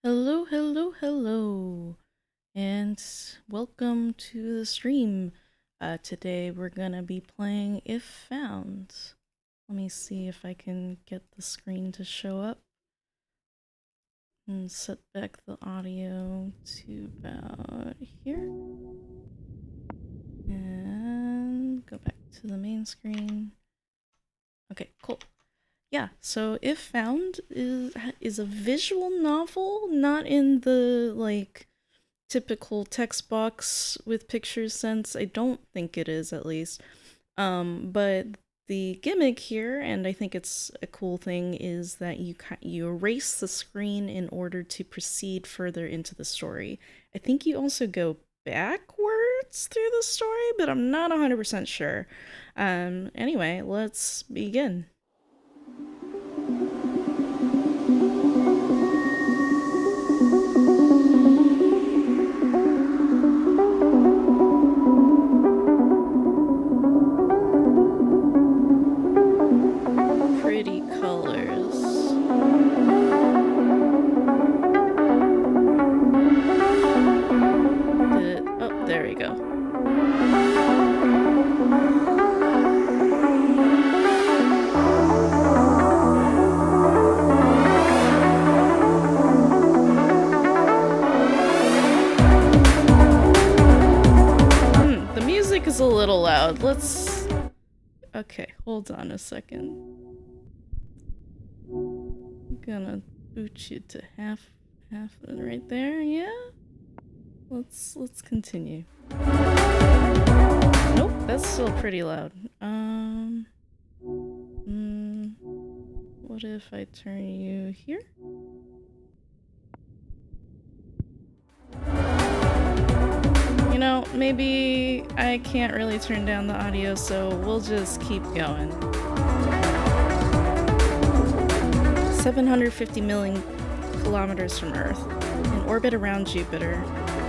Hello, hello, hello, and welcome to the stream. Today we're gonna be playing If Found. Let me see if I can get the screen to show up and set back the audio to about here. And go back to the main screen. Okay, cool. Yeah, so If Found is a visual novel, not in the typical text box with pictures sense. I don't think it is, at least. But the gimmick here, and I think it's a cool thing, is that you erase the screen in order to proceed further into the story. I think you also go backwards through the story, but I'm not 100% sure. Anyway, let's begin. Pretty colors. Oh, there we go. The music is a little loud. Let's... Okay, hold on a second. I'm gonna boot you to half right there, yeah? Let's continue. Nope, that's still pretty loud. What if I turn you here? You know, maybe I can't really turn down the audio, so we'll just keep going. 750 million kilometers from Earth, in orbit around Jupiter.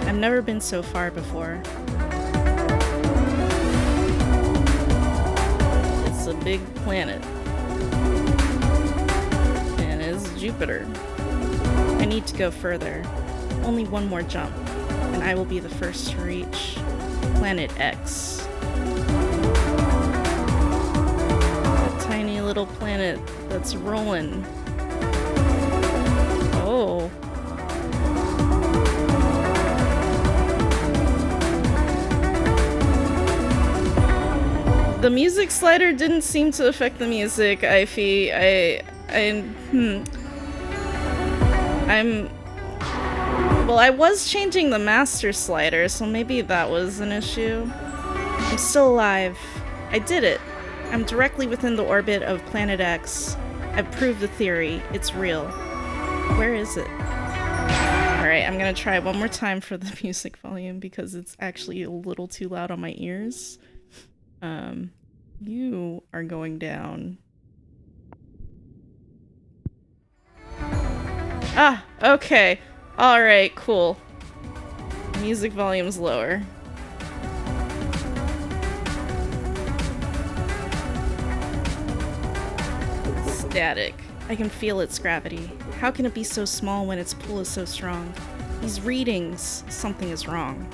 I've never been so far before. It's a big planet. And it's Jupiter. I need to go further. Only one more jump, and I will be the first to reach Planet X. A tiny little planet that's rolling. Oh. The music slider didn't seem to affect the music, well, I was changing the master slider, so maybe that was an issue. I'm still alive. I did it. I'm directly within the orbit of Planet X. I've proved the theory. It's real. Where is it? Alright, I'm gonna try one more time for the music volume because it's actually a little too loud on my ears. You are going down. Ah, okay. Alright, cool. Music volume's lower. Static. I can feel its gravity. How can it be so small when its pull is so strong? These readings, something is wrong.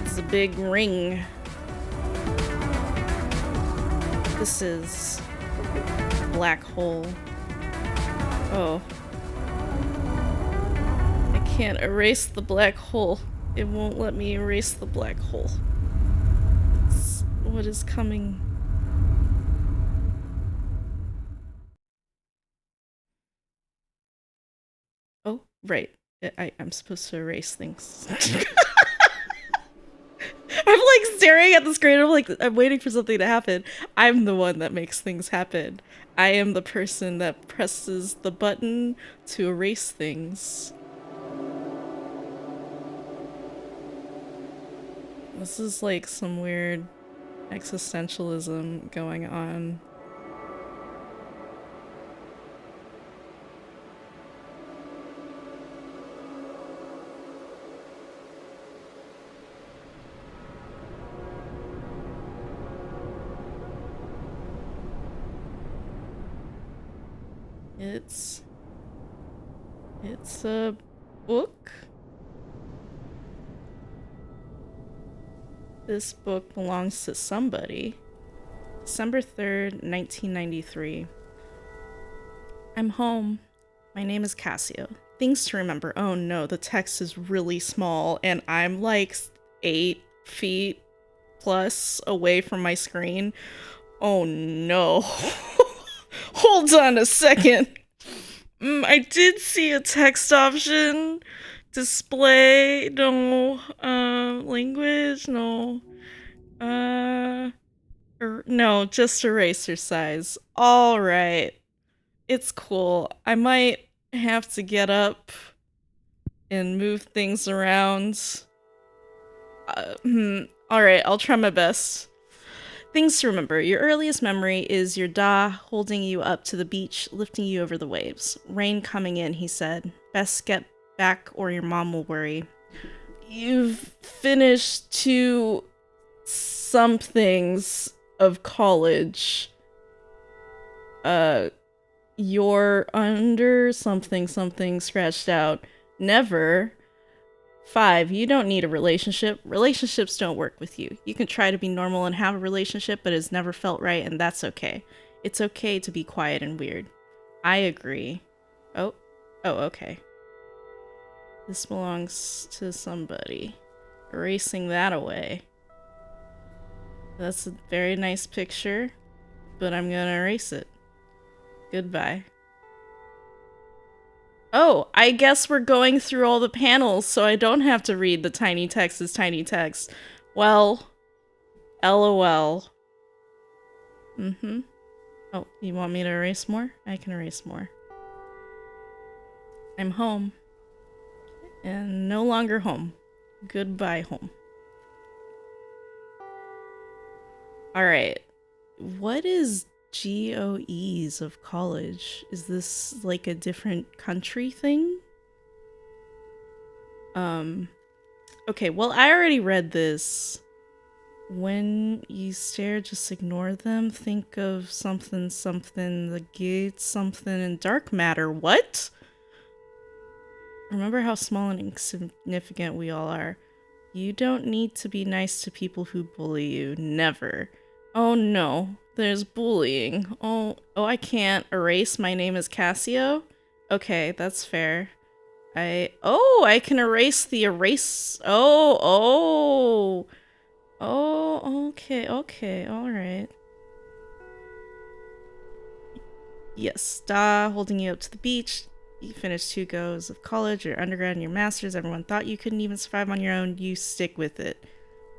It's a big ring. This is a black hole. Oh. I can't erase the black hole. It won't let me erase the black hole. It's what is coming. Oh, right. I'm supposed to erase things. I'm like staring at the screen. I'm waiting for something to happen. I'm the one that makes things happen. I am the person that presses the button to erase things. This is like some weird existentialism going on. It's It's a book. This book belongs to somebody. December 3rd, 1993. I'm home. My name is Cassio. Things to remember. Oh no, the text is really small and I'm like 8 feet plus away from my screen. Oh no. Hold on a second. I did see a text option. Display, no. Language, no. No, just eraser size. All right. It's cool. I might have to get up and move things around. All right, I'll try my best. Things to remember. Your earliest memory is your da holding you up to the beach, lifting you over the waves. Rain coming in, he said. Best get back or your mom will worry. You've finished 2 somethings of college. You're under something scratched out. Never. 5, you don't need a relationship. Relationships don't work with you. You can try to be normal and have a relationship, but it's never felt right, and that's okay. It's okay to be quiet and weird. I agree. Oh, okay. This belongs to somebody. Erasing that away. That's a very nice picture, but I'm gonna erase it. Goodbye. Oh, I guess we're going through all the panels, so I don't have to read the tiny text as tiny text. Well, LOL. Oh, you want me to erase more? I can erase more. I'm home. And no longer home. Goodbye, home. Alright. What is GOEs of college? Is this like a different country thing? Okay, well, I already read this. When you stare, just ignore them. Think of something, the gate, something, and dark matter. What? Remember how small and insignificant we all are. You don't need to be nice to people who bully you. Never. Oh no, there's bullying. Oh, I can't erase my name as Cassio? Okay, that's fair. I can erase the erase. Oh, okay, alright. Yes, holding you up to the beach. You finished 2 goes of college, your undergrad, and your master's. Everyone thought you couldn't even survive on your own. You stick with it.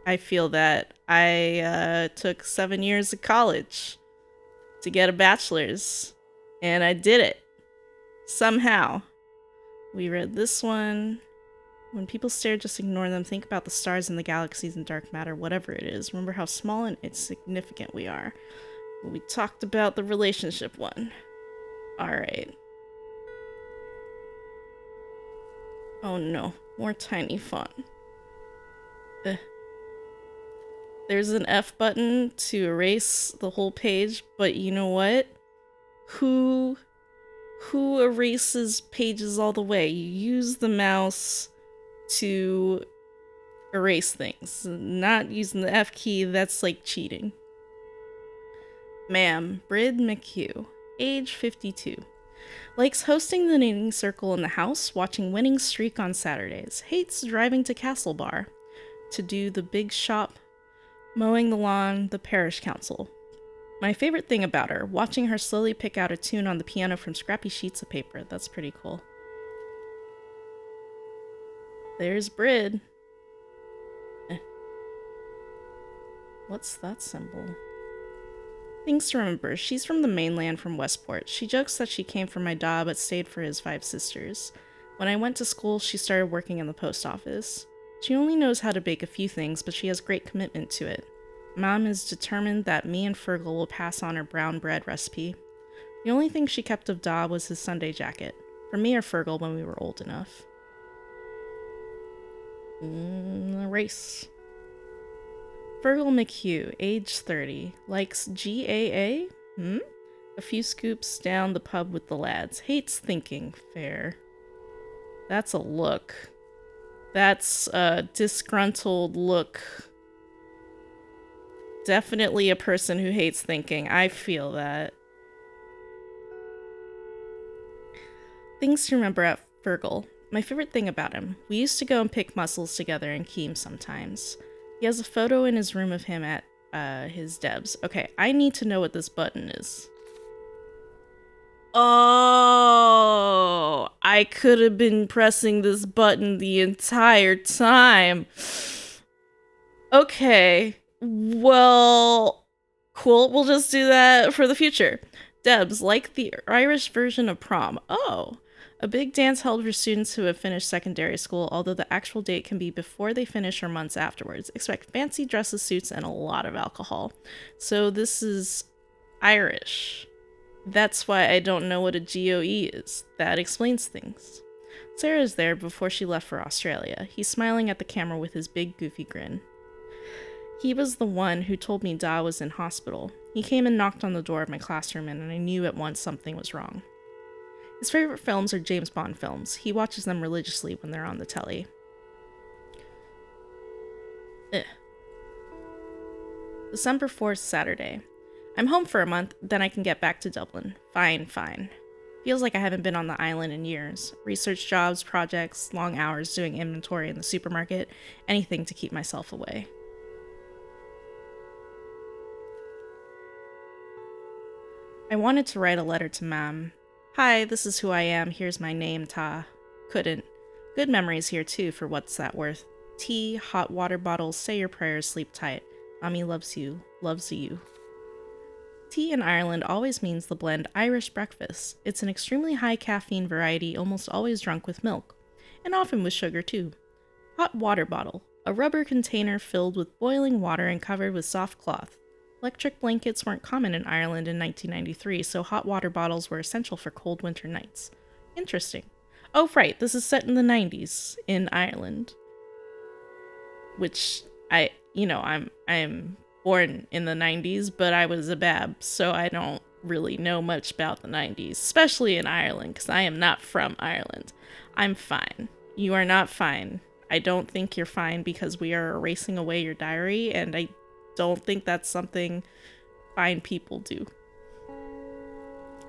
I feel that. I took 7 years of college to get a bachelor's, and I did it. Somehow. We read this one. When people stare, just ignore them. Think about the stars and the galaxies and dark matter, whatever it is. Remember how small and insignificant we are. We talked about the relationship one. Alright. Oh no, more tiny font. There's an F button to erase the whole page, but you know what? Who erases pages all the way? You use the mouse to erase things. Not using the F key, that's like cheating. Ma'am, Brid McHugh, age 52. Likes hosting the knitting circle in the house, watching Winning Streak on Saturdays. Hates driving to Castle Bar to do the big shop, mowing the lawn, the parish council. My favorite thing about her, watching her slowly pick out a tune on the piano from scrappy sheets of paper. That's pretty cool. There's Brid. What's that symbol? Things to remember. She's from the mainland from Westport. She jokes that she came from my da but stayed for his 5 sisters. When I went to school, she started working in the post office. She only knows how to bake a few things, but she has great commitment to it. Mom is determined that me and Fergal will pass on her brown bread recipe. The only thing she kept of da was his Sunday jacket. For me or Fergal when we were old enough. Race. Fergal McHugh, age 30, likes GAA? A few scoops down the pub with the lads. Hates thinking. Fair. That's a look. That's a disgruntled look. Definitely a person who hates thinking. I feel that. Things to remember at Fergal. My favorite thing about him. We used to go and pick mussels together in Keem sometimes. He has a photo in his room of him at his Debs. Okay, I need to know what this button is. Oh, I could have been pressing this button the entire time. Okay, well, cool. We'll just do that for the future. Debs, like the Irish version of prom. Oh, a big dance held for students who have finished secondary school, although the actual date can be before they finish or months afterwards. Expect fancy dresses, suits, and a lot of alcohol. So this is Irish. That's why I don't know what a GOE is. That explains things. Sarah's there before she left for Australia. He's smiling at the camera with his big, goofy grin. He was the one who told me Da was in hospital. He came and knocked on the door of my classroom, and I knew at once something was wrong. His favorite films are James Bond films. He watches them religiously when they're on the telly. December 4th, Saturday. I'm home for a month, then I can get back to Dublin. Fine. Feels like I haven't been on the island in years. Research jobs, projects, long hours doing inventory in the supermarket, anything to keep myself away. I wanted to write a letter to Mam. Hi, this is who I am, here's my name, Ta. Couldn't. Good memories here too, for what's that worth. Tea, hot water bottles, say your prayers, sleep tight. Mommy loves you. Loves you. Tea in Ireland always means the blend Irish breakfast. It's an extremely high caffeine variety, almost always drunk with milk. And often with sugar too. Hot water bottle. A rubber container filled with boiling water and covered with soft cloth. Electric blankets weren't common in Ireland in 1993, so hot water bottles were essential for cold winter nights. Interesting. Oh, right, this is set in the 90s in Ireland. Which, I'm born in the 90s, but I was a bab, so I don't really know much about the 90s, especially in Ireland, because I am not from Ireland. I'm fine. You are not fine. I don't think you're fine because we are erasing away your diary, and I don't think that's something fine people do.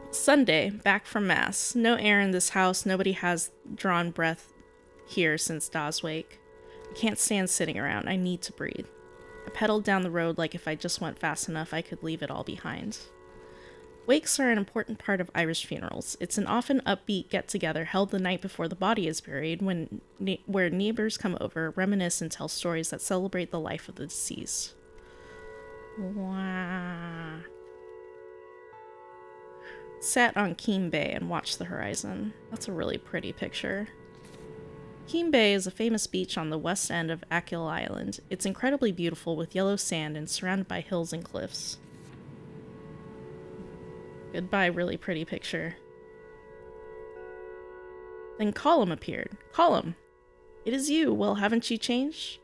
Sunday, back from mass. No air in this house. Nobody has drawn breath here since Da's wake. I can't stand sitting around. I need to breathe. I pedaled down the road like if I just went fast enough, I could leave it all behind. Wakes are an important part of Irish funerals. It's an often upbeat get-together held the night before the body is buried, where neighbors come over, reminisce, and tell stories that celebrate the life of the deceased. Wow. Sat on Keem Bay and watched the horizon. That's a really pretty picture. Keem Bay is a famous beach on the west end of Achill Island. It's incredibly beautiful with yellow sand and surrounded by hills and cliffs. Goodbye, really pretty picture. Then Colum appeared. Colum! It is you. Well, haven't you changed?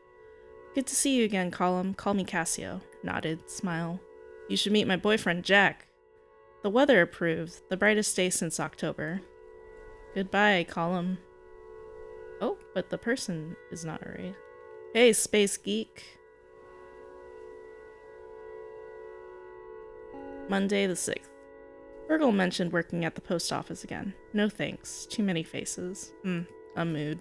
Good to see you again, Colum. Call me Cassio. Nodded, smile. You should meet my boyfriend, Jack. The weather approved. The brightest day since October. Goodbye, Colum. Oh, but the person is not alright. Hey, space geek. Monday the 6th. Virgil mentioned working at the post office again. No thanks. Too many faces. A mood.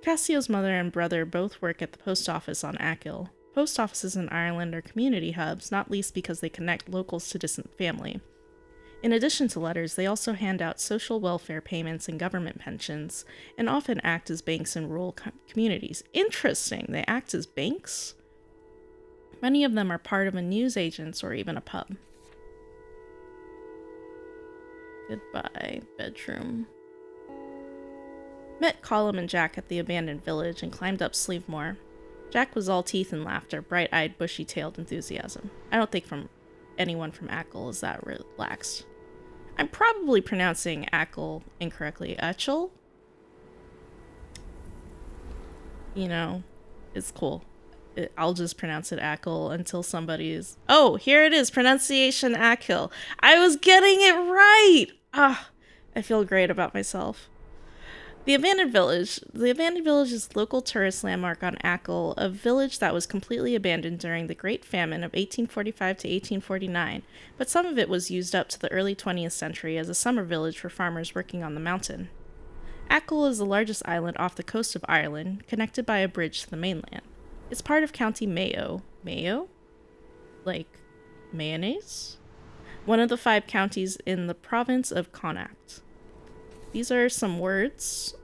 Cassio's mother and brother both work at the post office on Achill. Post offices in Ireland are community hubs, not least because they connect locals to distant family. In addition to letters, they also hand out social welfare payments and government pensions, and often act as banks in rural communities. Interesting, they act as banks? Many of them are part of a newsagent's or even a pub. Goodbye, bedroom. Met Colum and Jack at the abandoned village and climbed up Sleevemore. Jack was all teeth and laughter, bright-eyed, bushy-tailed enthusiasm. I don't think anyone from Achill is that relaxed. I'm probably pronouncing Achill incorrectly. Achill? You know, it's cool. I'll just pronounce it Achill until somebody is... Oh, here it is, pronunciation Achill. I was getting it right! I feel great about myself. The Abandoned Village. The Abandoned Village is a local tourist landmark on Ackle, a village that was completely abandoned during the Great Famine of 1845 to 1849, but some of it was used up to the early 20th century as a summer village for farmers working on the mountain. Ackle is the largest island off the coast of Ireland, connected by a bridge to the mainland. It's part of County Mayo. Mayo? Like mayonnaise? One of the 5 counties in the province of Connacht. These are some words.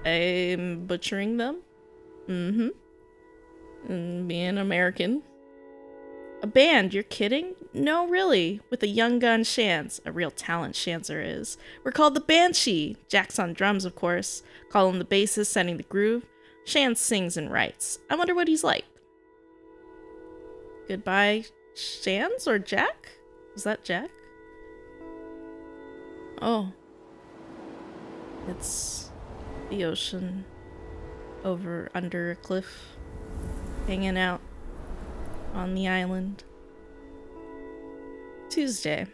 I'm butchering them. Being American. A band, you're kidding? No, really. With a young gun Shans. A real talent Shanzer is. We're called the Banshee. Jack's on drums, of course. Call him the bassist, setting the groove. Shans sings and writes. I wonder what he's like. Goodbye, Shans or Jack? Was that Jack? Oh. It's the ocean over under a cliff, hanging out on the island. Tuesday.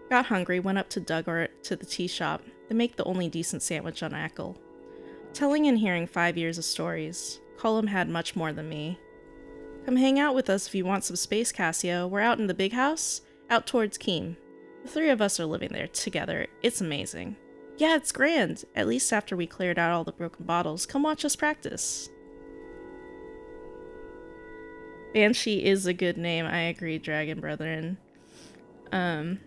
Got hungry, went up to Duggart to the tea shop. They make the only decent sandwich on Ackle. Telling and hearing 5 years of stories. Cullum had much more than me. Come hang out with us if you want some space, Cassio. We're out in the big house, out towards Keem. The 3 of us are living there together. It's amazing. Yeah, it's grand. At least after we cleared out all the broken bottles. Come watch us practice. Banshee is a good name. I agree, Dragon Brethren. Oh,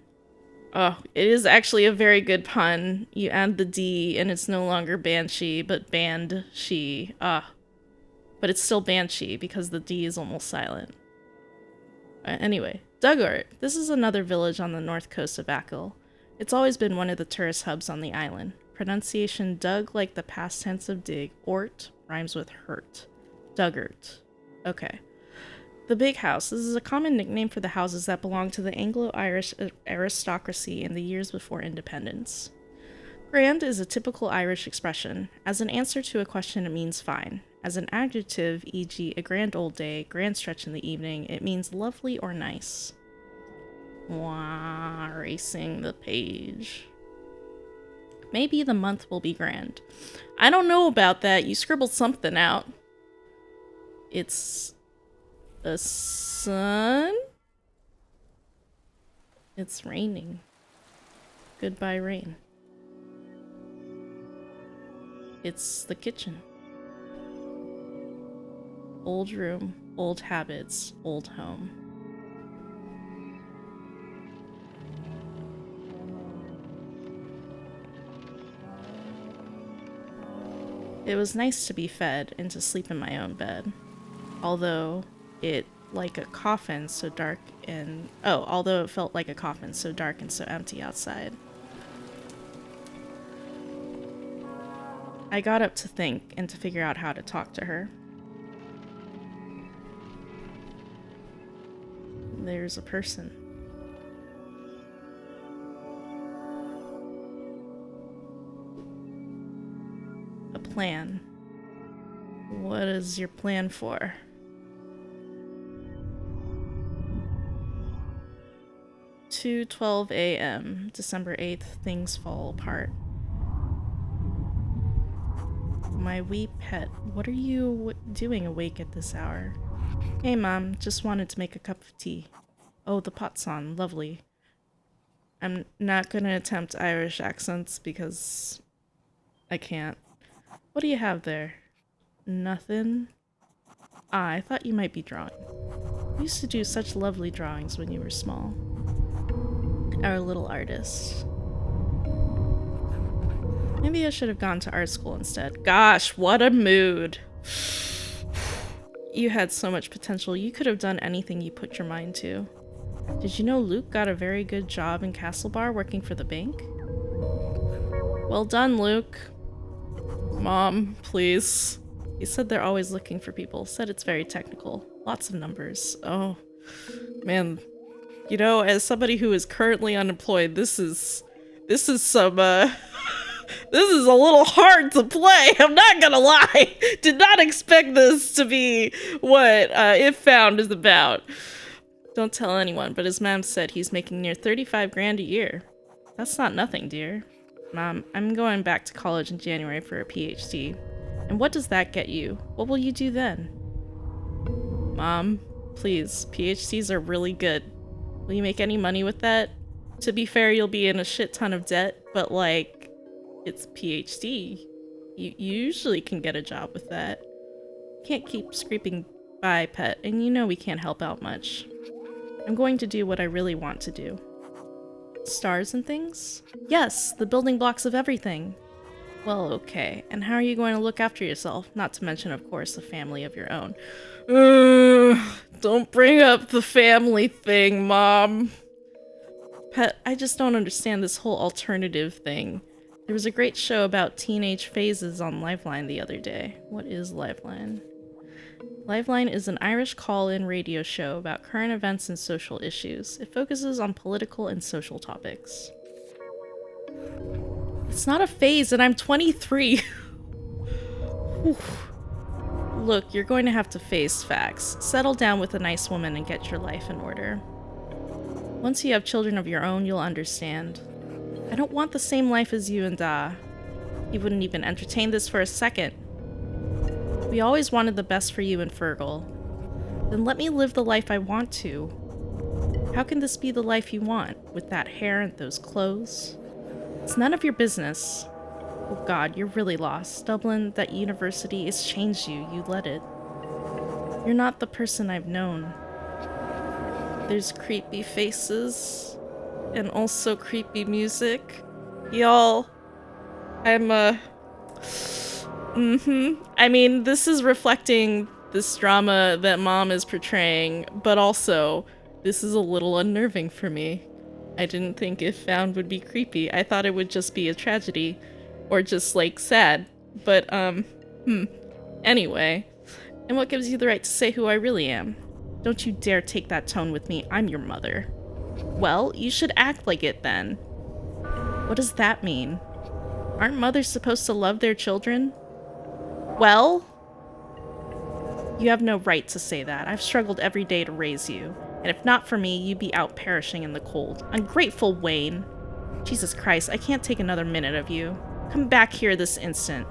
it is actually a very good pun. You add the D and it's no longer Banshee, but Band-she. But it's still Banshee because the D is almost silent. Anyway, Duggart. This is another village on the north coast of Ackle. It's always been one of the tourist hubs on the island. Pronunciation Doug like the past tense of dig. Ort rhymes with hurt. Duggart. Okay. The Big House. This is a common nickname for the houses that belong to the Anglo-Irish aristocracy in the years before independence. Grand is a typical Irish expression. As an answer to a question, it means fine. As an adjective, e.g. a grand old day, grand stretch in the evening, it means lovely or nice. Wah, erasing the page. Maybe the month will be grand. I don't know about that. You scribbled something out. It's a sun? It's raining. Goodbye, rain. It's the kitchen. Old room, old habits, old home. It was nice to be fed and to sleep in my own bed. Although it like a coffin so dark and although it felt like a coffin so dark and so empty outside. I got up to think and to figure out how to talk to her. There's a person. A plan. What is your plan for? 2:12 a.m. December 8th, things fall apart. My wee pet, what are you doing awake at this hour? Hey Mom, just wanted to make a cup of tea. Oh, the pot's on, lovely. I'm not gonna attempt Irish accents because I can't. What do you have there? Nothing? Ah, I thought you might be drawing. You used to do such lovely drawings when you were small. Our little artist. Maybe I should have gone to art school instead. Gosh, what a mood. You had so much potential. You could have done anything you put your mind to. Did you know Luke got a very good job in Castlebar working for the bank? Well done, Luke. Mom, please. He said they're always looking for people. Said it's very technical. Lots of numbers. Oh, man. You know, as somebody who is currently unemployed, this is some, this is a little hard to play. I'm not gonna lie. Did not expect this to be what If Found is about. Don't tell anyone, but his mom said he's making near 35 grand a year. That's not nothing, dear. Mom, I'm going back to college in January for a PhD. And what does that get you? What will you do then? Mom, please, PhDs are really good. Will you make any money with that? To be fair, you'll be in a shit ton of debt, but like, it's PhD. You usually can get a job with that. Can't keep scraping by, pet, and you know we can't help out much. I'm going to do what I really want to do. Stars and things? Yes, the building blocks of everything. Well, okay. And how are you going to look after yourself? Not to mention, of course, a family of your own. Don't bring up the family thing, Mom. Pet, I just don't understand this whole alternative thing. There was a great show about teenage phases on Liveline the other day. What is Liveline? Liveline is an Irish call-in radio show about current events and social issues. It focuses on political and social topics. It's not a phase, and I'm 23. Look, you're going to have to face facts. Settle down with a nice woman and get your life in order. Once you have children of your own, you'll understand. I don't want the same life as you and Da. He wouldn't even entertain this for a second. We always wanted the best for you and Fergal. Then let me live the life I want to. How can this be the life you want, with that hair and those clothes? It's none of your business. Oh God, you're really lost. Dublin, that university, it's changed you. You let it. You're not the person I've known. There's creepy faces. And also creepy music. Y'all, I'm, I mean, this is reflecting this drama that Mom is portraying, but also, this is a little unnerving for me. I didn't think If Found would be creepy. I thought it would just be a tragedy. Or just, like, sad. But, Anyway. And what gives you the right to say who I really am? Don't you dare take that tone with me. I'm your mother. Well, you should act like it then. What does that mean? Aren't mothers supposed to love their children? Well? You have no right to say that. I've struggled every day to raise you. And if not for me, you'd be out perishing in the cold. Ungrateful Wayne. Jesus Christ, I can't take another minute of you. Come back here this instant.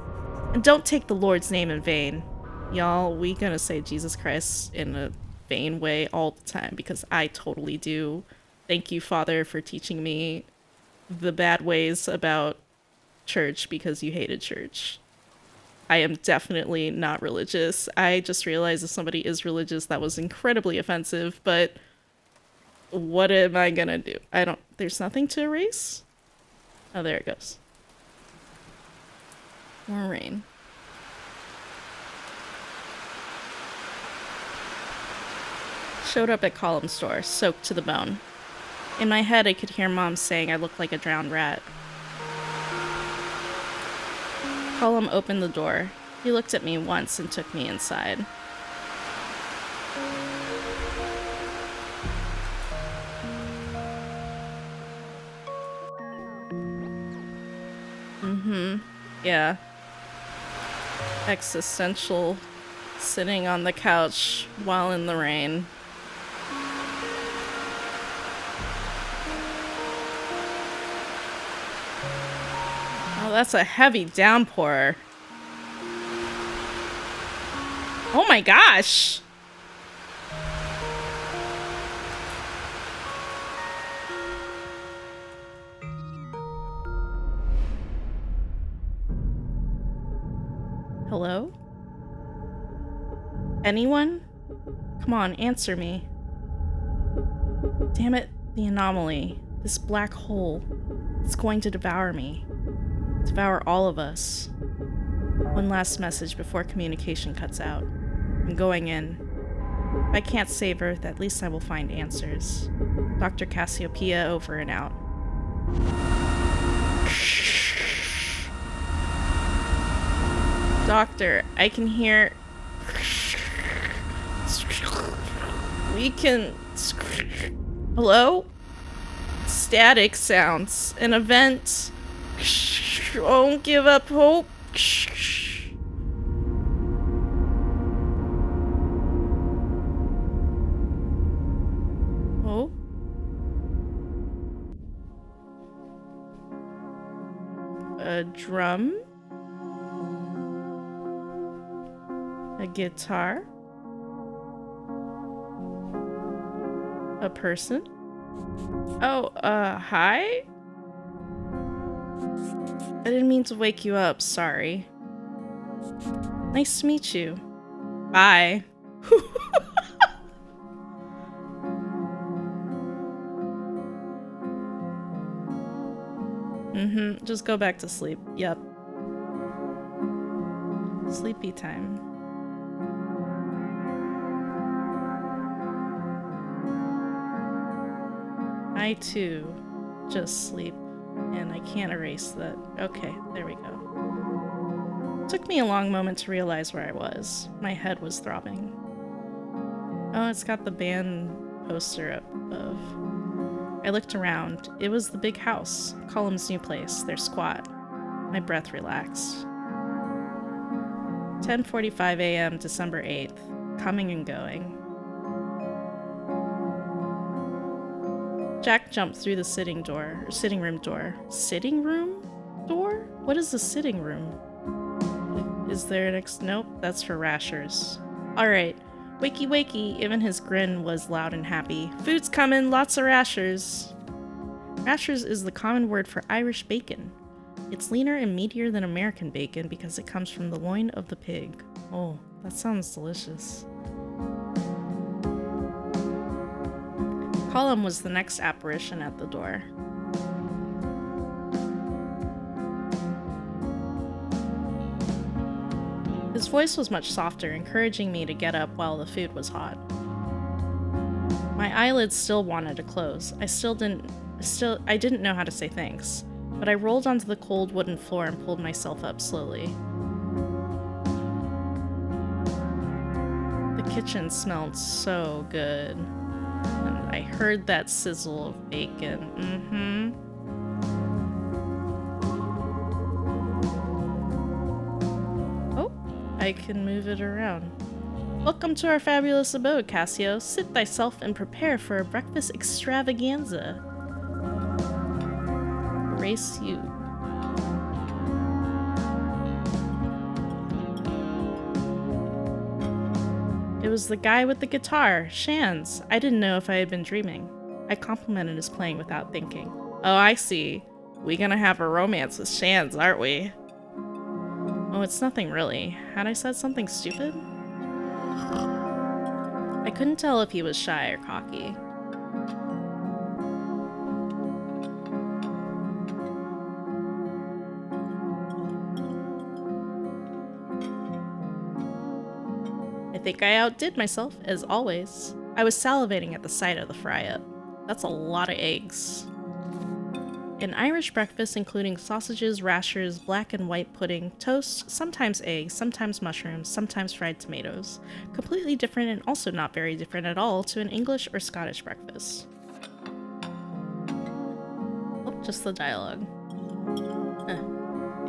And don't take the Lord's name in vain. Y'all, we gonna say Jesus Christ in a vain way all the time, because I totally do. Thank you, Father, for teaching me the bad ways about church because you hated church. I am definitely not religious. I just realized if somebody is religious, that was incredibly offensive, but what am I gonna do? There's nothing to erase? Oh, there it goes. More rain. Showed up at Column's store, soaked to the bone. In my head, I could hear Mom saying I looked like a drowned rat. Column opened the door. He looked at me once and took me inside. Yeah. Existential, sitting on the couch while in the rain. Oh, that's a heavy downpour. Oh my gosh! Hello? Anyone? Come on, answer me. Damn it, the anomaly. This black hole. It's going to devour me. Devour all of us. One last message before communication cuts out. I'm going in. If I can't save Earth, at least I will find answers. Dr. Cassiopeia over and out. Doctor, I can hear... We can... Hello? Static sounds. An event. Don't give up hope. Oh? a drum, a guitar, a person. Oh, hi? I didn't mean to wake you up, sorry. Nice to meet you. Bye. Just go back to sleep. Yep. Sleepy time. I too just sleep, and I can't erase that. Okay, there we go. It took me a long moment to realize where I was. My head was throbbing. Oh, it's got the band poster up above. I looked around. It was the big house, Cullum's new place, their squat. My breath relaxed. 10:45 a.m. December 8th. Coming and going. Jack jumped through the sitting room door. Sitting room door? What is the sitting room? Is there an nope, that's for rashers. Alright. Wakey wakey, even his grin was loud and happy. Food's coming, lots of rashers. Rashers is the common word for Irish bacon. It's leaner and meatier than American bacon because it comes from the loin of the pig. Oh, that sounds delicious. Cullum was the next apparition at the door. His voice was much softer, encouraging me to get up while the food was hot. My eyelids still wanted to close. I didn't know how to say thanks, but I rolled onto the cold wooden floor and pulled myself up slowly. The kitchen smelled so good, and I heard that sizzle of bacon. I can move it around. Welcome to our fabulous abode, Cassio. Sit thyself and prepare for a breakfast extravaganza. Race you. It was the guy with the guitar, Shan's. I didn't know if I had been dreaming. I complimented his playing without thinking. Oh, I see. We gonna have a romance with Shan's, aren't we? Oh, it's nothing really. Had I said something stupid? I couldn't tell if he was shy or cocky. I think I outdid myself, as always. I was salivating at the sight of the fry-up. That's a lot of eggs. An Irish breakfast including sausages, rashers, black and white pudding, toast, sometimes eggs, sometimes mushrooms, sometimes fried tomatoes. Completely different and also not very different at all to an English or Scottish breakfast. Oh, just the dialogue.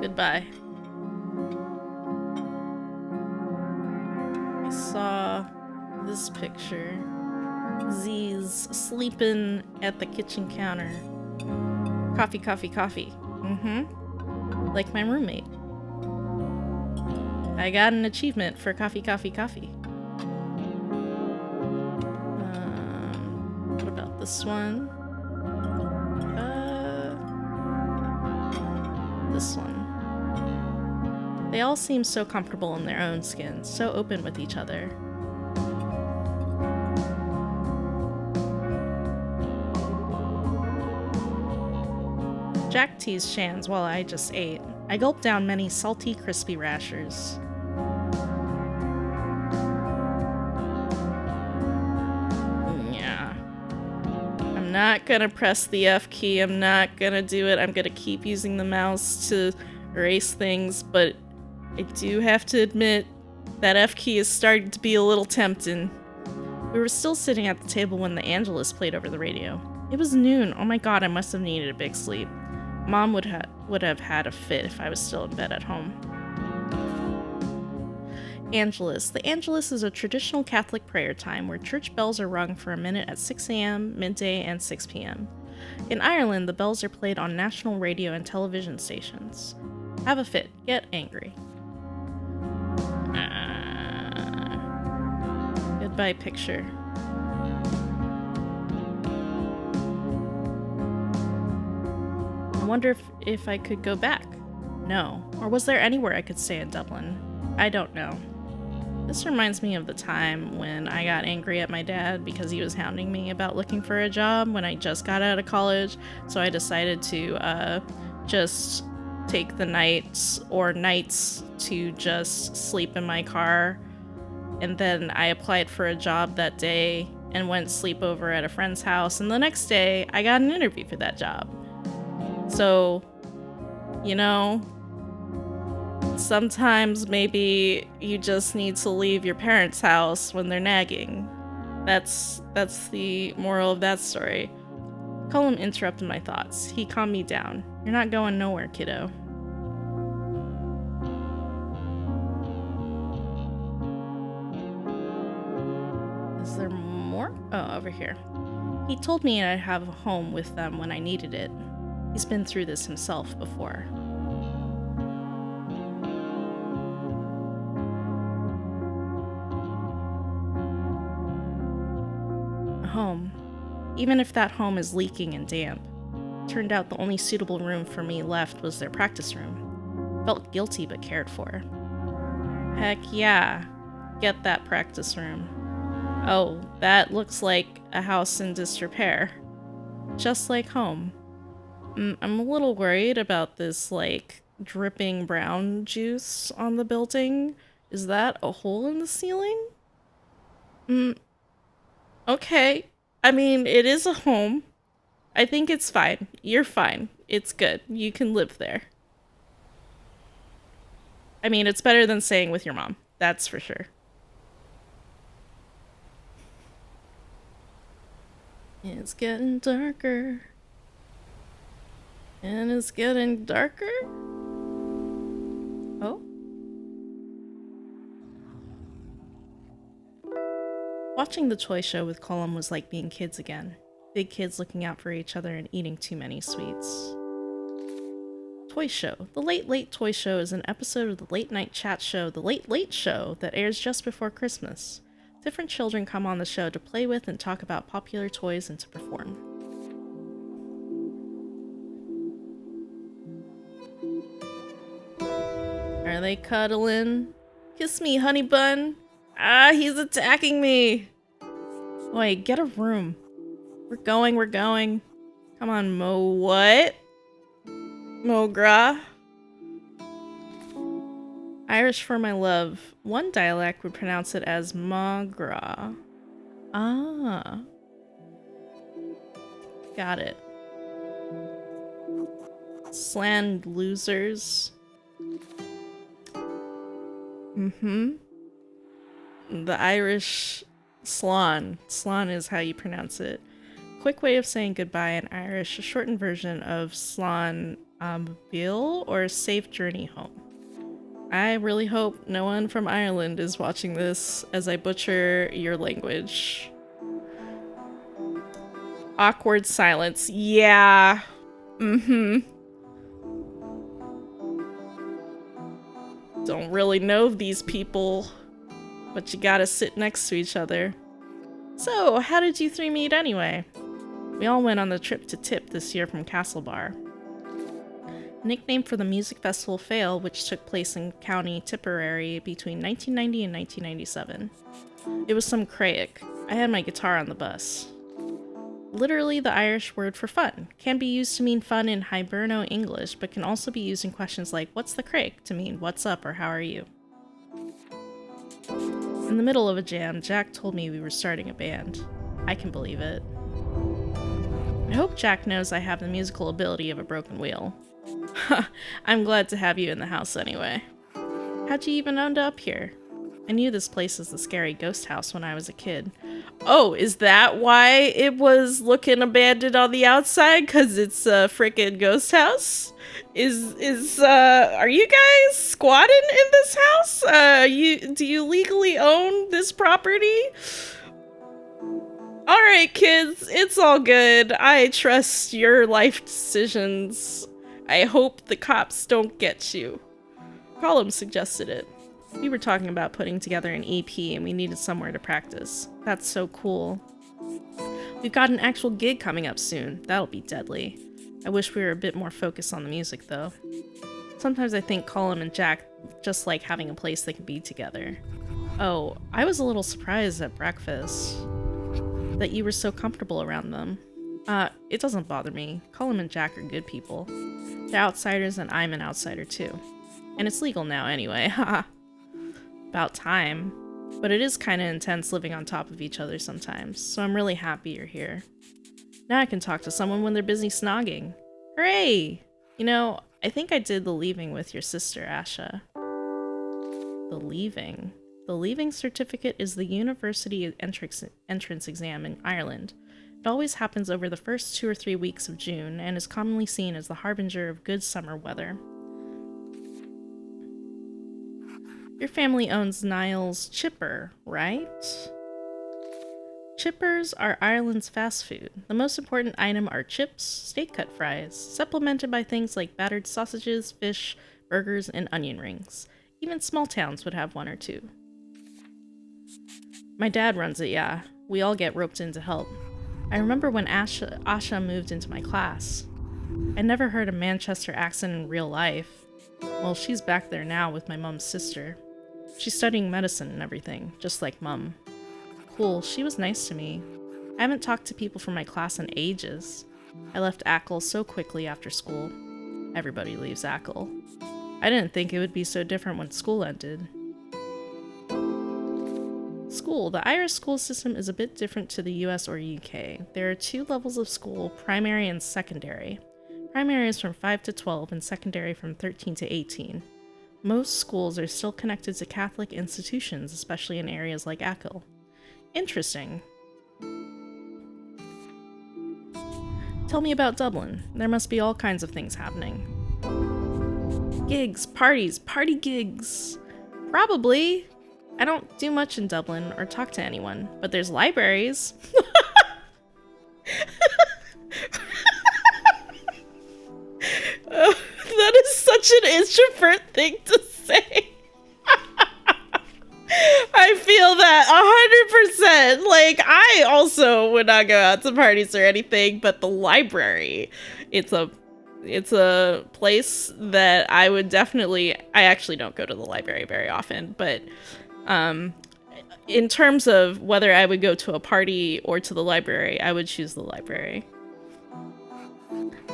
Goodbye. I saw this picture. Z's sleeping at the kitchen counter. Coffee, coffee, coffee. Like my roommate. I got an achievement for coffee, coffee, coffee. What about this one? This one. They all seem so comfortable in their own skin, so open with each other. Jack teased Shan's while I just ate. I gulped down many salty, crispy rashers. Yeah. I'm not gonna press the F key. I'm not gonna do it. I'm gonna keep using the mouse to erase things, but I do have to admit that F key is starting to be a little tempting. We were still sitting at the table when the Angelus played over the radio. It was noon. Oh my god, I must have needed a big sleep. Mom would have had a fit if I was still in bed at home. Angelus. The Angelus is a traditional Catholic prayer time where church bells are rung for a minute at 6 a.m., midday, and 6 p.m. In Ireland, the bells are played on national radio and television stations. Have a fit. Get angry. Goodbye picture. I wonder if I could go back. No. Or was there anywhere I could stay in Dublin? I don't know. This reminds me of the time when I got angry at my dad because he was hounding me about looking for a job when I just got out of college, so I decided to just take the nights to just sleep in my car, and then I applied for a job that day and went sleep over at a friend's house, and the next day I got an interview for that job. So, you know, sometimes maybe you just need to leave your parents' house when they're nagging. That's the moral of that story. Colum interrupted my thoughts. He calmed me down. You're not going nowhere, kiddo. Is there more? Oh, over here. He told me I'd have a home with them when I needed it. He's been through this himself before. Home. Even if that home is leaking and damp. Turned out the only suitable room for me left was their practice room. Felt guilty but cared for. Heck yeah. Get that practice room. Oh, that looks like a house in disrepair. Just like home. I'm a little worried about this, like, dripping brown juice on the building. Is that a hole in the ceiling? Okay. I mean, it is a home. I think it's fine. You're fine. It's good. You can live there. I mean, it's better than staying with your mom. That's for sure. It's getting darker. And it's getting darker? Oh? Watching the toy show with Colum was like being kids again. Big kids looking out for each other and eating too many sweets. Toy Show. The Late Late Toy Show is an episode of the late night chat show The Late Late Show that airs just before Christmas. Different children come on the show to play with and talk about popular toys and to perform. Are they cuddling? Kiss me, honey bun. Ah, he's attacking me. Wait, get a room. We're going. Come on, Mo. What? Mogra. Irish for my love. One dialect would pronounce it as Magra. Ah. Got it. Sland losers. The Irish slán. Slán is how you pronounce it. Quick way of saying goodbye in Irish, a shortened version of slán bhíl or safe journey home. I really hope no one from Ireland is watching this as I butcher your language. Awkward silence. Yeah. Don't really know these people, but you gotta sit next to each other. So, how did you three meet anyway? We all went on the trip to Tip this year from Castlebar. Nickname for the music festival Fail, which took place in County Tipperary between 1990 and 1997. It was some craik. I had my guitar on the bus. Literally the Irish word for fun. Can be used to mean fun in Hiberno English, but can also be used in questions like, what's the craik? To mean, what's up or how are you? In the middle of a jam, Jack told me we were starting a band. I can believe it. I hope Jack knows I have the musical ability of a broken wheel. I'm glad to have you in the house anyway. How'd you even end up here? I knew this place as the scary ghost house when I was a kid. Oh, is that why it was looking abandoned on the outside? 'Cause it's a frickin' ghost house? Are you guys squatting in this house? Do you legally own this property? Alright, kids, it's all good. I trust your life decisions. I hope the cops don't get you. Colum suggested it. We were talking about putting together an EP and we needed somewhere to practice. That's so cool. We've got an actual gig coming up soon. That'll be deadly. I wish we were a bit more focused on the music, though. Sometimes I think Colum and Jack just like having a place they can be together. Oh, I was a little surprised at breakfast that you were so comfortable around them. It doesn't bother me. Colum and Jack are good people. They're outsiders and I'm an outsider too. And it's legal now anyway, haha. About time. But it is kinda intense living on top of each other sometimes, so I'm really happy you're here. Now I can talk to someone when they're busy snogging. Hooray! You know, I think I did the leaving with your sister, Asha. The leaving? The leaving certificate is the university entrance exam in Ireland. It always happens over the first 2 or 3 weeks of June and is commonly seen as the harbinger of good summer weather. Your family owns Niall's Chipper, right? Chippers are Ireland's fast food. The most important item are chips, steak-cut fries, supplemented by things like battered sausages, fish, burgers, and onion rings. Even small towns would have one or two. My dad runs it, yeah. We all get roped in to help. I remember when Asha moved into my class. I never heard a Manchester accent in real life. Well, she's back there now with my mum's sister. She's studying medicine and everything, just like Mum. Cool, she was nice to me. I haven't talked to people from my class in ages. I left Ackle so quickly after school. Everybody leaves Ackle. I didn't think it would be so different when school ended. School. The Irish school system is a bit different to the US or UK. There are 2 levels of school, primary and secondary. Primary is from 5 to 12 and secondary from 13 to 18. Most schools are still connected to Catholic institutions, especially in areas like Achill. Interesting. Tell me about Dublin. There must be all kinds of things happening. Gigs, parties, party gigs. Probably. I don't do much in Dublin or talk to anyone, but there's libraries. That is such an introvert thing to say. I feel that 100%. Like, I also would not go out to parties or anything, but the library, it's a place that I would definitely, I actually don't go to the library very often, but in terms of whether I would go to a party or to the library, I would choose the library.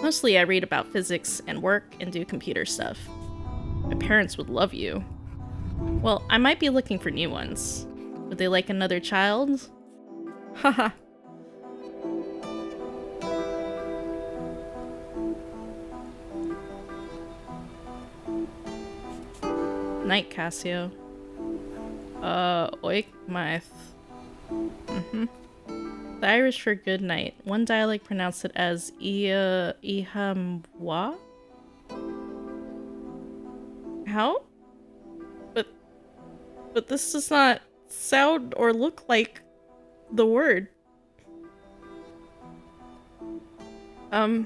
Mostly I read about physics and work and do computer stuff. My parents would love you. Well, I might be looking for new ones. Would they like another child? Haha. Night, Cassio. Oik Maith. The Irish for good night. One dialect pronounced it as Ihamwa? How? But this does not sound or look like the word. Oh.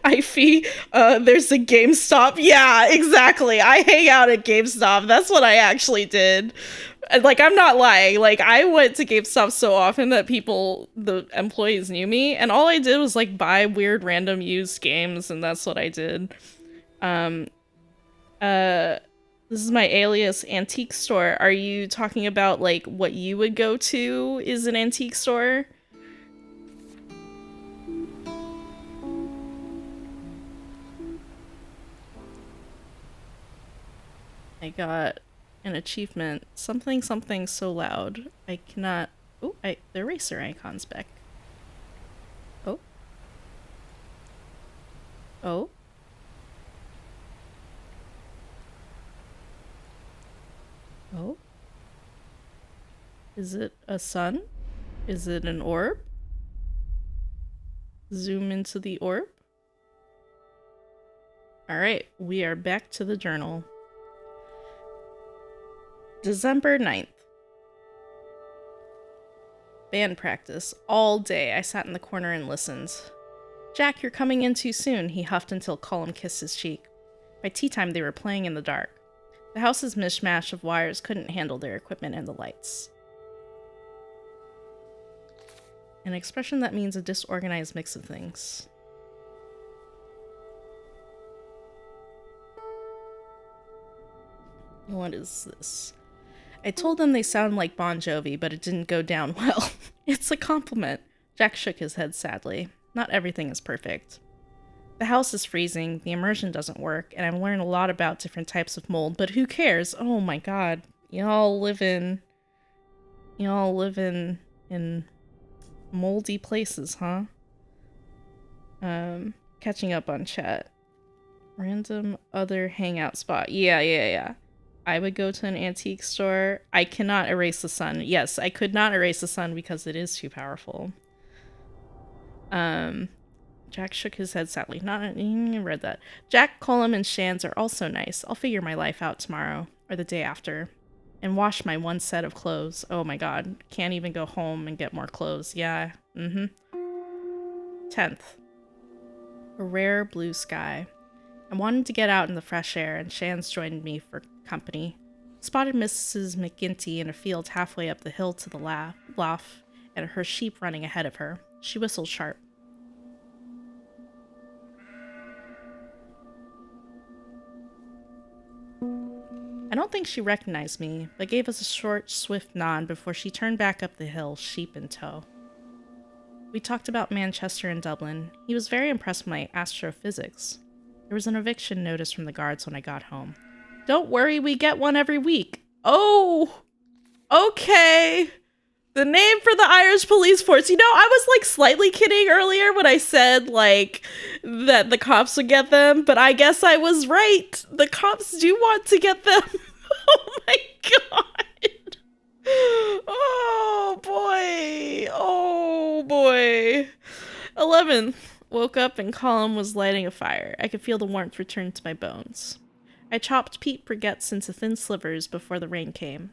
Ify, there's a GameStop. Yeah, exactly. I hang out at GameStop. That's what I actually did. Like, I'm not lying. Like, I went to GameStop so often that the employees knew me, and all I did was, like, buy weird random used games, and that's what I did. This is my alias antique store. Are you talking about, like, what you would go to is an antique store? I got an achievement. Something so loud. I cannot... Oh, the eraser icon's back. Oh. Oh. Oh. Is it a sun? Is it an orb? Zoom into the orb. Alright, we are back to the journal. December 9th. Band practice. All day I sat in the corner and listened. Jack, you're coming in too soon, he huffed until Colum kissed his cheek. By tea time they were playing in the dark. The house's mishmash of wires couldn't handle their equipment and the lights. An expression that means a disorganized mix of things. What is this? I told them they sound like Bon Jovi, but it didn't go down well. It's a compliment. Jack shook his head sadly. Not everything is perfect. The house is freezing, the immersion doesn't work, and I've learned a lot about different types of mold, but who cares? Oh my god. Y'all live in moldy places, huh? Catching up on chat. Random other hangout spot. Yeah. I would go to an antique store. I cannot erase the sun. Yes, I could not erase the sun because it is too powerful. Jack shook his head sadly. I read that. Jack, Colum, and Shan's are also nice. I'll figure my life out tomorrow, or the day after. And wash my one set of clothes. Oh my god. Can't even go home and get more clothes. Yeah. 10th. A rare blue sky. I wanted to get out in the fresh air, and Shan's joined me for company. Spotted Mrs. McGinty in a field halfway up the hill to the loft, and her sheep running ahead of her. She whistled sharp. I don't think she recognized me, but gave us a short, swift nod before she turned back up the hill, sheep in tow. We talked about Manchester and Dublin. He was very impressed with my astrophysics. There was an eviction notice from the guards when I got home. Don't worry, we get one every week. Oh! Okay! The name for the Irish police force. You know, I was like slightly kidding earlier when I said like that the cops would get them, but I guess I was right. The cops do want to get them. Oh my god. Oh boy. Oh boy. 11th. Woke up and Colum was lighting a fire. I could feel the warmth return to my bones. I chopped Pete briquettes into thin slivers before the rain came.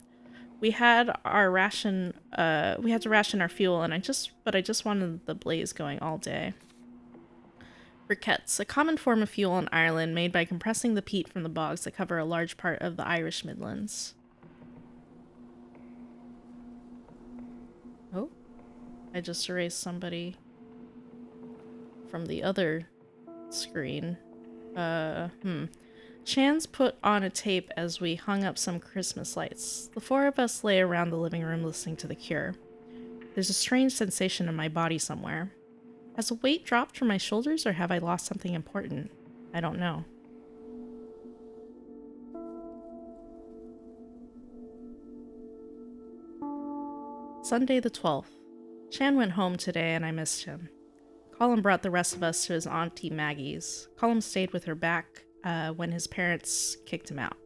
We had to ration our fuel, and I just wanted the blaze going all day. Briquettes, a common form of fuel in Ireland made by compressing the peat from the bogs that cover a large part of the Irish Midlands. Oh, I just erased somebody from the other screen. Chance put on a tape as we hung up some Christmas lights. The four of us lay around the living room listening to The Cure. There's a strange sensation in my body somewhere. Has a weight dropped from my shoulders, or have I lost something important? I don't know. Sunday the 12th. Shan went home today and I missed him. Colum brought the rest of us to his Auntie Maggie's. Colum stayed with her back when his parents kicked him out.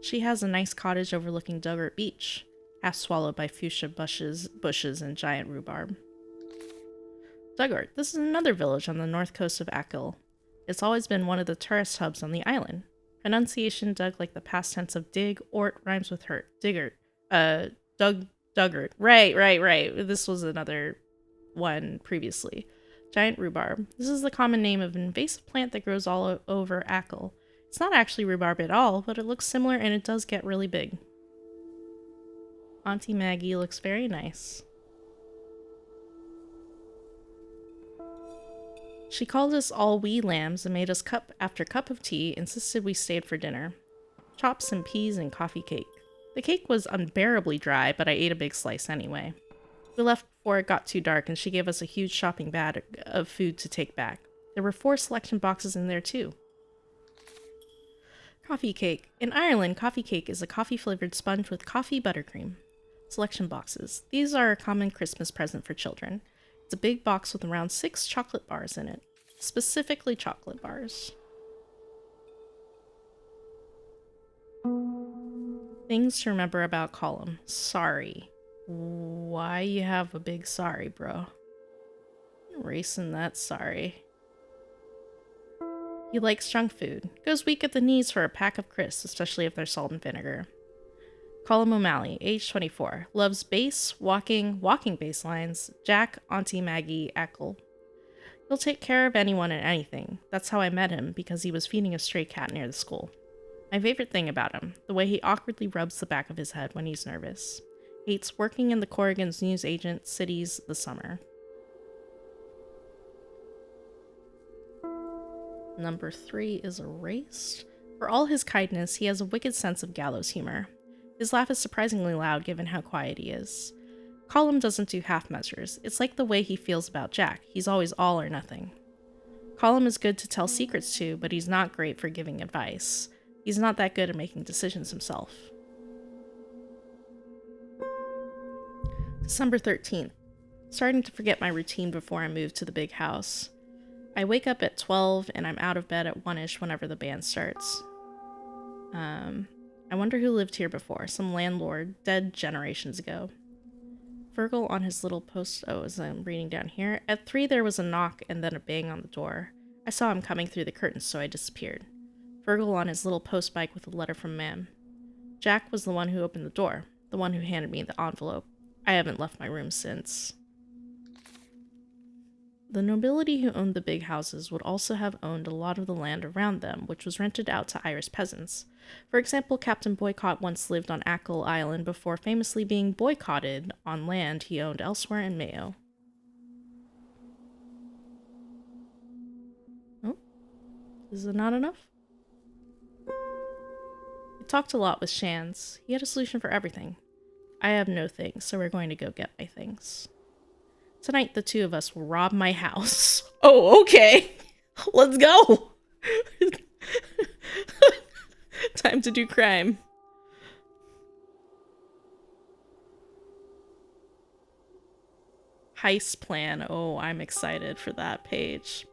She has a nice cottage overlooking Duggart Beach, half swallowed by fuchsia bushes and giant rhubarb. Duggart, this is another village on the north coast of Achill. It's always been one of the tourist hubs on the island. Pronunciation dug like the past tense of dig, ort rhymes with hurt. Diggart. Duggart. Right. This was another one previously. Giant rhubarb. This is the common name of an invasive plant that grows all over Achill. It's not actually rhubarb at all, but it looks similar and it does get really big. Auntie Maggie looks very nice. She called us all wee lambs and made us cup after cup of tea, insisted we stayed for dinner. Chops and peas and coffee cake. The cake was unbearably dry, but I ate a big slice anyway. We left before it got too dark, and she gave us a huge shopping bag of food to take back. There were 4 selection boxes in there, too. Coffee cake. In Ireland, coffee cake is a coffee-flavored sponge with coffee buttercream. Selection boxes. These are a common Christmas present for children. It's a big box with around 6 chocolate bars in it. Specifically chocolate bars. Things to remember about Colum. Sorry. Why you have a big sorry, bro? Erasing that sorry. He likes junk food. Goes weak at the knees for a pack of crisps, especially if they're salt and vinegar. Colin O'Malley, age 24. Loves bass, walking bass lines. Jack, Auntie Maggie, Eckle. He'll take care of anyone and anything. That's how I met him, because he was feeding a stray cat near the school. My favorite thing about him, the way he awkwardly rubs the back of his head when he's nervous. Hates working in the Corrigan's newsagent cities this summer. Number 3 is erased. For all his kindness, he has a wicked sense of gallows humor. His laugh is surprisingly loud given how quiet he is. Colum doesn't do half measures. It's like the way he feels about Jack. He's always all or nothing. Colum is good to tell secrets to, but he's not great for giving advice. He's not that good at making decisions himself. December 13th. Starting to forget my routine before I move to the big house. I wake up at 12 and I'm out of bed at 1-ish whenever the band starts. I wonder who lived here before. Some landlord, dead generations ago. Virgil on his little post... Oh, as I'm reading down here. At 3 there was a knock and then a bang on the door. I saw him coming through the curtains, so I disappeared. Virgil on his little post bike with a letter from Mam. Jack was the one who opened the door. The one who handed me the envelope. I haven't left my room since. The nobility who owned the big houses would also have owned a lot of the land around them, which was rented out to Irish peasants. For example, Captain Boycott once lived on Achill Island before famously being boycotted on land he owned elsewhere in Mayo. Oh, is it not enough? I talked a lot with Shans. He had a solution for everything. I have no things, so we're going to go get my things. Tonight, the two of us will rob my house. Oh, okay. Let's go. Time to do crime. Heist plan. Oh, I'm excited for that page.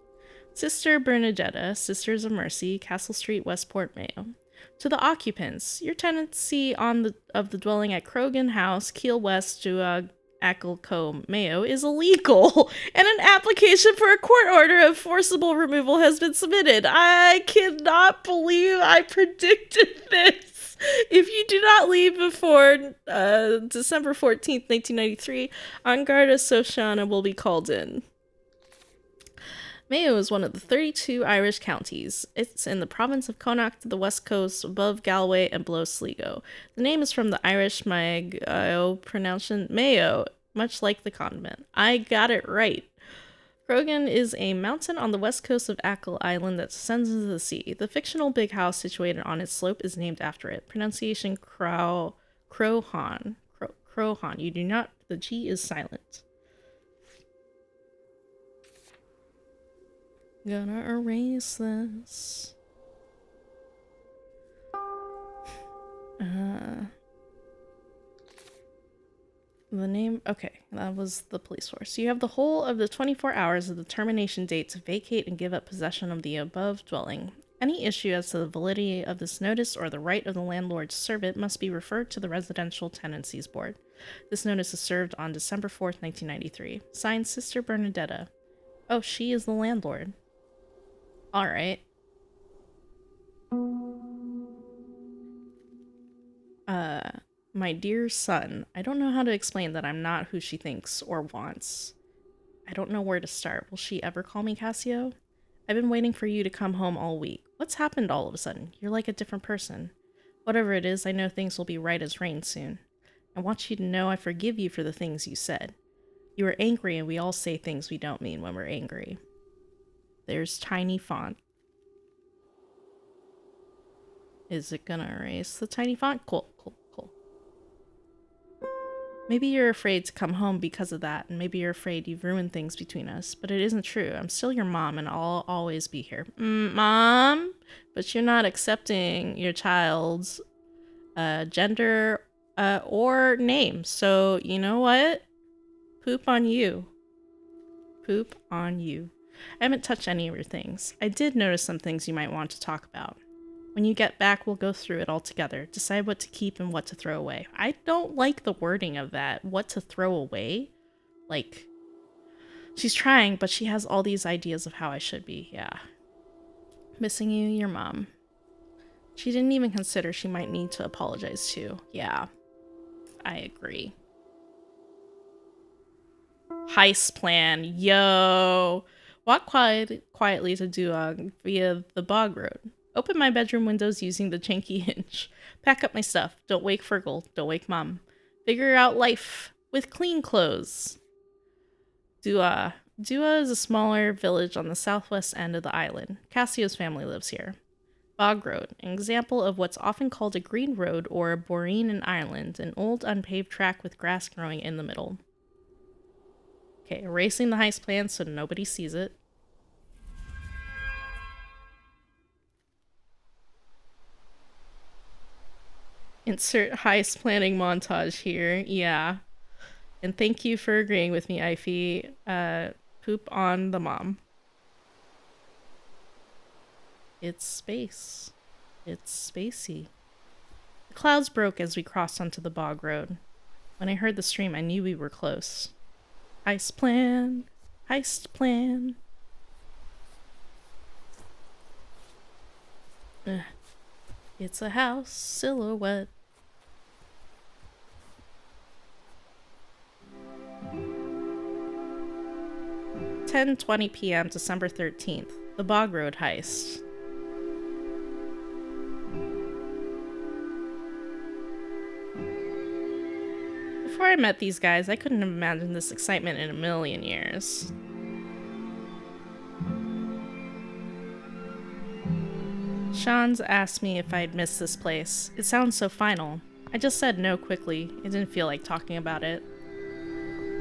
Sister Bernadetta, Sisters of Mercy, Castle Street, Westport, Mayo. To the occupants, your tenancy of the dwelling at Krogan House, Keel West, Juag, Ackle Mayo is illegal, and an application for a court order of forcible removal has been submitted. I cannot believe I predicted this. If you do not leave before December 14th, 1993, Angarda Soshana will be called in. Mayo is one of the 32 Irish counties. It's in the province of Connacht to the west coast, above Galway and below Sligo. The name is from the Irish pronunciation Mayo, much like the condiment. I got it right. Krogan is a mountain on the west coast of Achill Island that descends into the sea. The fictional big house situated on its slope is named after it. Pronunciation Crowhan. Crowhan. You do not, the G is silent. Gonna erase this. The name, okay, that was the police force. You have the whole of the 24 hours of the termination date to vacate and give up possession of the above dwelling. Any issue as to the validity of this notice or the right of the landlord to serve it must be referred to the Residential Tenancies Board. This notice is served on December 4th, 1993. Signed, Sister Bernadetta. Oh, she is the landlord. Alright. My dear son, I don't know how to explain that I'm not who she thinks or wants. I don't know where to start. Will she ever call me Cassio? I've been waiting for you to come home all week. What's happened all of a sudden? You're like a different person. Whatever it is, I know things will be right as rain soon. I want you to know I forgive you for the things you said. You were angry, and we all say things we don't mean when we're angry. There's tiny font. Is it gonna erase the tiny font? Cool, cool, cool. Maybe you're afraid to come home because of that, and maybe you're afraid you've ruined things between us, but it isn't true. I'm still your mom, and I'll always be here. Mom? But you're not accepting your child's gender or name, so you know what? Poop on you. Poop on you. I haven't touched any of your things. I did notice some things you might want to talk about. When you get back, we'll go through it all together. Decide what to keep and what to throw away. I don't like the wording of that. What to throw away? Like, she's trying, but she has all these ideas of how I should be. Yeah. Missing you, your mom. She didn't even consider she might need to apologize to. Yeah. I agree. Heist plan, yo! Walk quietly to Duog via the bog road. Open my bedroom windows using the janky hinge. Pack up my stuff. Don't wake Fergal. Don't wake Mom. Figure out life with clean clothes. Dua. Dua is a smaller village on the southwest end of the island. Cassio's family lives here. Bog Road, an example of what's often called a green road or a boreen in Ireland, an old unpaved track with grass growing in the middle. Okay, erasing the heist plan so nobody sees it. Insert heist planning montage here. Yeah. And thank you for agreeing with me, Ify. Poop on the mom. It's space. It's spacey. The clouds broke as we crossed onto the bog road. When I heard the stream, I knew we were close. Heist plan. Heist plan. It's a house silhouette. (10:20 p.m. December 13th. The Bog Road heist. Before I met these guys, I couldn't have imagined this excitement in a million years. Sean's asked me if I'd missed this place. It sounds so final. I just said no quickly. It didn't feel like talking about it.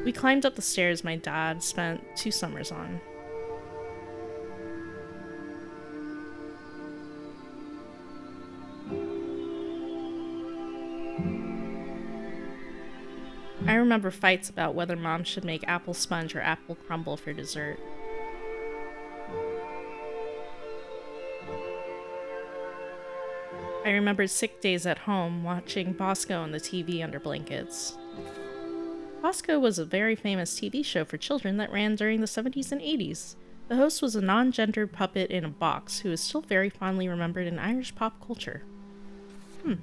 We climbed up the stairs my dad spent 2 summers on. I remember fights about whether Mom should make apple sponge or apple crumble for dessert. I remembered sick days at home, watching Bosco on the TV under blankets. Bosco was a very famous TV show for children that ran during the 70s and 80s. The host was a non-gendered puppet in a box who is still very fondly remembered in Irish pop culture.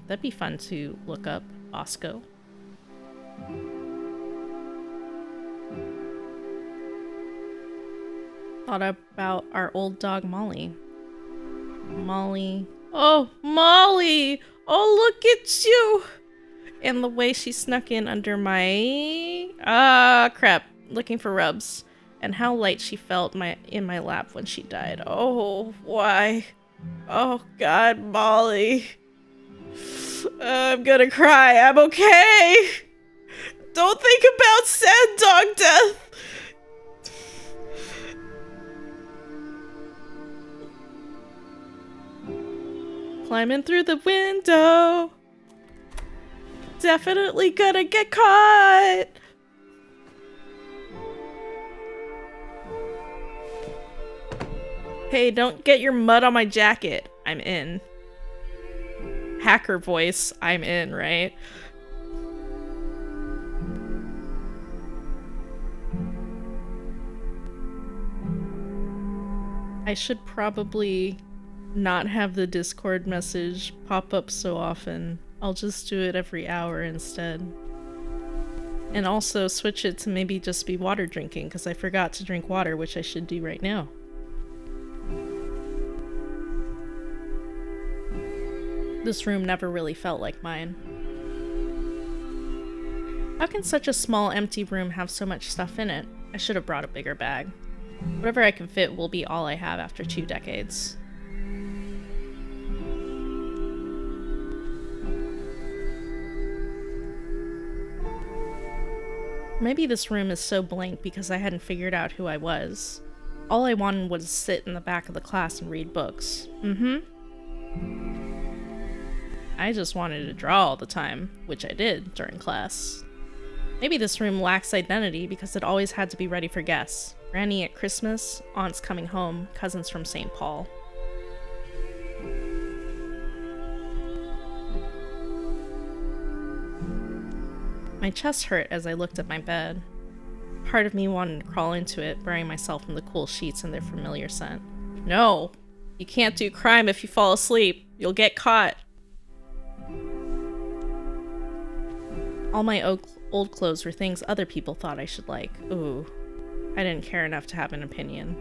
That'd be fun to look up, Bosco. Thought about our old dog Molly. Molly. Oh, Molly! Oh, look at you! And the way she snuck in under my... crap. Looking for rubs. And how light she felt in my lap when she died. Oh, why? Oh, God, Molly. I'm gonna cry. I'm okay! Don't think about sad dog death! Climbing through the window. Definitely gonna get caught. Hey, don't get your mud on my jacket. I'm in. Hacker voice. I'm in, right? I should probably not have the Discord message pop up so often. I'll just do it every hour instead. And also switch it to maybe just be water drinking, because I forgot to drink water, which I should do right now. This room never really felt like mine. How can such a small, empty room have so much stuff in it? I should have brought a bigger bag. Whatever I can fit will be all I have after 2 decades. Maybe this room is so blank because I hadn't figured out who I was. All I wanted was to sit in the back of the class and read books. I just wanted to draw all the time, which I did during class. Maybe this room lacks identity because it always had to be ready for guests. Granny at Christmas, aunts coming home, cousins from St. Paul. My chest hurt as I looked at my bed. Part of me wanted to crawl into it, burying myself in the cool sheets and their familiar scent. No! You can't do crime if you fall asleep. You'll get caught. All my old clothes were things other people thought I should like. Ooh. I didn't care enough to have an opinion.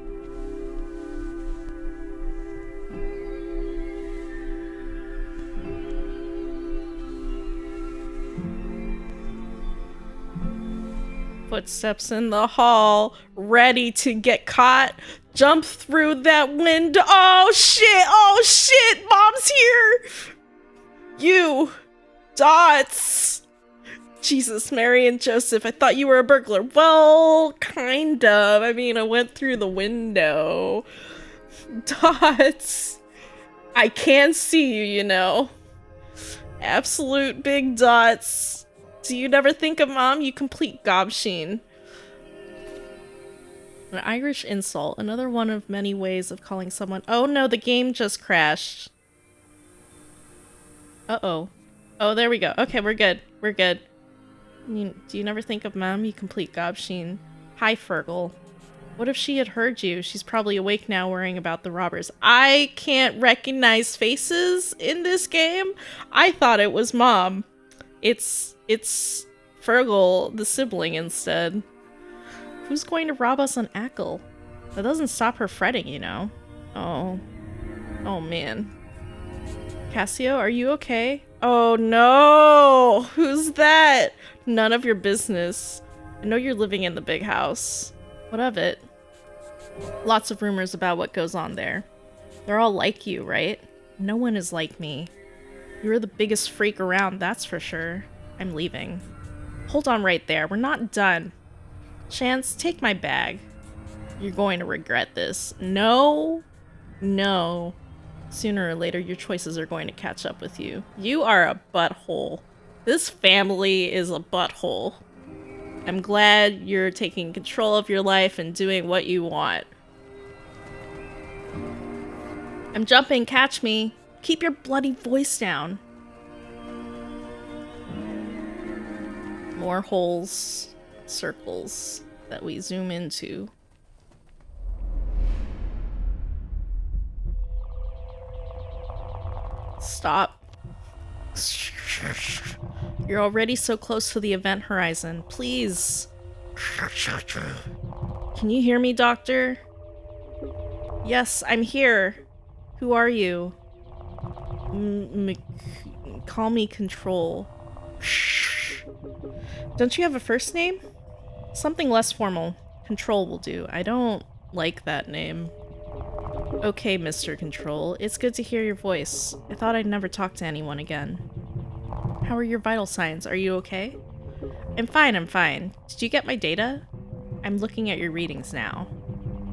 Footsteps in the hall, ready to get caught. Jump through that window. Oh shit, Mom's here! You, Dots. Jesus, Mary and Joseph, I thought you were a burglar. Well, kind of. I mean, I went through the window. Dots. I can see you, you know. Absolute big dots. Do you never think of Mom, you complete gobsheen? An Irish insult. Another one of many ways of calling someone. Oh no, the game just crashed. Uh-oh. Oh, there we go. Okay, we're good. We're good. Do you never think of Mom, you complete gobsheen? Hi, Fergal. What if she had heard you? She's probably awake now worrying about the robbers. I can't recognize faces in this game. I thought it was Mom. It's Fergal, the sibling, instead. Who's going to rob us on Ackle? That doesn't stop her fretting, you know. Oh. Oh, man. Cassio, are you okay? Oh, no! Who's that? None of your business. I know you're living in the big house. What of it? Lots of rumors about what goes on there. They're all like you, right? No one is like me. You're the biggest freak around, that's for sure. I'm leaving. Hold on right there. We're not done. Chance, take my bag. You're going to regret this. No. No. Sooner or later, your choices are going to catch up with you. You are a butthole. This family is a butthole. I'm glad you're taking control of your life and doing what you want. I'm jumping, catch me. Keep your bloody voice down. More holes, circles that we zoom into. Stop. You're already so close to the event horizon. Please. Can you hear me, Doctor? Yes, I'm here. Who are you? Call me Control. Don't you have a first name? Something less formal. Control will do. I don't like that name. Okay, Mr. Control. It's good to hear your voice. I thought I'd never talk to anyone again. How are your vital signs? Are you okay? I'm fine, I'm fine. Did you get my data? I'm looking at your readings now.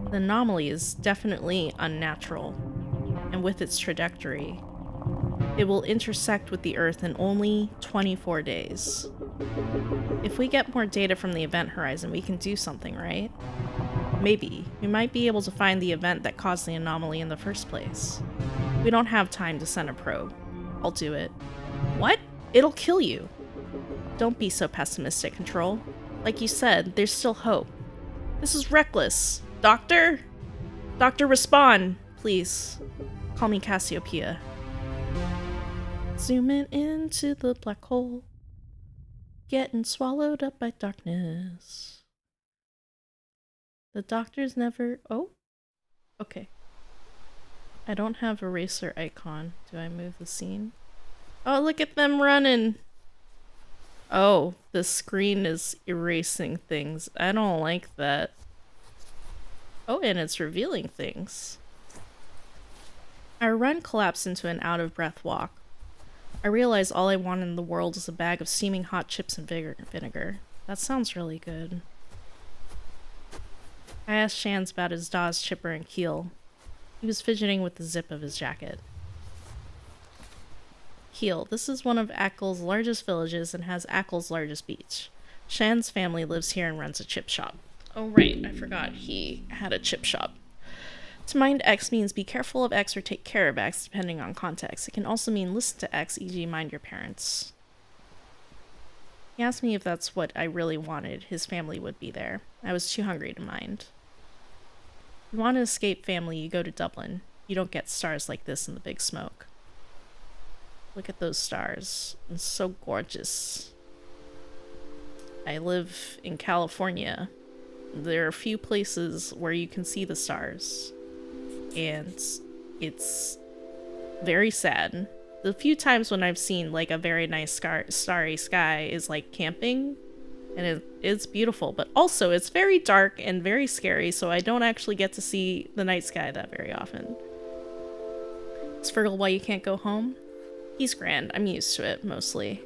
The anomaly is definitely unnatural, and with its trajectory, it will intersect with the Earth in only 24 days. If we get more data from the event horizon, we can do something, right? Maybe. We might be able to find the event that caused the anomaly in the first place. We don't have time to send a probe. I'll do it. What? It'll kill you. Don't be so pessimistic, Control. Like you said, there's still hope. This is reckless. Doctor? Doctor, respond, please. Call me Cassiopeia. Zooming into the black hole. Getting swallowed up by darkness. The doctor's never... Oh? Okay. I don't have a eraser icon. Do I move the scene? Oh, look at them running! Oh, the screen is erasing things. I don't like that. Oh, and it's revealing things. Our run collapsed into an out-of-breath walk. I realized all I wanted in the world is a bag of steaming hot chips and vinegar. That sounds really good. I asked Shans about his Dawes, Chipper, and Keel. He was fidgeting with the zip of his jacket. Keel, this is one of Ackle's largest villages and has Ackle's largest beach. Shan's family lives here and runs a chip shop. Oh right, I forgot he had a chip shop. To mind X means be careful of X or take care of X, depending on context. It can also mean listen to X, e.g. mind your parents. He asked me if that's what I really wanted. His family would be there. I was too hungry to mind. If you want to escape family, you go to Dublin. You don't get stars like this in the big smoke. Look at those stars. It's so gorgeous. I live in California. There are a few places where you can see the stars. And it's very sad. The few times when I've seen like a very nice starry sky is like camping, and it's beautiful, but also it's very dark and very scary, so I don't actually get to see the night sky that very often. Is Fergal why you can't go home? He's grand. I'm used to it, mostly.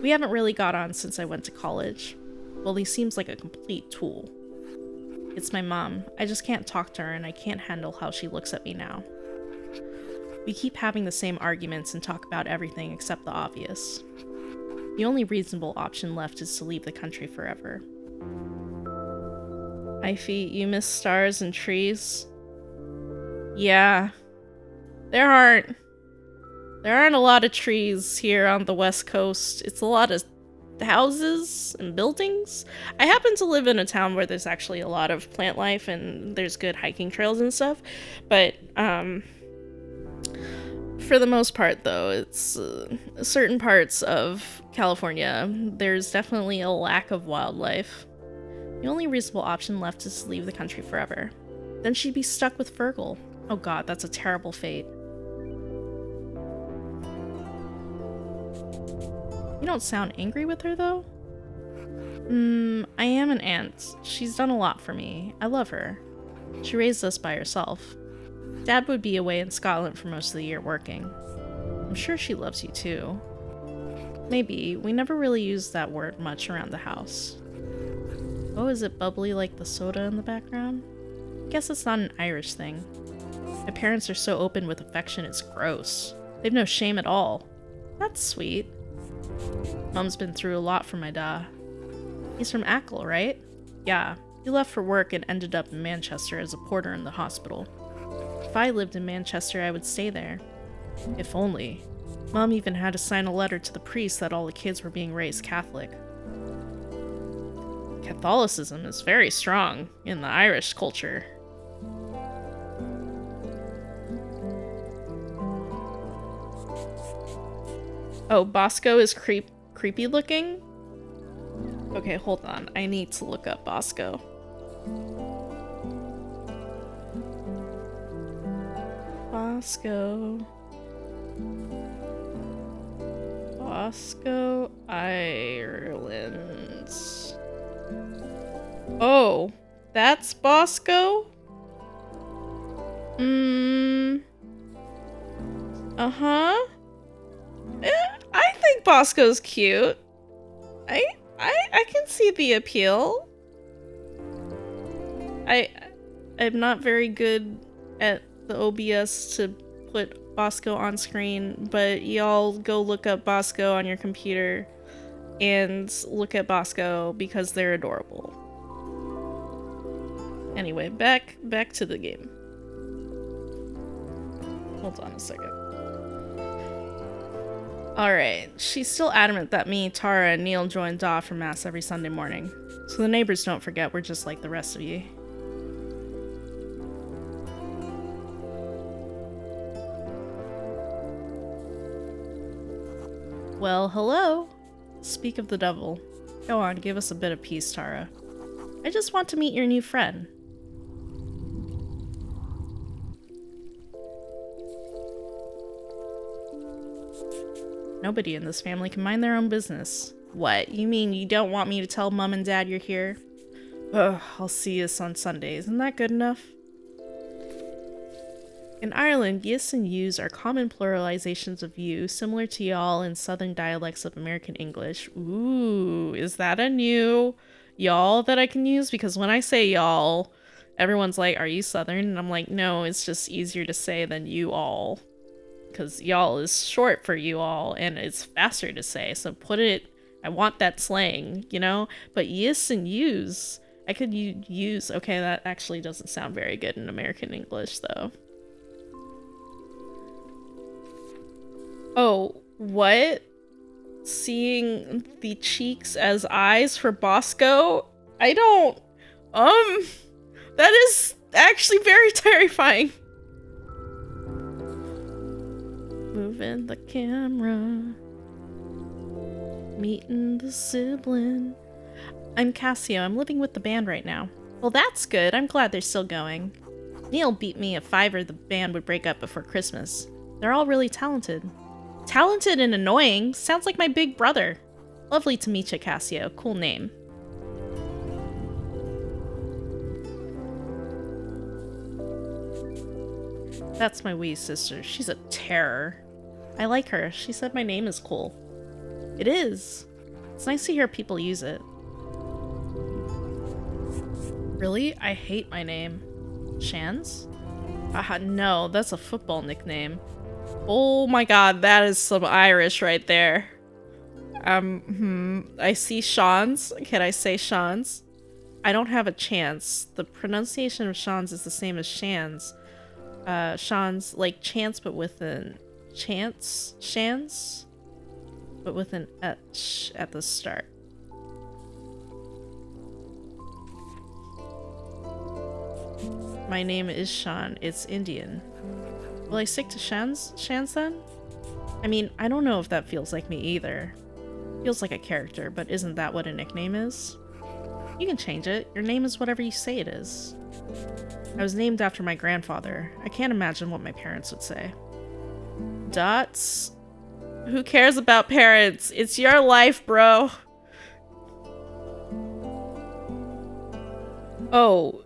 We haven't really got on since I went to college. Well, he seems like a complete tool. It's my mom. I just can't talk to her, and I can't handle how she looks at me now. We keep having the same arguments and talk about everything except the obvious. The only reasonable option left is to leave the country forever. Ify, you miss stars and trees? Yeah. There aren't a lot of trees here on the West Coast. It's a lot of houses and buildings. I happen to live in a town where there's actually a lot of plant life and there's good hiking trails and stuff, but for the most part though, it's certain parts of California, there's definitely a lack of wildlife. The only reasonable option left is to leave the country forever. Then she'd be stuck with Fergal. Oh god, that's a terrible fate. You don't sound angry with her, though? I am an aunt. She's done a lot for me. I love her. She raised us by herself. Dad would be away in Scotland for most of the year working. I'm sure she loves you, too. Maybe. We never really used that word much around the house. Oh, is it bubbly like the soda in the background? Guess it's not an Irish thing. My parents are so open with affection, it's gross. They've no shame at all. That's sweet. Mum's been through a lot for my da. He's from Ackle, right? Yeah. He left for work and ended up in Manchester as a porter in the hospital. If I lived in Manchester, I would stay there. If only. Mum even had to sign a letter to the priest that all the kids were being raised Catholic. Catholicism is very strong in the Irish culture. Oh, Bosco is creepy looking? Okay, hold on. I need to look up Bosco. Bosco, Ireland. Oh, that's Bosco? Uh-huh. I think Bosco's cute. I can see the appeal. I'm not very good at the OBS to put Bosco on screen, but y'all go look up Bosco on your computer and look at Bosco because they're adorable. Anyway, back to the game. Hold on a second. Alright, she's still adamant that me, Tara, and Neil join Da for Mass every Sunday morning. So the neighbors don't forget we're just like the rest of you. Well, hello. Speak of the devil. Go on, give us a bit of peace, Tara. I just want to meet your new friend. Nobody in this family can mind their own business. What? You mean you don't want me to tell Mum and Dad you're here? Ugh, I'll see us on Sunday. Isn't that good enough? In Ireland, yis and yous are common pluralizations of you, similar to y'all in southern dialects of American English. Ooh, is that a new y'all that I can use? Because when I say y'all, everyone's like, are you southern? And I'm like, no, it's just easier to say than you all. Because y'all is short for you all, and it's faster to say, so put it, I want that slang, you know? But yis and yous, I could use, okay, that actually doesn't sound very good in American English, though. Oh, what? Seeing the cheeks as eyes for Bosco? I don't, that is actually very terrifying. Moving the camera, meeting the sibling. I'm Cassio. I'm living with the band right now. Well, that's good. I'm glad they're still going. Neil beat me a fiver the band would break up before Christmas. They're all really talented. Talented and annoying? Sounds like my big brother. Lovely to meet you, Cassio. Cool name. That's my wee sister. She's a terror. I like her. She said my name is cool. It is. It's nice to hear people use it. Really? I hate my name. Shans? No, that's a football nickname. Oh my god, that is some Irish right there. I see Shans. Can I say Shans? I don't have a chance. The pronunciation of Shans is the same as Shans. Shans, like chance, but with an chance? Shans? But with an etch at the start. My name is Sean. It's Indian. Will I stick to Shans then? I mean, I don't know if that feels like me either. Feels like a character, but isn't that what a nickname is? You can change it. Your name is whatever you say it is. I was named after my grandfather. I can't imagine what my parents would say. Dots? Who cares about parents? It's your life, bro. Oh,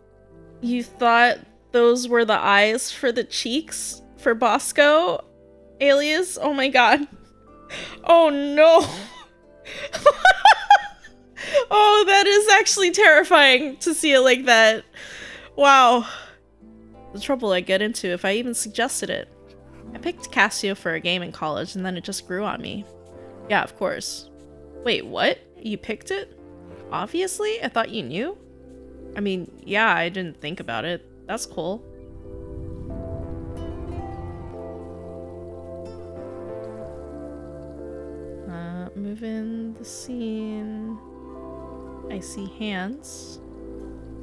you thought those were the eyes for the cheeks for Bosco? Alias? Oh my god. Oh no. Oh, that is actually terrifying to see it like that. Wow. The trouble I get into if I even suggested it. I picked Cassio for a game in college and then it just grew on me. Yeah, of course. Wait, what? You picked it? Obviously? I thought you knew? I mean, yeah, I didn't think about it. That's cool. Move in the scene. I see hands.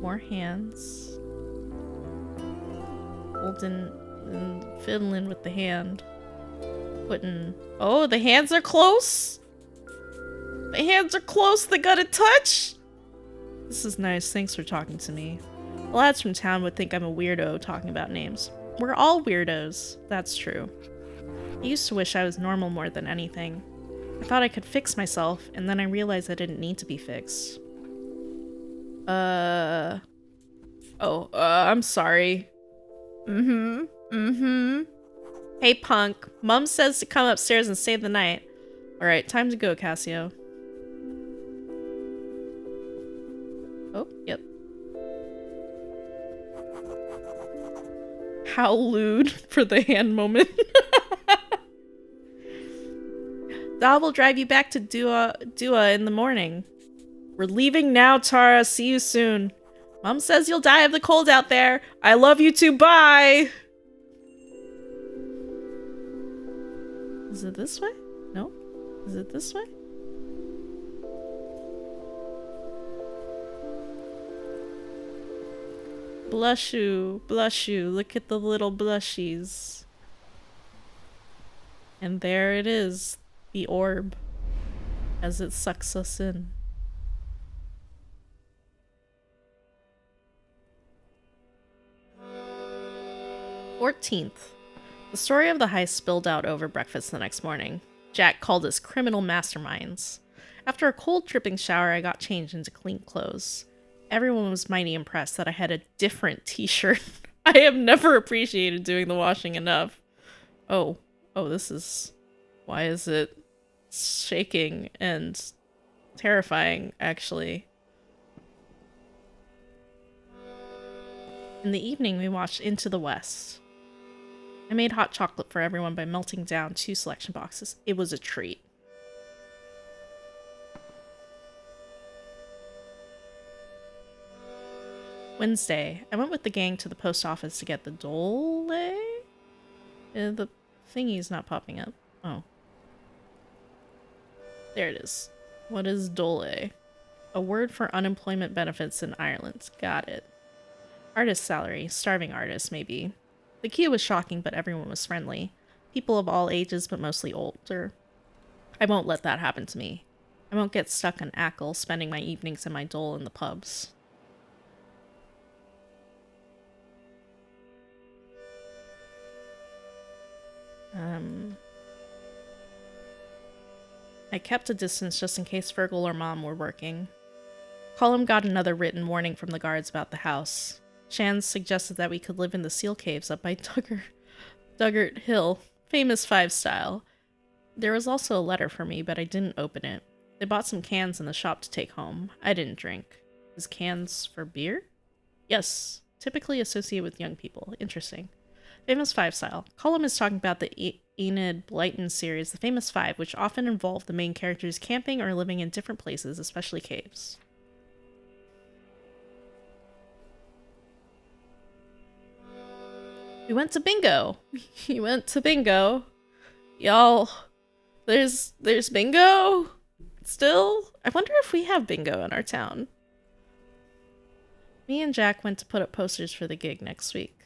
More hands. Holding and fiddling with the hand. Putting... Oh, the hands are close! The hands are close, they got a touch! This is nice, thanks for talking to me. The lads from town would think I'm a weirdo talking about names. We're all weirdos, that's true. I used to wish I was normal more than anything. I thought I could fix myself, and then I realized I didn't need to be fixed. I'm sorry. Hey, punk. Mom says to come upstairs and stay the night. Alright, time to go, Cassio. Oh, yep. How lewd for the hand moment. Dad will drive you back to Dua in the morning. We're leaving now, Tara. See you soon. Mom says you'll die of the cold out there. I love you too. Bye. Is it this way? No? Is it this way? Blush you. Blush you. Look at the little blushies. And there it is. The orb. As it sucks us in. "14th. The story of the heist spilled out over breakfast the next morning. Jack called us criminal masterminds. After a cold dripping shower, I got changed into clean clothes. Everyone was mighty impressed that I had a different t-shirt. I have never appreciated doing the washing enough. Oh, this is... Why is it shaking and terrifying, actually? In the evening, we watched Into the West. I made hot chocolate for everyone by melting down 2 selection boxes. It was a treat. Wednesday, I went with the gang to the post office to get the dole. The thingy's not popping up. Oh. There it is. What is dole? A word for unemployment benefits in Ireland. Got it. Artist salary. Starving artist, maybe. The queue was shocking, but everyone was friendly. People of all ages, but mostly older. I won't let that happen to me. I won't get stuck in Ackle, spending my evenings in my dole in the pubs. I kept a distance just in case Fergal or Mom were working. Colum got another written warning from the guards about the house. Shan suggested that we could live in the seal caves up by Duggart Hill, famous 5 style. There was also a letter for me, but I didn't open it. They bought some cans in the shop to take home. I didn't drink. Is cans for beer? Yes, typically associated with young people. Interesting. Famous 5 style. Colum is talking about the Enid Blyton series, The Famous 5, which often involve the main characters camping or living in different places, especially caves. We went to bingo. You went to bingo. Y'all, there's bingo still? I wonder if we have bingo in our town. Me and Jack went to put up posters for the gig next week.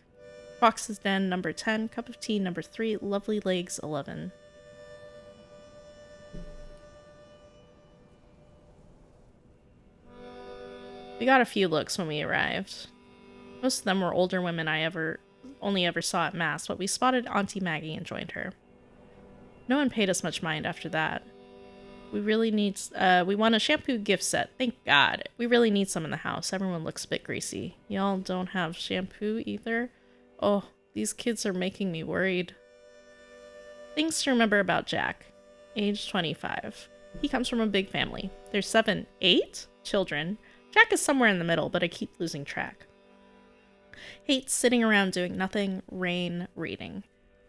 Fox's Den, number 10. Cup of Tea, number 3. Lovely Legs, 11. We got a few looks when we arrived. Most of them were older women I only ever saw at Mass, but we spotted Auntie Maggie and joined her. No one paid us much mind after that. We really need, we won a shampoo gift set. Thank God. We really need some in the house. Everyone looks a bit greasy. Y'all don't have shampoo either? Oh, these kids are making me worried. Things to remember about Jack. Age 25. He comes from a big family. There's 8 children. Jack is somewhere in the middle, but I keep losing track. Hates sitting around doing nothing, reading.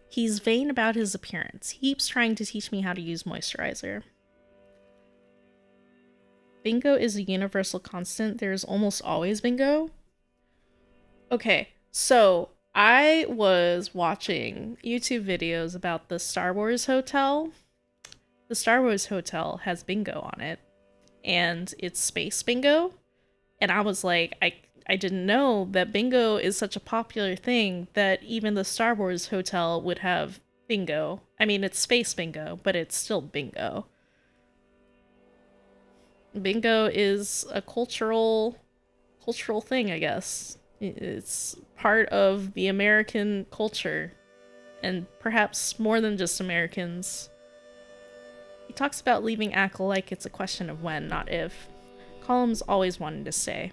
He's vain about his appearance. He keeps trying to teach me how to use moisturizer. Bingo is a universal constant. There's almost always bingo. Okay, so I was watching YouTube videos about the Star Wars Hotel. The Star Wars Hotel has bingo on it, and it's space bingo. And I was like, I didn't know that bingo is such a popular thing that even the Star Wars Hotel would have bingo. I mean, it's space bingo, but it's still bingo. Bingo is a cultural thing, I guess. It's part of the American culture, and perhaps more than just Americans. He talks about leaving Ackle like it's a question of when, not if. Colum's always wanted to stay.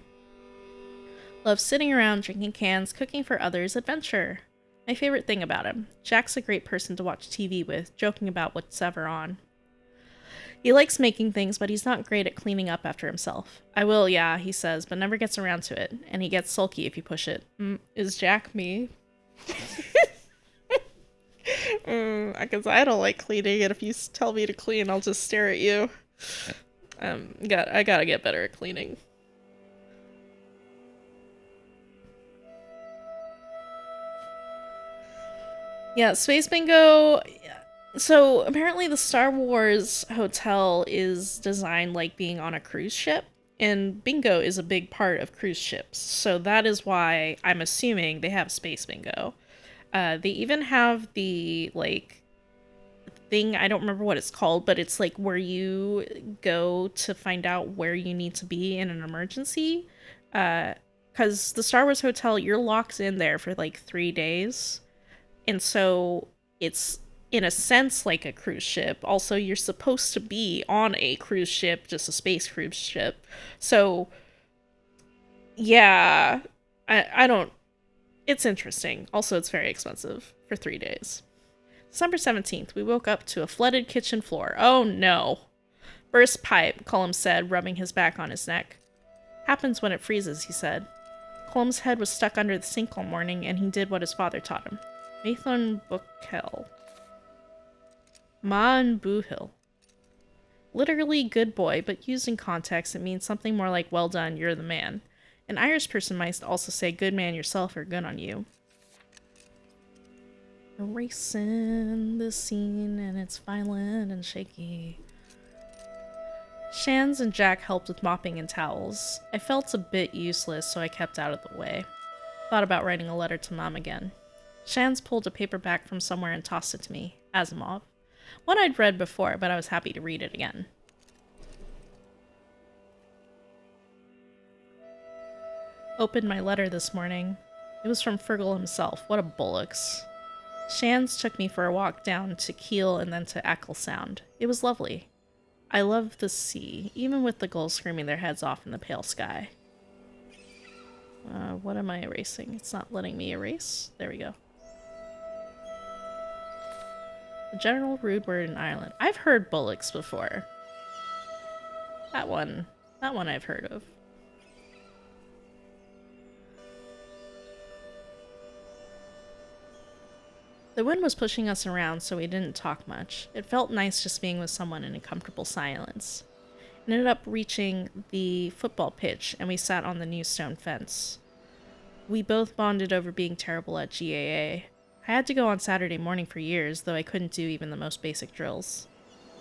Loves sitting around, drinking cans, cooking for others, adventure. My favorite thing about him. Jack's a great person to watch TV with, joking about what's ever on. He likes making things, but he's not great at cleaning up after himself. I will, yeah, he says, but never gets around to it, and he gets sulky if you push it. Is Jack me? Because I don't like cleaning, and if you tell me to clean, I'll just stare at you. I gotta get better at cleaning. Yeah, Space Bingo. So apparently the Star Wars Hotel is designed like being on a cruise ship, and bingo is a big part of cruise ships. So that is why I'm assuming they have Space Bingo. They even have the, like, thing, I don't remember what it's called, but it's like where you go to find out where you need to be in an emergency. Because the Star Wars Hotel, you're locked in there for like 3 days. And so it's, in a sense, like a cruise ship. Also, you're supposed to be on a cruise ship, just a space cruise ship. So, yeah, I don't... It's interesting. Also, it's very expensive for 3 days. December 17th, we woke up to a flooded kitchen floor. Oh no. Burst pipe, Colum said, rubbing his back on his neck. Happens when it freezes, he said. Colum's head was stuck under the sink all morning, and he did what his father taught him. Mathon Buchel. Man Buhil. Literally good boy, but used in context, it means something more like well done, you're the man. An Irish person might also say good man yourself or good on you. Erasing the scene, and it's violent and shaky. Shans and Jack helped with mopping and towels. I felt a bit useless, so I kept out of the way. Thought about writing a letter to Mom again. Shans pulled a paperback from somewhere and tossed it to me. Asimov. One I'd read before, but I was happy to read it again. Opened my letter this morning. It was from Fergal himself. What a bullocks. Shands took me for a walk down to Kiel and then to Eccles Sound. It was lovely. I love the sea, even with the gulls screaming their heads off in the pale sky. What am I erasing? It's not letting me erase. There we go. The general rude word in Ireland. I've heard bullocks before. That one I've heard of. The wind was pushing us around, so we didn't talk much. It felt nice just being with someone in a comfortable silence. It ended up reaching the football pitch, and we sat on the new stone fence. We both bonded over being terrible at GAA. I had to go on Saturday morning for years, though I couldn't do even the most basic drills.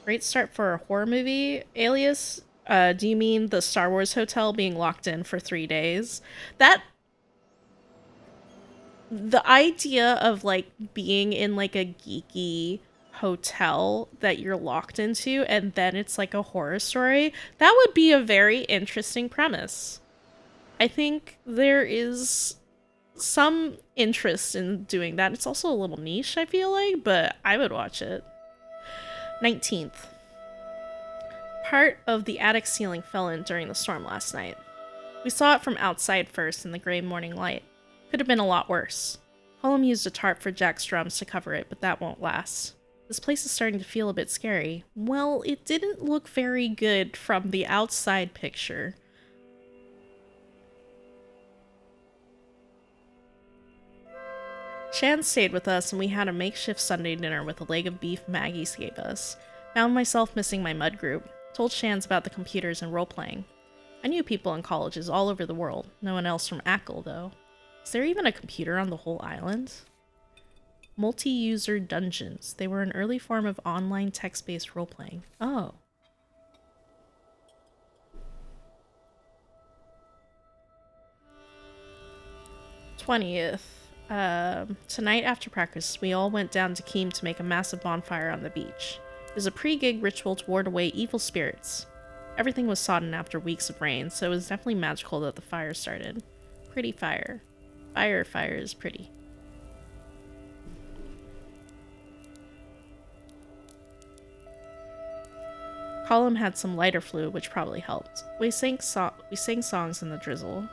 Great start for a horror movie, Alias. Do you mean the Star Wars hotel being locked in for 3 days? The idea of, like, being in, like, a geeky hotel that you're locked into and then it's, like, a horror story, that would be a very interesting premise. I think there is some interest in doing that. It's also a little niche, I feel like, but I would watch it. 19th. Part of the attic ceiling fell in during the storm last night. We saw it from outside first in the gray morning light. Could have been a lot worse. Colum used a tarp for Jack's drums to cover it, but that won't last. This place is starting to feel a bit scary. Well, it didn't look very good from the outside picture. Shan stayed with us, and we had a makeshift Sunday dinner with a leg of beef Maggie gave us. Found myself missing my mud group. Told Shans about the computers and role-playing. I knew people in colleges all over the world. No one else from Ackle, though. Is there even a computer on the whole island? Multi-user dungeons. They were an early form of online text-based role-playing. Oh. '20th. Tonight after practice, we all went down to Keem to make a massive bonfire on the beach. It was a pre-gig ritual to ward away evil spirits. Everything was sodden after weeks of rain, so it was definitely magical that the fire started. Pretty fire. Fire is pretty. Colum had some lighter fluid, which probably helped. We sang songs in the drizzle.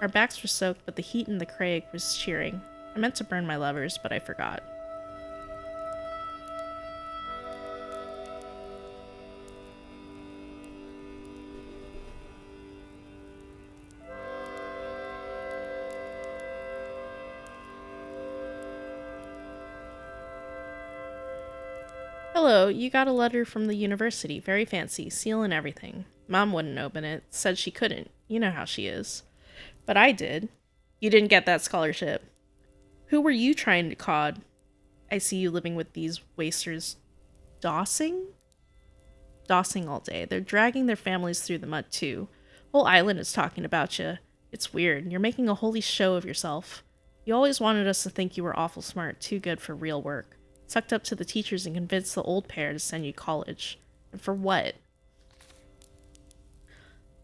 Our backs were soaked, but the heat in the crag was cheering. I meant to burn my levers, but I forgot. Hello, you got a letter from the university. Very fancy. Seal and everything. Mom wouldn't open it. Said she couldn't. You know how she is. But I did. You didn't get that scholarship. Who were you trying to cod? I see you living with these wasters. Dossing? Dossing all day. They're dragging their families through the mud, too. Whole island is talking about you. It's weird. You're making a holy show of yourself. You always wanted us to think you were awful smart, too good for real work. Sucked up to the teachers and convinced the old pair to send you to college. And for what?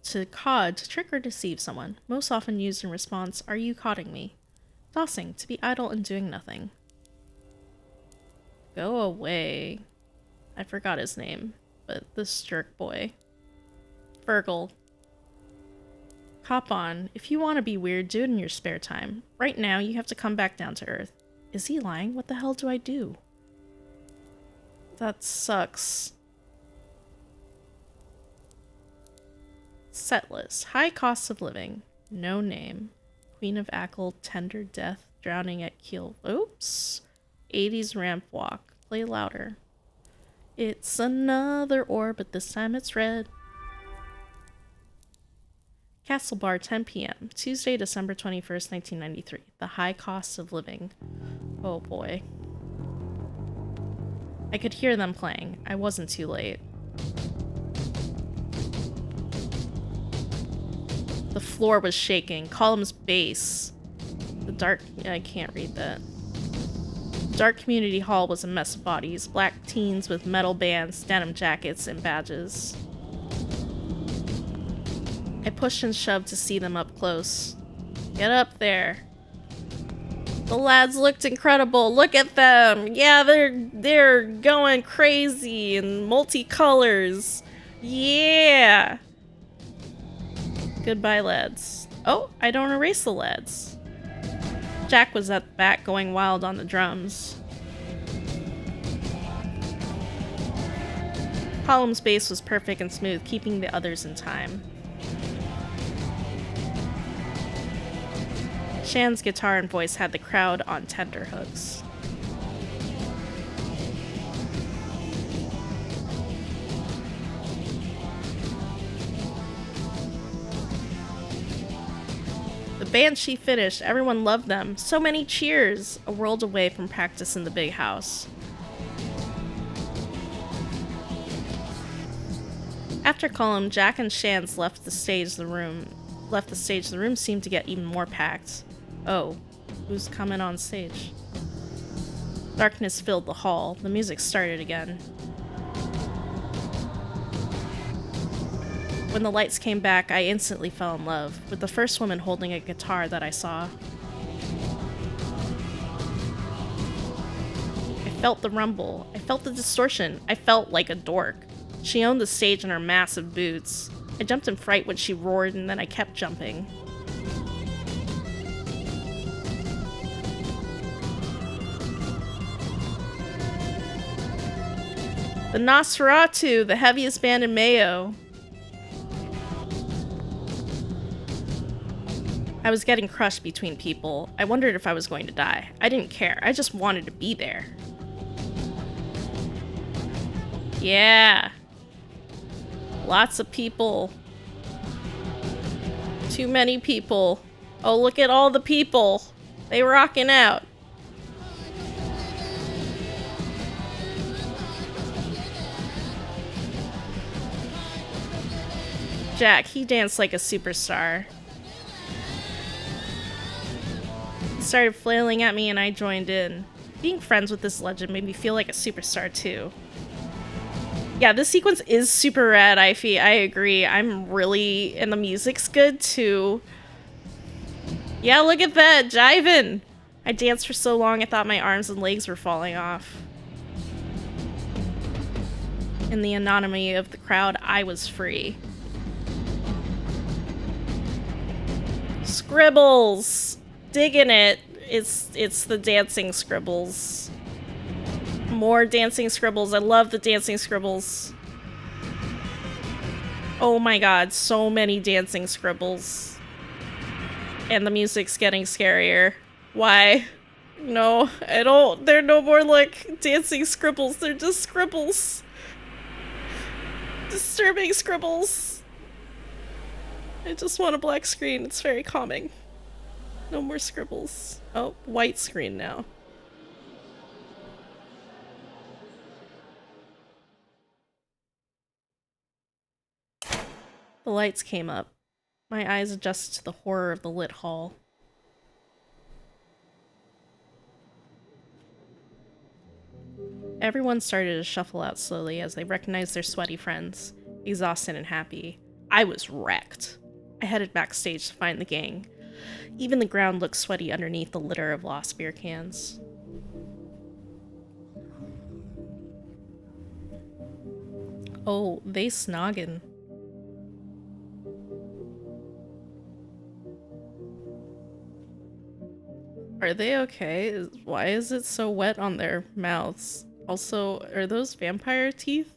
To cod, to trick or deceive someone. Most often used in response, are you codding me? Dossing, to be idle and doing nothing. Go away. I forgot his name, but this jerk boy. Fergal. Cop on. If you want to be weird, do it in your spare time. Right now, you have to come back down to earth. Is he lying? What the hell do I do? That sucks. Set list. High cost of living. No name. Queen of Ackle, tender death, drowning at keel. Oops. 80s ramp walk. Play louder. It's another orb, but this time it's red. Castle Bar, 10 p.m. Tuesday, December 21st, 1993. The high cost of living. Oh boy. I could hear them playing. I wasn't too late. The floor was shaking. Column's base. The dark... I can't read that. Dark community hall was a mess of bodies. Black teens with metal bands, denim jackets, and badges. I pushed and shoved to see them up close. Get up there. The lads looked incredible. Look at them. Yeah, they're going crazy in multicolors. Yeah. Goodbye, lads. Oh, I don't erase the lads. Jack was at the back going wild on the drums. Column's bass was perfect and smooth, keeping the others in time. Shan's guitar and voice had the crowd on tenterhooks. The band she finished, everyone loved them. So many cheers! A world away from practice in the big house. After Column, Jack and Shans left the stage. The room seemed to get even more packed. Oh, who's coming on stage? Darkness filled the hall. The music started again. When the lights came back, I instantly fell in love with the first woman holding a guitar that I saw. I felt the rumble. I felt the distortion. I felt like a dork. She owned the stage in her massive boots. I jumped in fright when she roared, and then I kept jumping. The Nosferatu, the heaviest band in Mayo. I was getting crushed between people. I wondered if I was going to die. I didn't care. I just wanted to be there. Yeah. Lots of people. Too many people. Oh, look at all the people. They rocking out. Jack, he danced like a superstar. He started flailing at me and I joined in. Being friends with this legend made me feel like a superstar too. Yeah, this sequence is super rad, Ify. I agree. I'm really... and the music's good too. Yeah, look at that! Jivin'! I danced for so long I thought my arms and legs were falling off. In the anonymity of the crowd, I was free. Scribbles! Digging it. It's the dancing scribbles. More dancing scribbles. I love the dancing scribbles. Oh my god, so many dancing scribbles. And the music's getting scarier. Why? No, I don't. They're no more like dancing scribbles. They're just scribbles. Disturbing scribbles. I just want a black screen. It's very calming. No more scribbles. Oh, white screen now. The lights came up. My eyes adjusted to the horror of the lit hall. Everyone started to shuffle out slowly as they recognized their sweaty friends, exhausted and happy. I was wrecked. I headed backstage to find the gang. Even the ground looked sweaty underneath the litter of lost beer cans. Oh, they snoggin'. Are they okay? Why is it so wet on their mouths? Also, are those vampire teeth?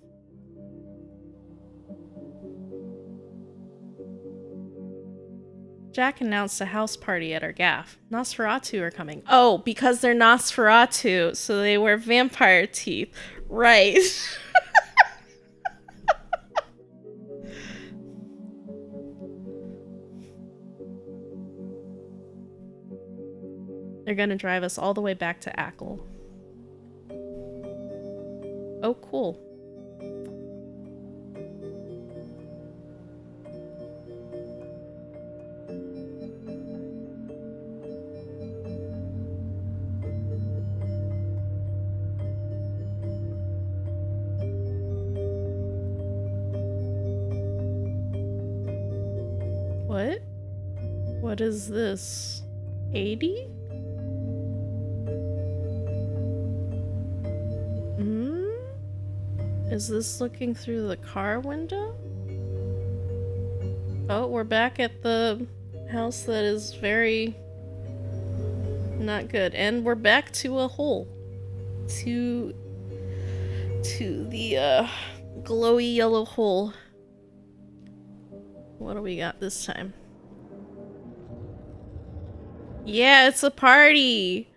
Jack announced a house party at our gaff. Nosferatu are coming. Oh, because they're Nosferatu, so they wear vampire teeth. Right. They're gonna drive us all the way back to Ackle. Oh, cool. What? What is this? 80? Is this looking through the car window? Oh, we're back at the house that is very not good. And we're back to a hole. To the glowy yellow hole. What do we got this time? Yeah, it's a party.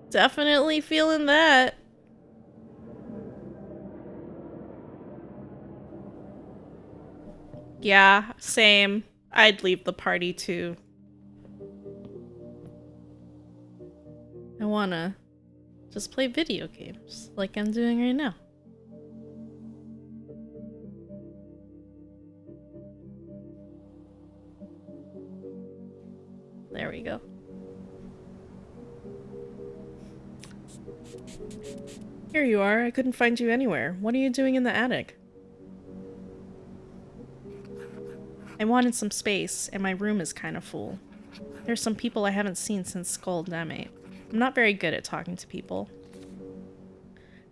Definitely feeling that. Yeah, same. I'd leave the party too. I wanna just play video games like I'm doing right now. There we go. Here you are. I couldn't find you anywhere. What are you doing in the attic? I wanted some space, and my room is kind of full. There's some people I haven't seen since Skull Damate. I'm not very good at talking to people.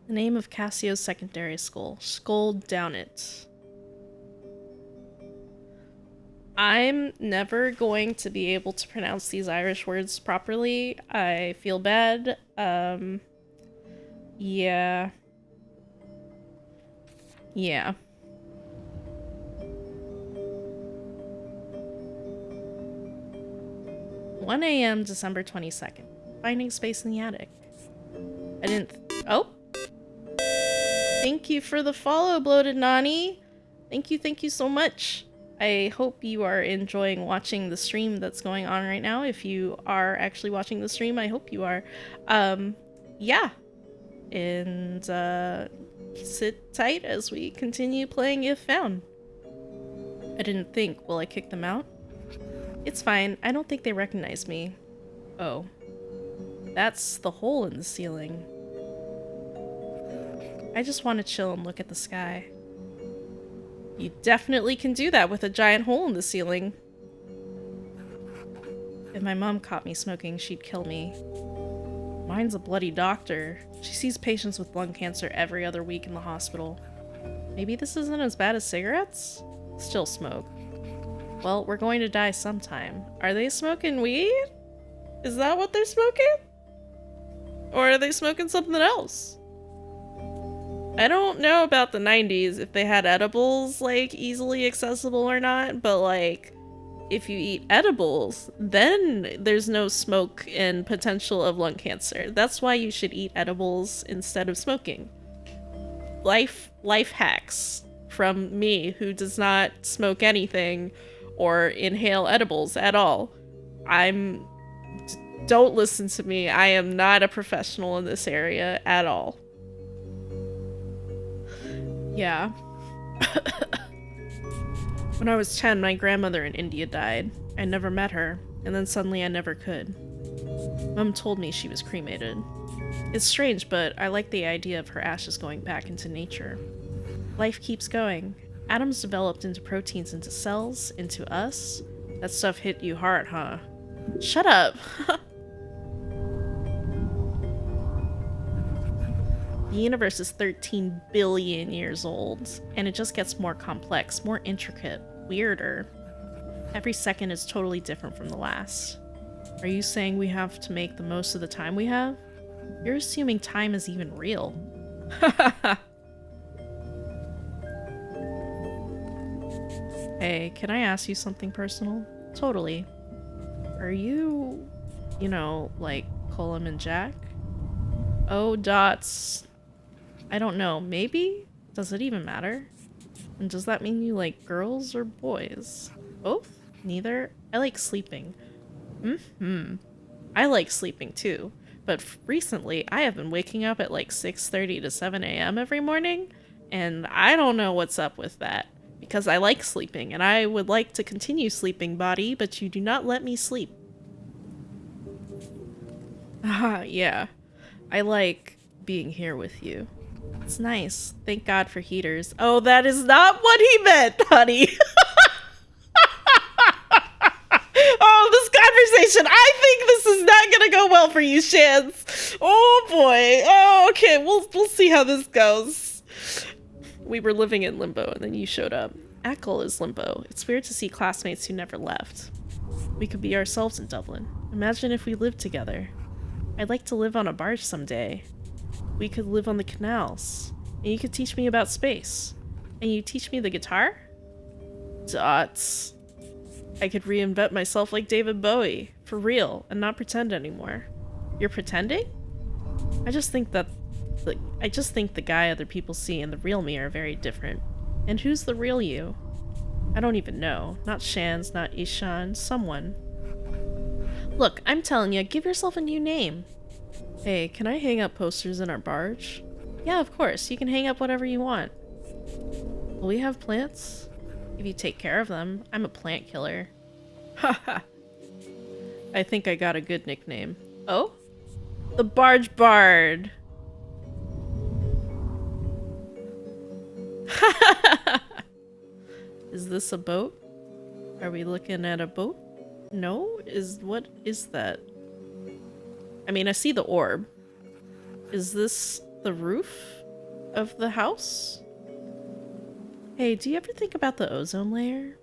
The name of Cassio's secondary school. Skull Down It. I'm never going to be able to pronounce these Irish words properly. I feel bad. Yeah. Yeah. "1 a.m. December 22nd. Finding space in the attic. I didn't oh! Thank you for the follow, Bloated Nani! Thank you so much! I hope you are enjoying watching the stream that's going on right now. If you are actually watching the stream, I hope you are. Yeah. And, sit tight as we continue playing If Found. I didn't think, will I kick them out? It's fine. I don't think they recognize me. Oh. That's the hole in the ceiling. I just want to chill and look at the sky. You definitely can do that with a giant hole in the ceiling. If my mom caught me smoking, she'd kill me. Mine's a bloody doctor. She sees patients with lung cancer every other week in the hospital. Maybe this isn't as bad as cigarettes? Still smoke. Well, we're going to die sometime. Are they smoking weed? Is that what they're smoking? Or are they smoking something else? I don't know about the 90s, if they had edibles, like, easily accessible or not, but, like, if you eat edibles, then there's no smoke and potential of lung cancer. That's why you should eat edibles instead of smoking. Life hacks from me, who does not smoke anything or inhale edibles at all. Don't listen to me. I am not a professional in this area at all. Yeah. When I was 10, my grandmother in India died. I never met her, and then suddenly I never could. Mom told me she was cremated. It's strange, but I like the idea of her ashes going back into nature. Life keeps going. Atoms developed into proteins, into cells, into us. That stuff hit you hard, huh? Shut up! The universe is 13 billion years old, and it just gets more complex, more intricate, weirder. Every second is totally different from the last. Are you saying we have to make the most of the time we have? You're assuming time is even real. Hey, can I ask you something personal? Totally. Are you, like Colum and Jack? Oh, dots. I don't know, maybe? Does it even matter? And does that mean you like girls or boys? Both? Neither? I like sleeping. I like sleeping too, but recently I have been waking up at like 6:30 to 7 a.m. every morning, and I don't know what's up with that, because I like sleeping, and I would like to continue sleeping, body, but you do not let me sleep. Yeah. I like being here with you. It's nice. Thank God for heaters. Oh, that is not what he meant, honey. situation. I think this is not gonna go well for you, Shans. Oh boy. Oh, okay. We'll see how this goes. We were living in limbo, and then you showed up. Ackle is limbo. It's weird to see classmates who never left. We could be ourselves in Dublin. Imagine if we lived together. I'd like to live on a barge someday. We could live on the canals. And you could teach me about space. And you teach me the guitar? Dots. I could reinvent myself like David Bowie, for real, and not pretend anymore. You're pretending? I just think the guy other people see and the real me are very different. And who's the real you? I don't even know. Not Shans, not Ishan, someone. Look, I'm telling you, give yourself a new name. Hey, can I hang up posters in our barge? Yeah, of course. You can hang up whatever you want. Will we have plants? If you take care of them. I'm a plant killer. Haha. I think I got a good nickname. Oh? The Barge Bard. Is this a boat? Are we looking at a boat? No? What is that? I mean, I see the orb. Is this the roof of the house? Hey, do you ever think about the ozone layer?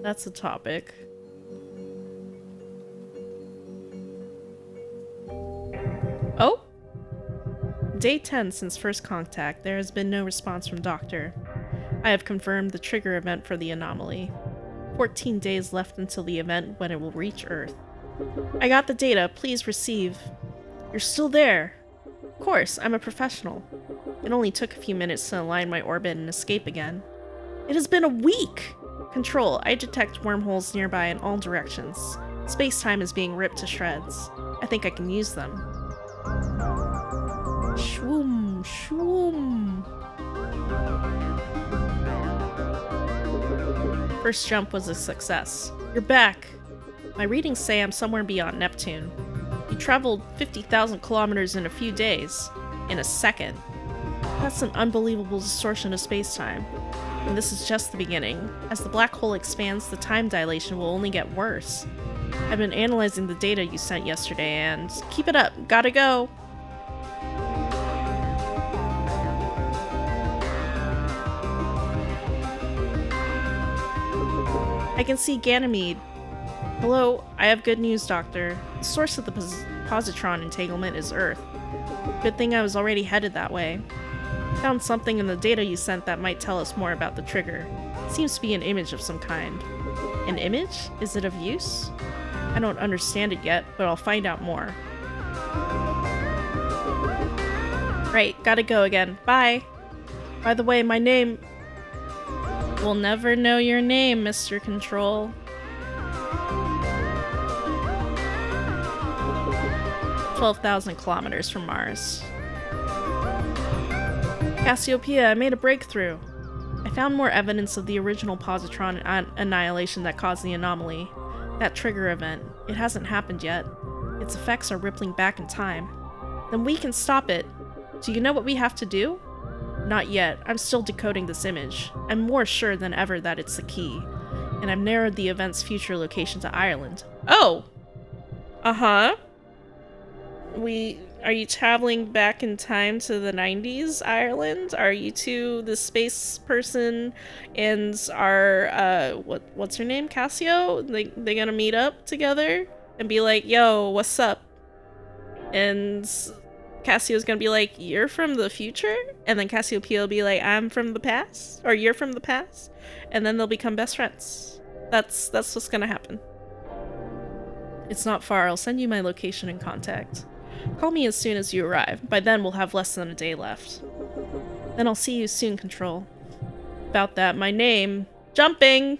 That's a topic. Oh? Day 10 since first contact. There has been no response from Doctor. I have confirmed the trigger event for the anomaly. 14 days left until the event when it will reach Earth. I got the data. Please receive. You're still there. Of course, I'm a professional. It only took a few minutes to align my orbit and escape again. It has been a week! Control, I detect wormholes nearby in all directions. Space-time is being ripped to shreds. I think I can use them. Shwoom, shwoom. First jump was a success. You're back. My readings say I'm somewhere beyond Neptune. You traveled 50,000 kilometers in a few days. In a second. That's an unbelievable distortion of space-time. And this is just the beginning. As the black hole expands, the time dilation will only get worse. I've been analyzing the data you sent yesterday and... Keep it up. Gotta go. I can see Ganymede. Hello, I have good news, Doctor. The source of the positron entanglement is Earth. Good thing I was already headed that way. Found something in the data you sent that might tell us more about the trigger. Seems to be an image of some kind. An image? Is it of use? I don't understand it yet, but I'll find out more. Right, gotta go again. Bye! By the way, my name... We'll never know your name, Mr. Control. 12,000 kilometers from Mars. Cassiopeia, I made a breakthrough. I found more evidence of the original positron annihilation that caused the anomaly. That trigger event. It hasn't happened yet. Its effects are rippling back in time. Then we can stop it. Do you know what we have to do? Not yet. I'm still decoding this image. I'm more sure than ever that it's the key. And I've narrowed the event's future location to Ireland. Oh! Uh-huh. Are you traveling back in time to the 90s, Ireland? Are you two the space person and our, what's her name? Cassio? They gonna meet up together and be like, yo, what's up? And Cassio's gonna be like, you're from the future? And then Cassiopeia will be like, I'm from the past? Or you're from the past? And then they'll become best friends. That's what's gonna happen. It's not far. I'll send you my location and contact. Call me as soon as you arrive. By then, we'll have less than a day left. Then I'll see you soon, Control. About that, my name... Jumping!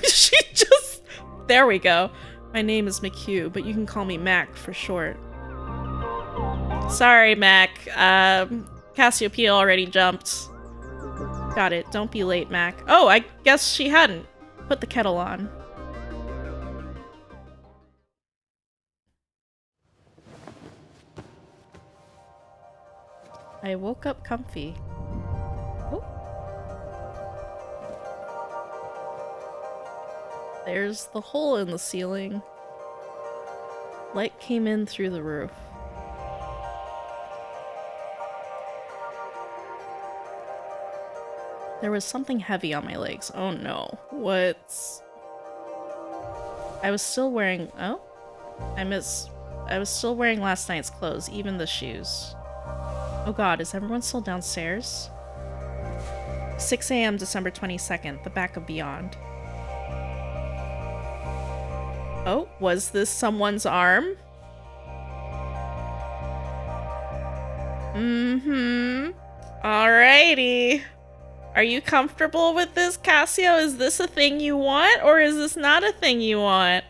She just... There we go. My name is McHugh, but you can call me Mac for short. Sorry, Mac. Cassiopeia already jumped. Got it. Don't be late, Mac. Oh, I guess she hadn't. Put the kettle on. I woke up comfy. Oh. There's the hole in the ceiling. Light came in through the roof. There was something heavy on my legs. Oh no. What's... I was still wearing... Oh? I was still wearing last night's clothes, even the shoes. Oh god, is everyone still downstairs? 6 a.m. December 22nd, the back of Beyond. Oh, was this someone's arm? Mm-hmm. Alrighty. Are you comfortable with this, Cassio? Is this a thing you want, or is this not a thing you want?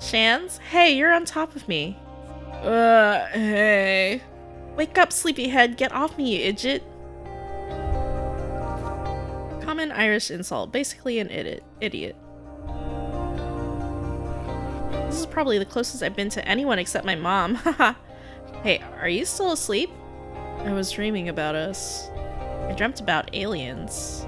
Shans? Hey, you're on top of me. Hey. Wake up, sleepyhead. Get off me, you idiot. Common Irish insult. Basically an idiot. This is probably the closest I've been to anyone except my mom. Haha. Hey, are you still asleep? I was dreaming about us. I dreamt about aliens.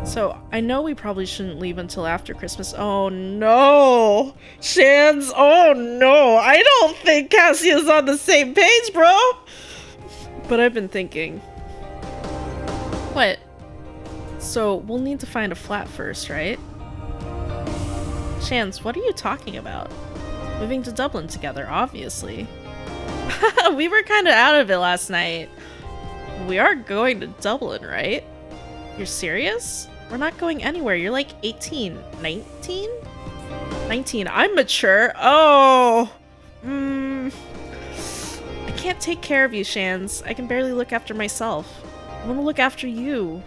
So, I know we probably shouldn't leave until after Christmas. Oh no! Shans, oh no! I don't think Cassio's on the same page, bro! But I've been thinking. What? So, we'll need to find a flat first, right? Shans, what are you talking about? Moving to Dublin together, obviously. We were kinda out of it last night. We are going to Dublin, right? You're serious? We're not going anywhere. You're like 18. 19? 19. I'm mature. Oh! I can't take care of you, Shans. I can barely look after myself. I want to look after you.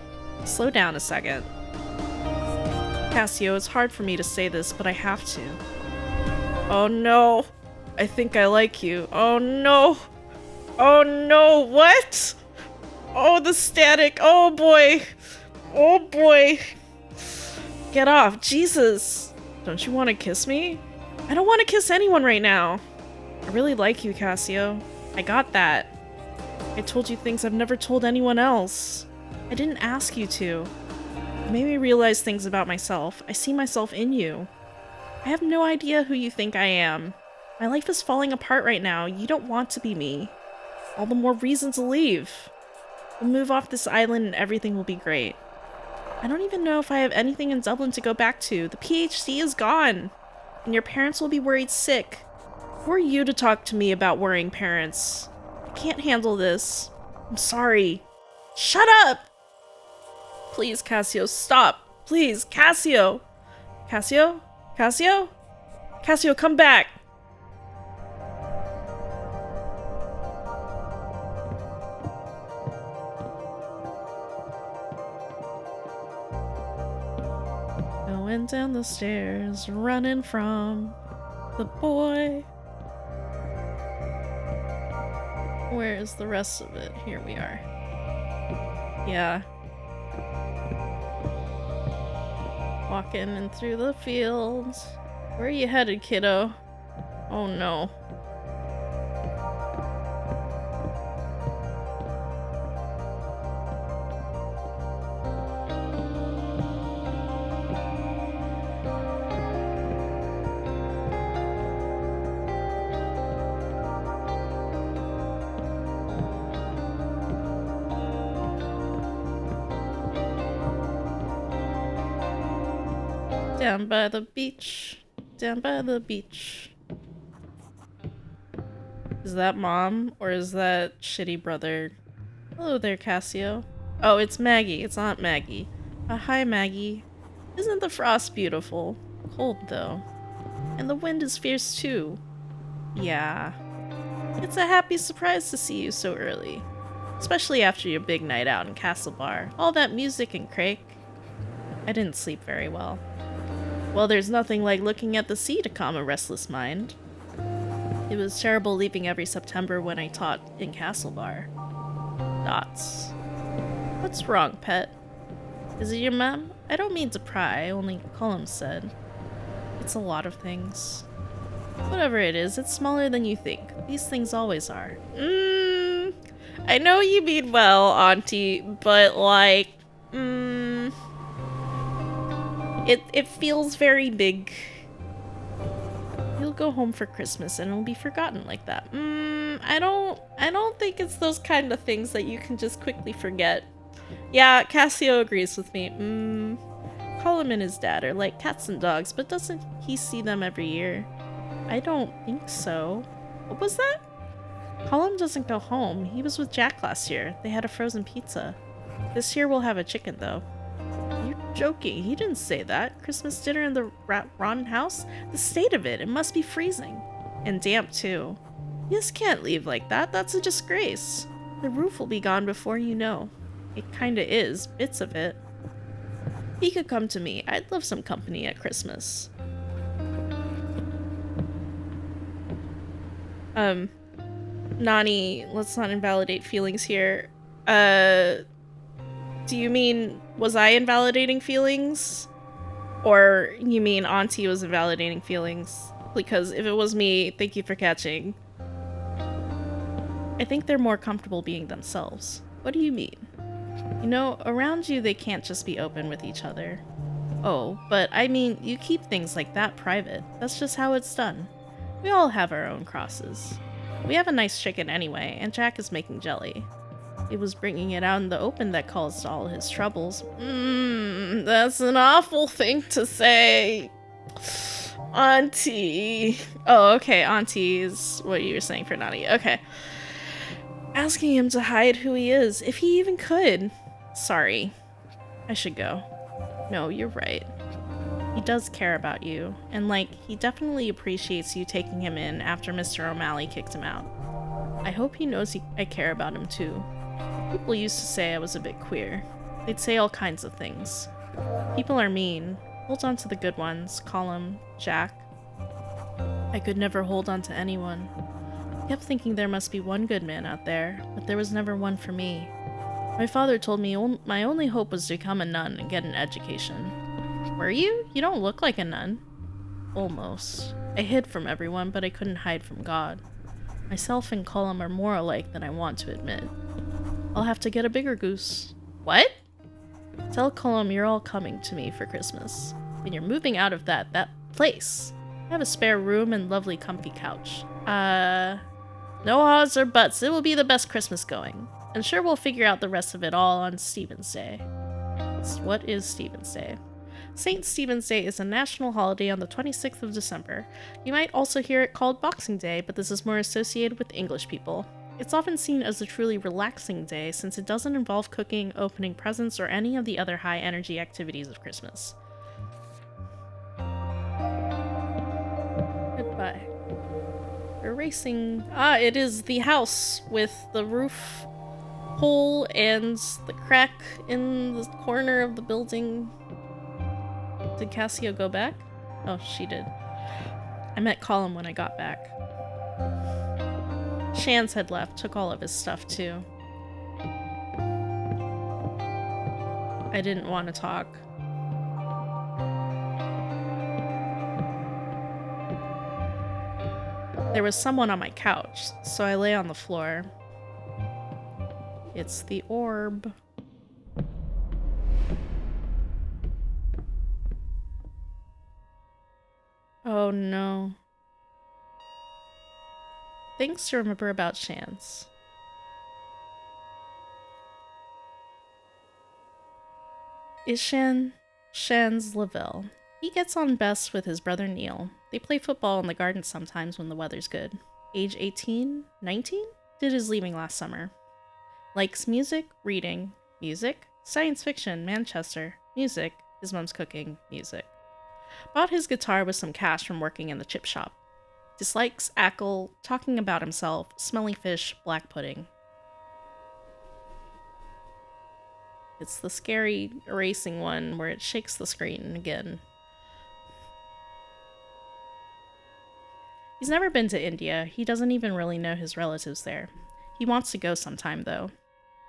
Slow down a second. Cassio, it's hard for me to say this, but I have to. Oh no. I think I like you. Oh no. Oh no, what? Oh, the static. Oh boy. Oh boy. Get off. Jesus. Don't you want to kiss me? I don't want to kiss anyone right now. I really like you, Cassio. I got that. I told you things I've never told anyone else. I didn't ask you to. It made me realize things about myself. I see myself in you. I have no idea who you think I am. My life is falling apart right now. You don't want to be me. All the more reason to leave. We'll move off this island and everything will be great. I don't even know if I have anything in Dublin to go back to. The PhD is gone. And your parents will be worried sick. Who are you to talk to me about worrying parents? I can't handle this. I'm sorry. Shut up! Please, Cassio, stop. Please, Cassio. Cassio? Cassio? Cassio, come back. Going down the stairs, running from the boy. Where's the rest of it? Here we are. Yeah. Walking in through the fields. Where are you headed, kiddo? Oh no. Down by the beach. Down by the beach. Is that mom? Or is that shitty brother? Hello there, Cassio. Oh, it's Maggie. It's Aunt Maggie. Hi, Maggie. Isn't the frost beautiful? Cold, though. And the wind is fierce, too. Yeah. It's a happy surprise to see you so early. Especially after your big night out in Castlebar. All that music and crake. I didn't sleep very well. Well, there's nothing like looking at the sea to calm a restless mind. It was terrible leaving every September when I taught in Castlebar. Dots. What's wrong, pet? Is it your mom? I don't mean to pry, only Colum said. It's a lot of things. Whatever it is, it's smaller than you think. These things always are. I know you mean well, Auntie, but like, It feels very big. you'll go home for Christmas and it'll be forgotten like that. I don't think it's those kind of things that you can just quickly forget. Yeah, Cassio agrees with me. Colum and his dad are like cats and dogs, but doesn't he see them every year? I don't think so. What was that? Colum doesn't go home. He was with Jack last year. They had a frozen pizza. This year we'll have a chicken, though. You're joking. He didn't say that. Christmas dinner in the rotten house? The state of it. It must be freezing. And damp, too. You just can't leave like that. That's a disgrace. The roof will be gone before you know. It kinda is. Bits of it. He could come to me. I'd love some company at Christmas. Nani, let's not invalidate feelings here. Do you mean, was I invalidating feelings? Or you mean Auntie was invalidating feelings? Because if it was me, thank you for catching. I think they're more comfortable being themselves. What do you mean? You know, around you they can't just be open with each other. Oh, but I mean, you keep things like that private. That's just how it's done. We all have our own crosses. We have a nice chicken anyway, and Jack is making jelly. It was bringing it out in the open that caused all his troubles. That's an awful thing to say. Auntie. Oh, okay, Auntie is what you were saying for Nani. Okay. Asking him to hide who he is, if he even could. Sorry. I should go. No, you're right. He does care about you, and he definitely appreciates you taking him in after Mr. O'Malley kicked him out. I hope he knows I care about him too. People used to say I was a bit queer. They'd say all kinds of things. People are mean. Hold on to the good ones. Colum, Jack. I could never hold on to anyone. I kept thinking there must be one good man out there, but there was never one for me. My father told me my only hope was to become a nun and get an education. Were you? You don't look like a nun. Almost. I hid from everyone, but I couldn't hide from God. Myself and Colum are more alike than I want to admit. I'll have to get a bigger goose. What? Tell Colum you're all coming to me for Christmas. And you're moving out of that place. I have a spare room and lovely comfy couch. No odds or buts, it will be the best Christmas going. And sure we'll figure out the rest of it all on Stephen's Day. What is Stephen's Day? St. Stephen's Day is a national holiday on the 26th of December. You might also hear it called Boxing Day, but this is more associated with English people. It's often seen as a truly relaxing day since it doesn't involve cooking, opening presents, or any of the other high-energy activities of Christmas. Goodbye. We're racing. Ah, it is the house with the roof hole and the crack in the corner of the building. Did Cassio go back? Oh, she did. I met Colum when I got back. Shans had left, took all of his stuff too. I didn't want to talk. There was someone on my couch, so I lay on the floor. It's the orb. Oh no. Things to remember about Shans. Shans Lavelle. He gets on best with his brother Neil. They play football in the garden sometimes when the weather's good. Age 18? 19? Did his leaving last summer. Likes music, reading, music, science fiction, Manchester, music, his mom's cooking, music. Bought his guitar with some cash from working in the chip shop. Dislikes Ackle, talking about himself, smelly fish, black pudding. It's the scary erasing one where it shakes the screen again. He's never been to India. He doesn't even really know his relatives there. He wants to go sometime, though.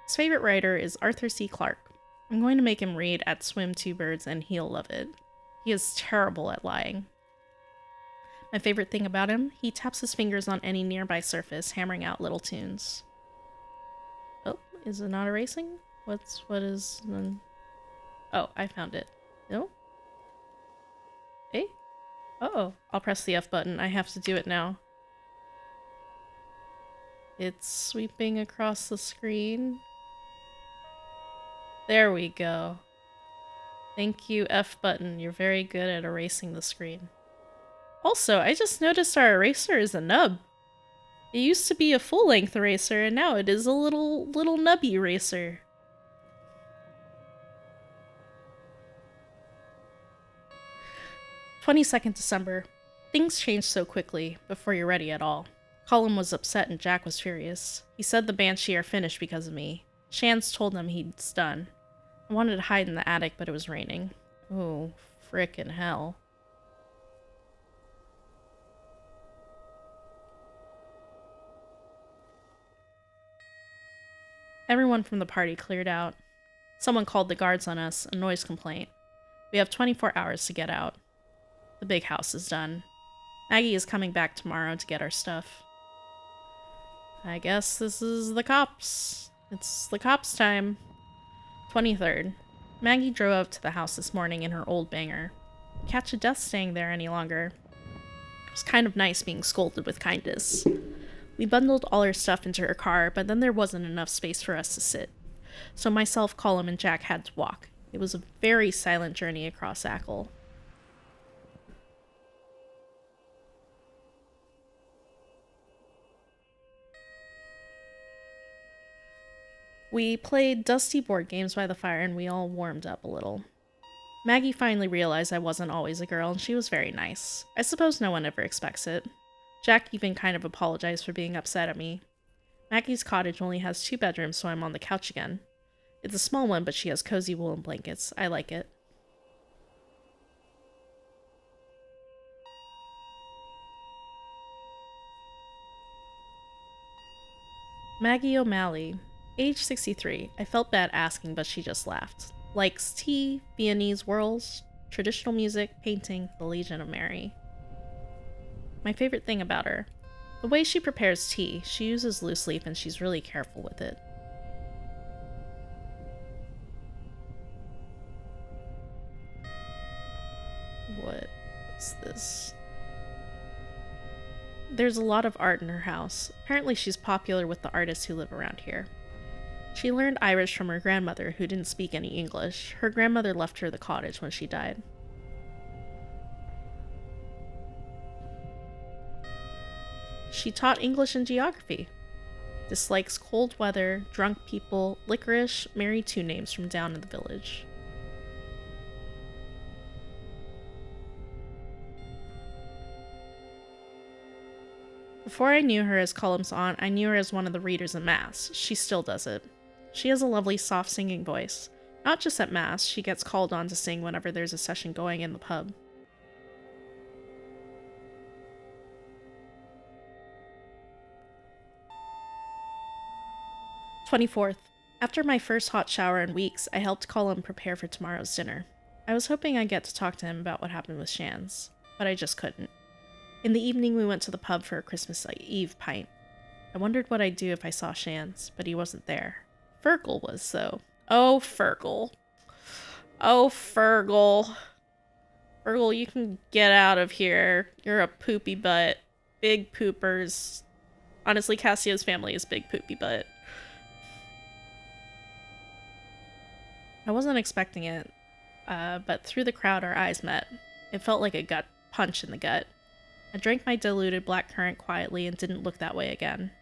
His favorite writer is Arthur C. Clarke. I'm going to make him read At Swim Two Birds and he'll love it. He is terrible at lying. My favorite thing about him, he taps his fingers on any nearby surface, hammering out little tunes. Oh, is it not erasing? What is... Oh, I found it. No? Hey? Uh-oh. I'll press the F button. I have to do it now. It's sweeping across the screen. There we go. Thank you, F button. You're very good at erasing the screen. Also, I just noticed our eraser is a nub. It used to be a full-length eraser, and now it is a little nubby eraser. December 22nd. Things changed so quickly, before you're ready at all. Colin was upset and Jack was furious. He said the Banshee are finished because of me. Shans told them he's done. I wanted to hide in the attic, but it was raining. Oh, frickin' hell. Everyone from the party cleared out. Someone called the guards on us, a noise complaint. We have 24 hours to get out. The big house is done. Maggie is coming back tomorrow to get our stuff. I guess this is the cops. It's the cops' time. 23rd. Maggie drove up to the house this morning in her old banger. Catch a death staying there any longer. It was kind of nice being scolded with kindness. We bundled all our stuff into her car, but then there wasn't enough space for us to sit. So myself, Colin, and Jack had to walk. It was a very silent journey across Ackle. We played dusty board games by the fire and we all warmed up a little. Maggie finally realized I wasn't always a girl and she was very nice. I suppose no one ever expects it. Jack even kind of apologized for being upset at me. Maggie's cottage only has 2 bedrooms, so I'm on the couch again. It's a small one, but she has cozy woolen blankets. I like it. Maggie O'Malley, age 63. I felt bad asking, but she just laughed. Likes tea, Viennese whirls, traditional music, painting, the Legion of Mary. My favorite thing about her. The way she prepares tea, she uses loose leaf and she's really careful with it. What is this? There's a lot of art in her house. Apparently she's popular with the artists who live around here. She learned Irish from her grandmother, who didn't speak any English. Her grandmother left her the cottage when she died. She taught English and geography. Dislikes cold weather, drunk people, licorice, married 2 names from down in the village. Before I knew her as Cullum's aunt, I knew her as one of the readers in Mass. She still does it. She has a lovely, soft singing voice. Not just at Mass, she gets called on to sing whenever there's a session going in the pub. "24th. After my first hot shower in weeks, I helped Cullum prepare for tomorrow's dinner. I was hoping I'd get to talk to him about what happened with Shans, but I just couldn't. In the evening, we went to the pub for a Christmas Eve pint. I wondered what I'd do if I saw Shans, but he wasn't there. Fergal was, though. Oh, Fergal. Oh, Fergal. Fergal, you can get out of here. You're a poopy butt. Big poopers. Honestly, Cassio's family is big poopy butt. I wasn't expecting it, but through the crowd our eyes met. It felt like a gut punch in the gut. I drank my diluted blackcurrant quietly and didn't look that way again.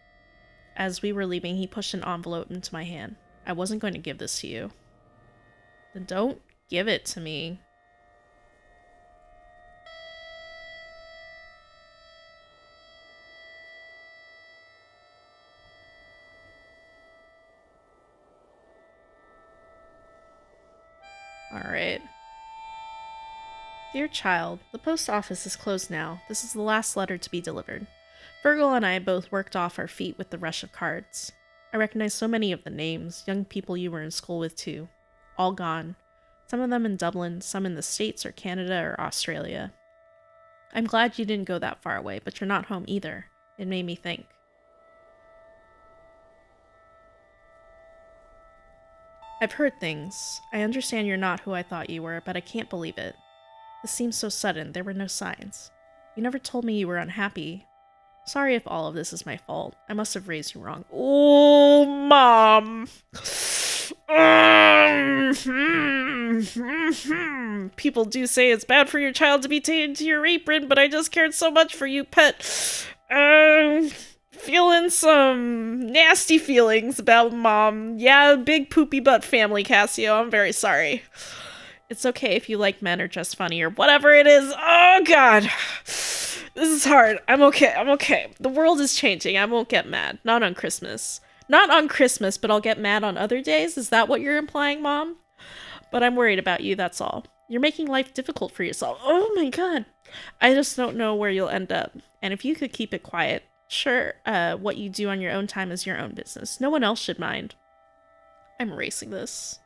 As we were leaving, he pushed an envelope into my hand. I wasn't going to give this to you. Then don't give it to me. Alright. Dear child, the post office is closed now. This is the last letter to be delivered. Virgil and I both worked off our feet with the rush of cards. I recognize so many of the names, young people you were in school with too. All gone. Some of them in Dublin, some in the States or Canada or Australia. I'm glad you didn't go that far away, but you're not home either. It made me think. I've heard things. I understand you're not who I thought you were, but I can't believe it. This seems so sudden. There were no signs. You never told me you were unhappy. Sorry if all of this is my fault. I must have raised you wrong. Oh, Mom! People do say it's bad for your child to be taken to your apron, but I just cared so much for you, pet. Feeling some nasty feelings about Mom. Yeah, big poopy butt family, Cassio. I'm very sorry. It's okay if you like men or just funny or whatever it is. Oh, God. This is hard. I'm okay. The world is changing. I won't get mad. Not on Christmas. Not on Christmas, but I'll get mad on other days? Is that what you're implying, Mom? But I'm worried about you, that's all. You're making life difficult for yourself. Oh my God. I just don't know where you'll end up. And if you could keep it quiet, sure, what you do on your own time is your own business. No one else should mind. I'm erasing this.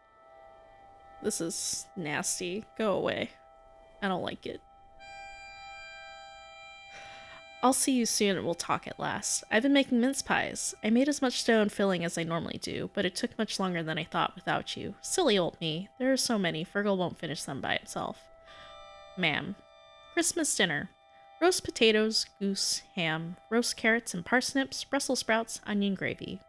This is nasty. Go away. I don't like it. I'll see you soon and we'll talk at last. I've been making mince pies. I made as much dough and filling as I normally do, but it took much longer than I thought without you. Silly old me. There are so many, Fergal won't finish them by himself. Ma'am. Christmas dinner. Roast potatoes, goose, ham, roast carrots and parsnips, Brussels sprouts, onion gravy.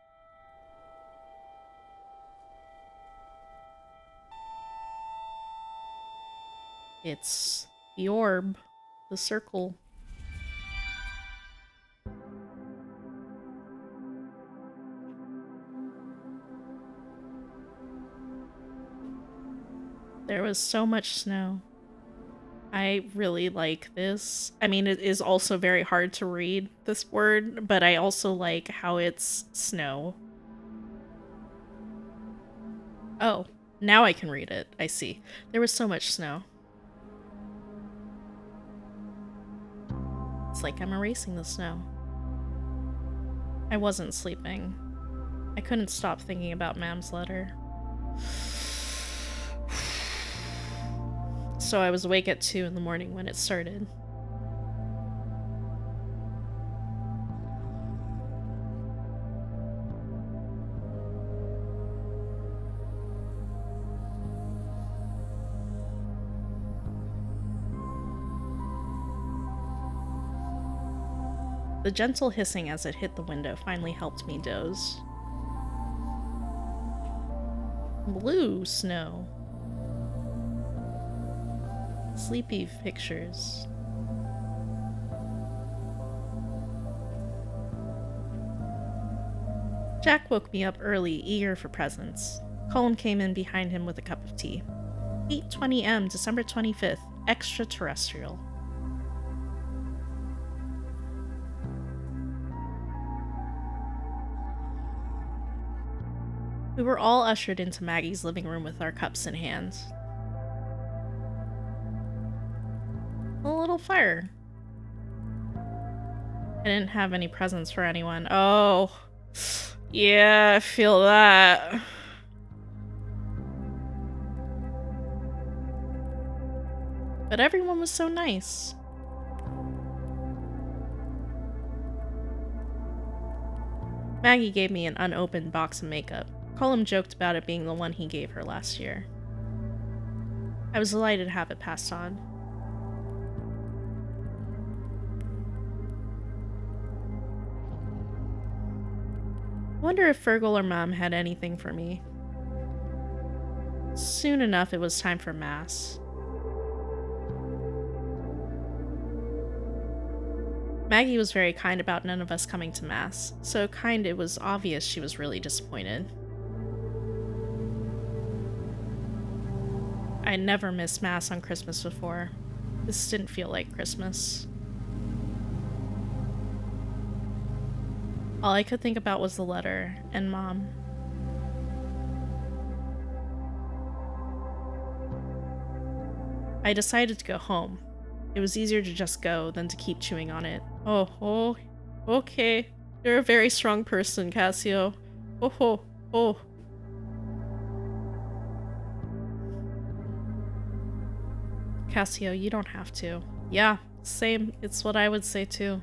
It's the orb, the circle. There was so much snow. I really like this. I mean, it is also very hard to read this word, but I also like how it's snow. Oh, now I can read it. I see. There was so much snow. It's like I'm erasing the snow. I wasn't sleeping. I couldn't stop thinking about Mam's letter. So I was awake at 2 in the morning when it started. The gentle hissing as it hit the window finally helped me doze. Blue snow. Sleepy pictures. Jack woke me up early, eager for presents. Colin came in behind him with a cup of tea. 8:20 m, December 25th, extraterrestrial. We were all ushered into Maggie's living room with our cups in hand. A little fire. I didn't have any presents for anyone. Oh, yeah, I feel that. But everyone was so nice. Maggie gave me an unopened box of makeup. Colin joked about it being the one he gave her last year. I was delighted to have it passed on. I wonder if Fergal or Mom had anything for me. Soon enough, it was time for Mass. Maggie was very kind about none of us coming to Mass, so kind it was obvious she was really disappointed. I never missed Mass on Christmas before. This didn't feel like Christmas. All I could think about was the letter and Mom. I decided to go home. It was easier to just go than to keep chewing on it. Oh, okay. You're a very strong person, Cassio. Oh. Cassio, you don't have to. Yeah, same. It's what I would say too.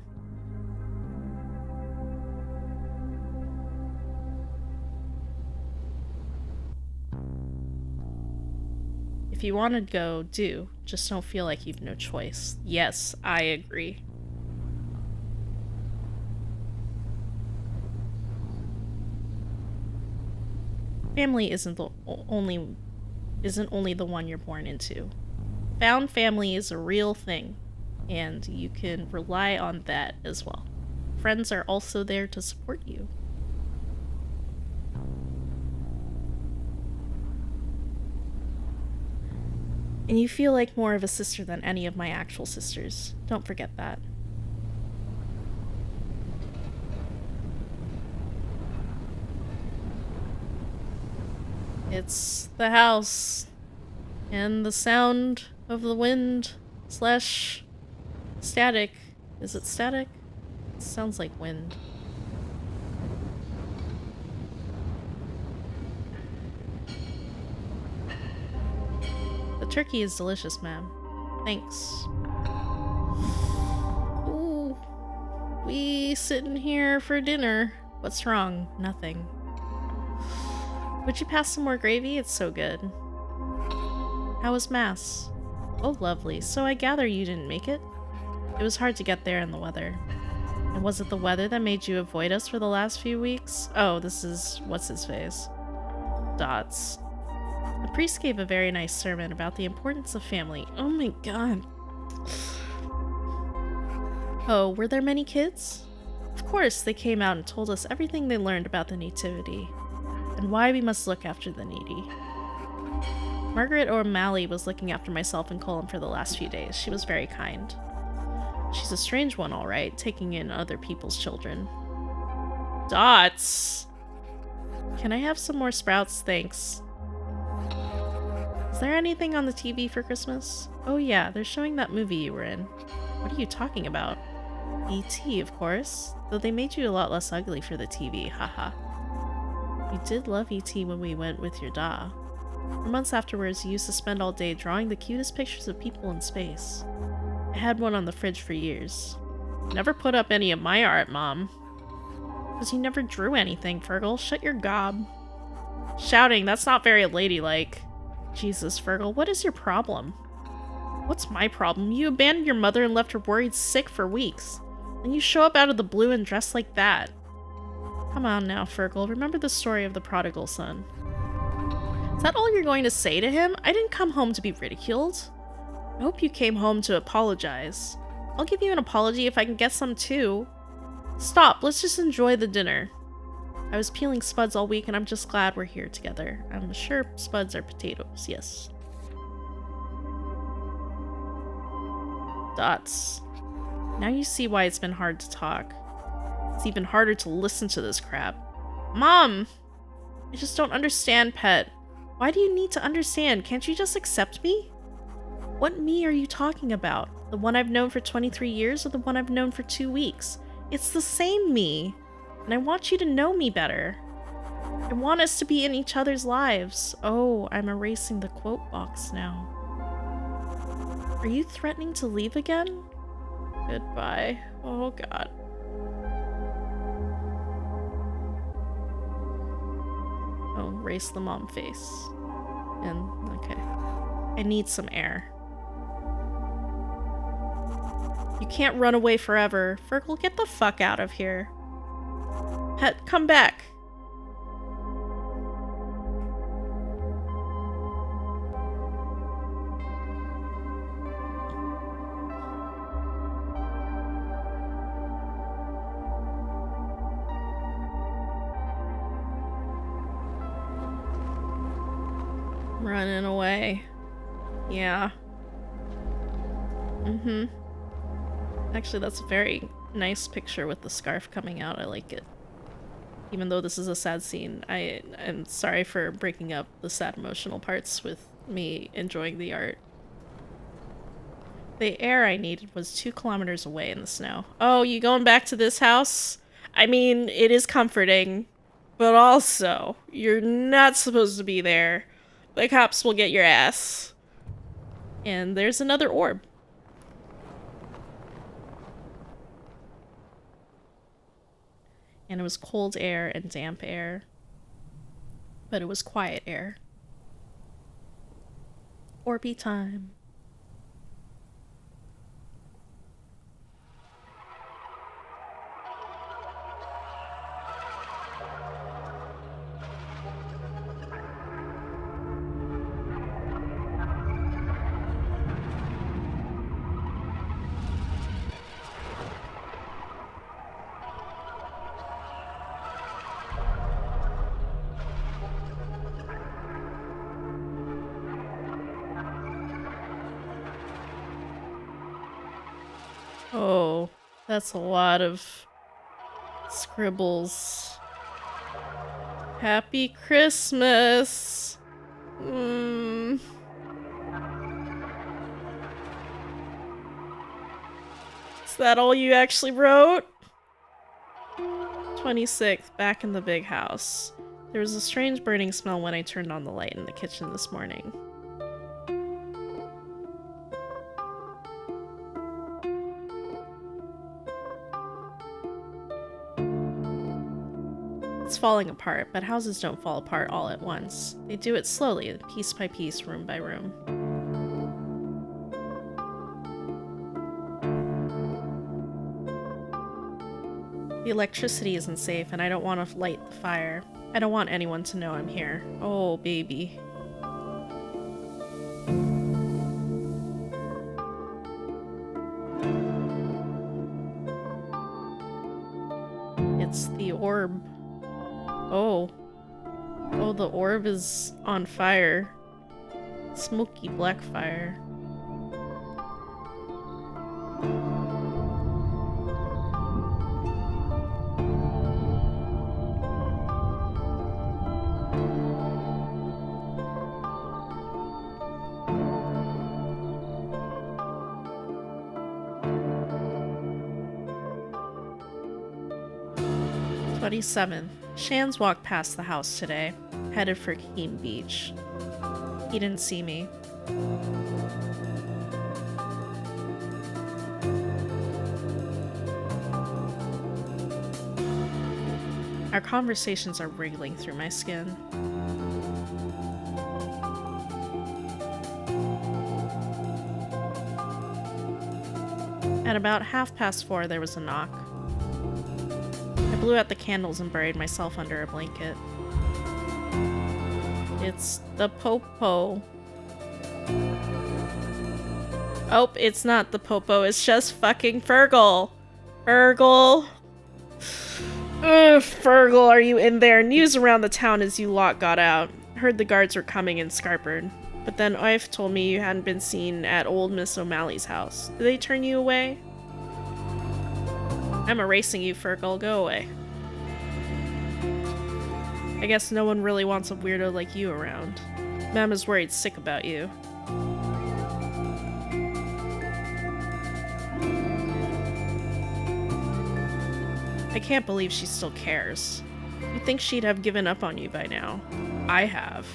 If you want to go, do. Just don't feel like you've no choice. Yes, I agree. Family isn't only the one you're born into. Found family is a real thing, and you can rely on that as well. Friends are also there to support you. And you feel like more of a sister than any of my actual sisters. Don't forget that. It's the house and the sound of the wind / static. Is it static? It sounds like wind. The turkey is delicious, ma'am. Thanks. Ooh. We sitting here for dinner. What's wrong? Nothing. Would you pass some more gravy? It's so good. How was Mass? Oh, lovely. So I gather you didn't make it? It was hard to get there in the weather. And was it the weather that made you avoid us for the last few weeks? Oh, this is what's-his-face. Dots. The priest gave a very nice sermon about the importance of family. Oh my god. Oh, were there many kids? Of course, they came out and told us everything they learned about the Nativity, and why we must look after the needy. Margaret O'Malley was looking after myself and Colin for the last few days. She was very kind. She's a strange one, all right, taking in other people's children. Dots! Can I have some more sprouts? Thanks. Is there anything on the TV for Christmas? Oh yeah, they're showing that movie you were in. What are you talking about? E.T., of course. Though they made you a lot less ugly for the TV, haha. You did love E.T. when we went with your da. For months afterwards, you used to spend all day drawing the cutest pictures of people in space. I had one on the fridge for years. Never put up any of my art, Mom. Because you never drew anything, Fergal. Shut your gob. Shouting, that's not very ladylike. Jesus, Fergal, what is your problem? What's my problem? You abandoned your mother and left her worried sick for weeks. And you show up out of the blue and dress like that. Come on now, Fergal. Remember the story of the prodigal son. Is that all you're going to say to him? I didn't come home to be ridiculed. I hope you came home to apologize. I'll give you an apology if I can get some too. Stop, let's just enjoy the dinner. I was peeling spuds all week and I'm just glad we're here together. I'm sure spuds are potatoes, yes. Dots. Now you see why it's been hard to talk. It's even harder to listen to this crap. Mom! I just don't understand, Pet. Why do you need to understand? Can't you just accept me? What me are you talking about? The one I've known for 23 years or the one I've known for 2 weeks? It's the same me. And I want you to know me better. I want us to be in each other's lives. Oh, I'm erasing the quote box now. Are you threatening to leave again? Goodbye. Oh god. Oh, erase the mom face. And, okay. I need some air. You can't run away forever. Fergal, get the fuck out of here. Pet, come back. Running away. Yeah. Actually, that's a very nice picture with the scarf coming out. I like it. Even though this is a sad scene, I am sorry for breaking up the sad emotional parts with me enjoying the art. The air I needed was 2 kilometers away in the snow. Oh, you going back to this house? I mean, it is comforting, but also, you're not supposed to be there. The cops will get your ass. And there's another orb. And it was cold air and damp air. But it was quiet air. Orby time. Oh, that's a lot of scribbles. Happy Christmas! Is that all you actually wrote? 26th, back in the big house. There was a strange burning smell when I turned on the light in the kitchen this morning. It's falling apart, but houses don't fall apart all at once. They do it slowly, piece by piece, room by room. The electricity isn't safe, and I don't want to light the fire. I don't want anyone to know I'm here. Oh, baby. It's the orb. Oh. Oh, the orb is on fire. Smoky black fire. Shan's walked past the house today, headed for Keene Beach. He didn't see me. Our conversations are wriggling through my skin. At about 4:30, there was a knock. I blew out the candles and buried myself under a blanket. It's the Popo. Oh, it's not the Popo, it's just fucking Fergal. Fergal. Ugh, Fergal, are you in there? News around the town as you lot got out. Heard the guards were coming in Scarpered. But then Oif told me you hadn't been seen at old Miss O'Malley's house. Did they turn you away? I'm erasing you, Fergal. Go away. I guess no one really wants a weirdo like you around. Mama's worried sick about you. I can't believe she still cares. You'd think she'd have given up on you by now. I have.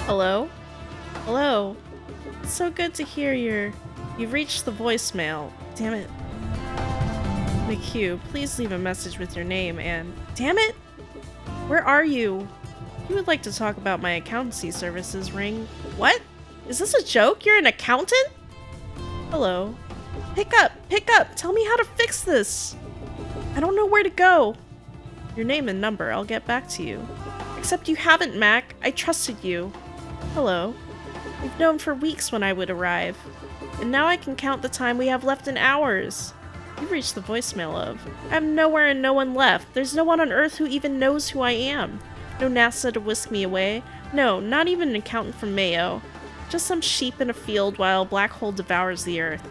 Hello? Hello? It's so good to hear you've reached the voicemail. Damn it. McHugh, please leave a message with your name and... Damn it! Where are you? You would like to talk about my accountancy services, Ring. What? Is this a joke? You're an accountant? Hello. Pick up! Pick up! Tell me how to fix this! I don't know where to go. Your name and number, I'll get back to you. Except you haven't, Mac. I trusted you. Hello. We've known for weeks when I would arrive. And now I can count the time we have left in hours. You've reached the voicemail of... I'm nowhere and no one left. There's no one on Earth who even knows who I am. No NASA to whisk me away. No, not even an accountant from Mayo. Just some sheep in a field while a black hole devours the Earth.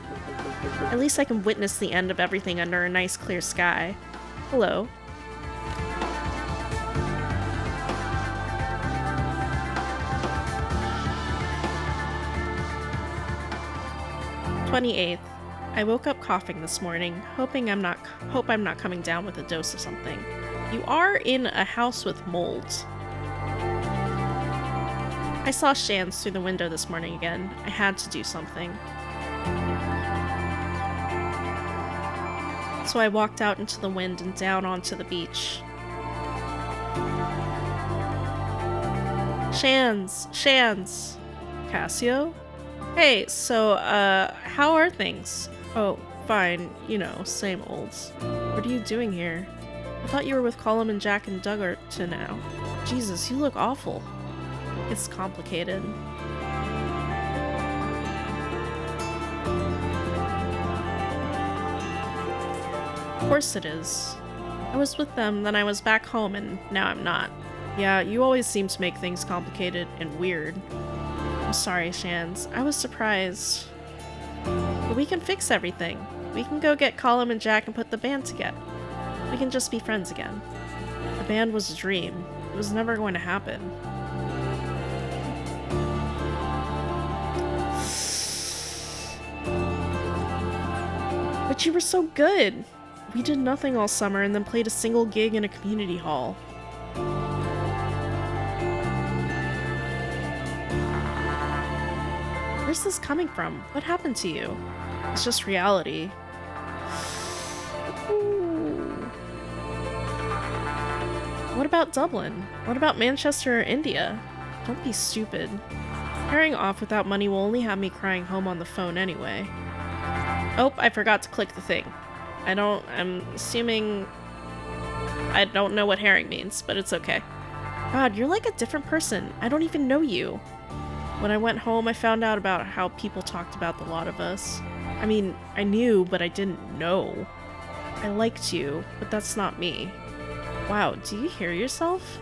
At least I can witness the end of everything under a nice clear sky. Hello. I woke up coughing this morning, hope I'm not coming down with a dose of something. You are in a house with mold. I saw Shans through the window this morning again. I had to do something. So I walked out into the wind and down onto the beach. Shans! Cassio? Hey, so, how are things? Oh, fine. You know, same olds. What are you doing here? I thought you were with Colum and Jack and Doug to now. Jesus, you look awful. It's complicated. Of course it is. I was with them, then I was back home, and now I'm not. Yeah, you always seem to make things complicated and weird. I'm sorry, Shans. I was surprised. But we can fix everything. We can go get Colum and Jack and put the band together. We can just be friends again. The band was a dream. It was never going to happen. But you were so good! We did nothing all summer and then played a single gig in a community hall. Where's this coming from? What happened to you? It's just reality. Ooh. What about Dublin? What about Manchester or India? Don't be stupid. Pairing off without money will only have me crying home on the phone anyway. Oh, I forgot to click the thing. I'm assuming... I don't know what herring means, but it's okay. God, you're like a different person. I don't even know you. When I went home, I found out about how people talked about the lot of us. I mean, I knew, but I didn't know. I liked you, but that's not me. Wow, do you hear yourself?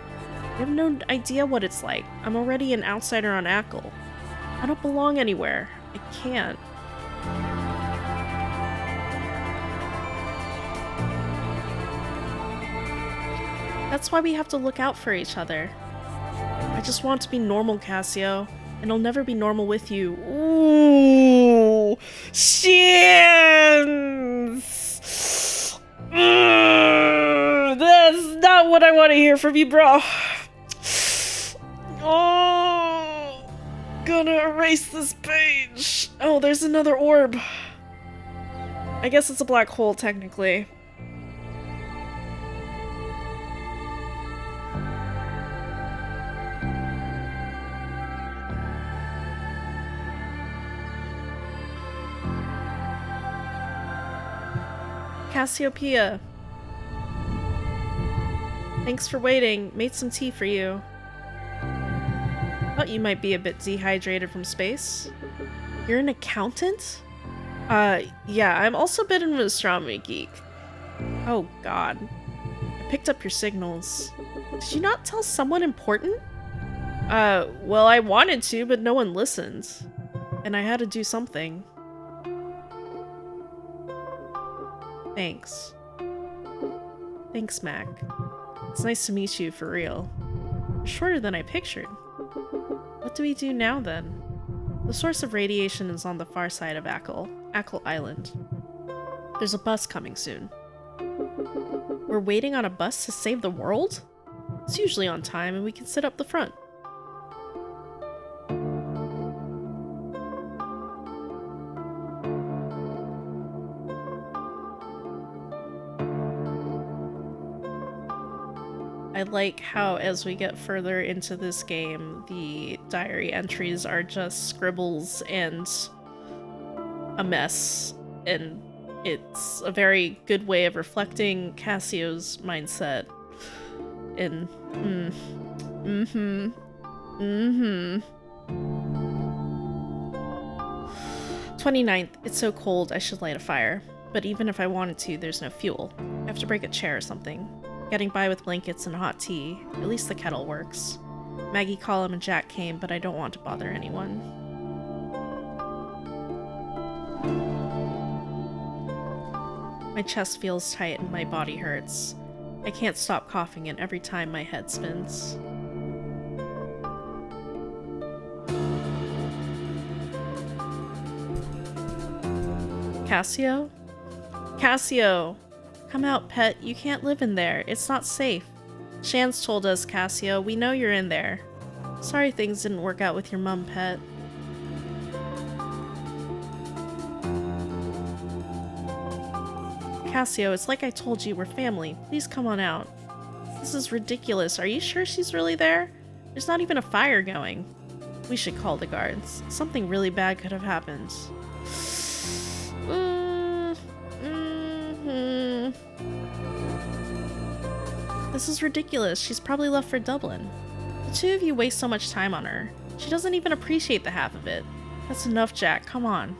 You have no idea what it's like. I'm already an outsider on Ackle. I don't belong anywhere. I can't. That's why we have to look out for each other. I just want to be normal, Cassio. And I'll never be normal with you. Ooh! Shins! That's not what I want to hear from you, bro. Oh! Gonna erase this page. Oh, there's another orb. I guess it's a black hole, technically. Cassiopeia. Thanks for waiting. Made some tea for you. Thought you might be a bit dehydrated from space. You're an accountant? Yeah, I'm also a bit of an astronomy geek. Oh god. I picked up your signals. Did you not tell someone important? Well, I wanted to, but no one listened. And I had to do something. Thanks. Thanks, Mac. It's nice to meet you, for real. Shorter than I pictured. What do we do now, then? The source of radiation is on the far side of Ackle Island. There's a bus coming soon. We're waiting on a bus to save the world? It's usually on time and we can sit up the front. I like how as we get further into this game, the diary entries are just scribbles and a mess, and it's a very good way of reflecting Cassio's mindset. And 29th, it's so cold I should light a fire. But even if I wanted to, there's no fuel. I have to break a chair or something. Getting by with blankets and hot tea. At least the kettle works. Maggie, Colum, and Jack came, but I don't want to bother anyone. My chest feels tight and my body hurts. I can't stop coughing, and every time my head spins. Cassio? Cassio! Come out, pet. You can't live in there. It's not safe. Shan's told us, Cassio. We know you're in there. Sorry things didn't work out with your mum, pet. Cassio, it's like I told you, we're family. Please come on out. This is ridiculous. Are you sure she's really there? There's not even a fire going. We should call the guards. Something really bad could have happened. This is ridiculous. She's probably left for Dublin. The two of you waste so much time on her. She doesn't even appreciate the half of it. That's enough, Jack. Come on.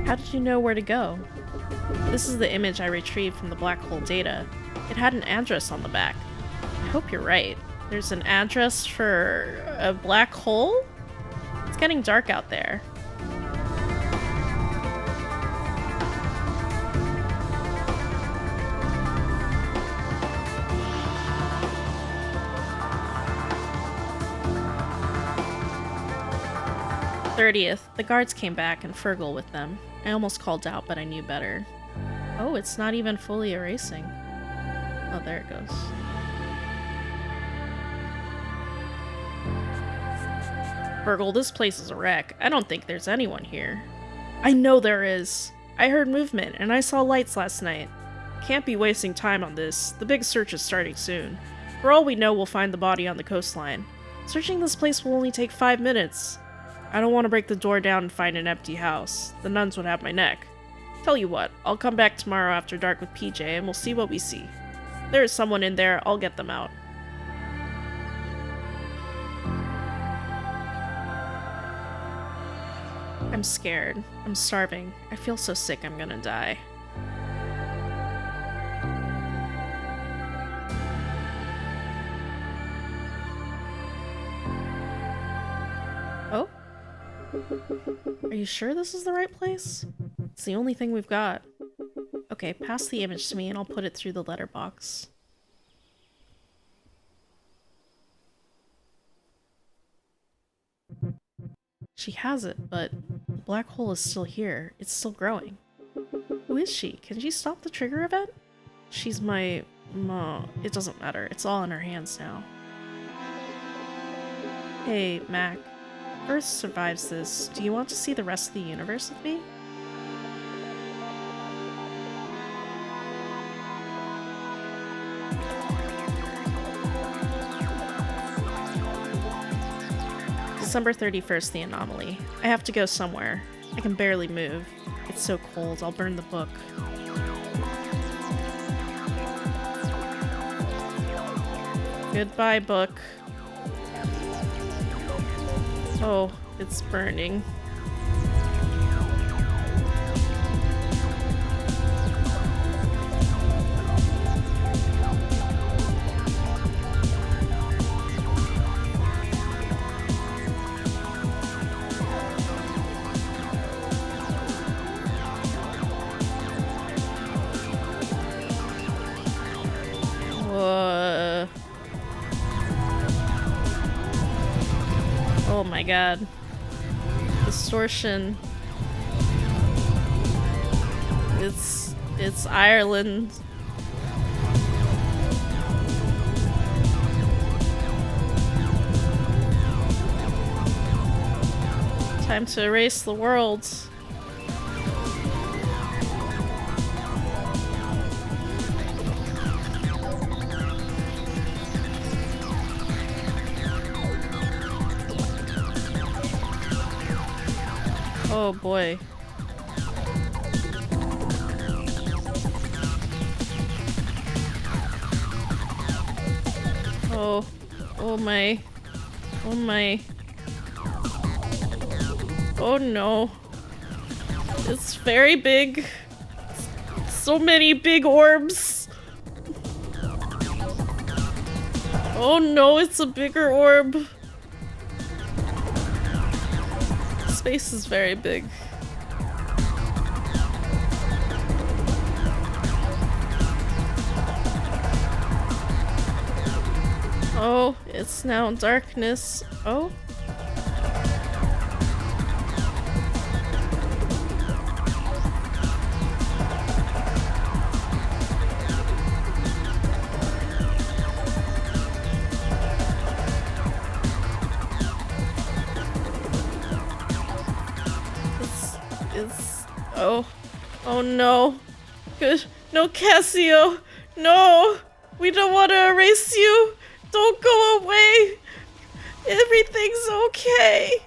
How did you know where to go? This is the image I retrieved from the black hole data. It had an address on the back. I hope you're right. There's an address for a black hole? It's getting dark out there. "30th. The guards came back and Fergal with them. I almost called out, but I knew better." Oh, it's not even fully erasing. Oh, there it goes. Fergal, this place is a wreck. I don't think there's anyone here. I know there is. I heard movement, and I saw lights last night. Can't be wasting time on this. The big search is starting soon. For all we know, we'll find the body on the coastline. Searching this place will only take 5 minutes. I don't want to break the door down and find an empty house. The nuns would have my neck. Tell you what, I'll come back tomorrow after dark with PJ and we'll see what we see. If there is someone in there, I'll get them out. I'm scared. I'm starving. I feel so sick I'm gonna die. Oh? Are you sure this is the right place? It's the only thing we've got. Okay, pass the image to me and I'll put it through the letterbox. She has it, but the black hole is still here. It's still growing. Who is she? Can she stop the trigger event? She's my... It doesn't matter. It's all in her hands now. Hey, Mac. Earth survives this. Do you want to see the rest of the universe with me? December 31st, the anomaly. I have to go somewhere. I can barely move. It's so cold, I'll burn the book. Goodbye, book. Oh, it's burning. Oh my god. Distortion. It's Ireland. Time to erase the world. Oh boy. Oh my. Oh my. Oh no. It's very big. So many big orbs. Oh no, it's a bigger orb. face is very big. Oh, it's now darkness. Oh. Oh. Oh no. Good. No, Cassio. No. We don't want to erase you. Don't go away. Everything's okay.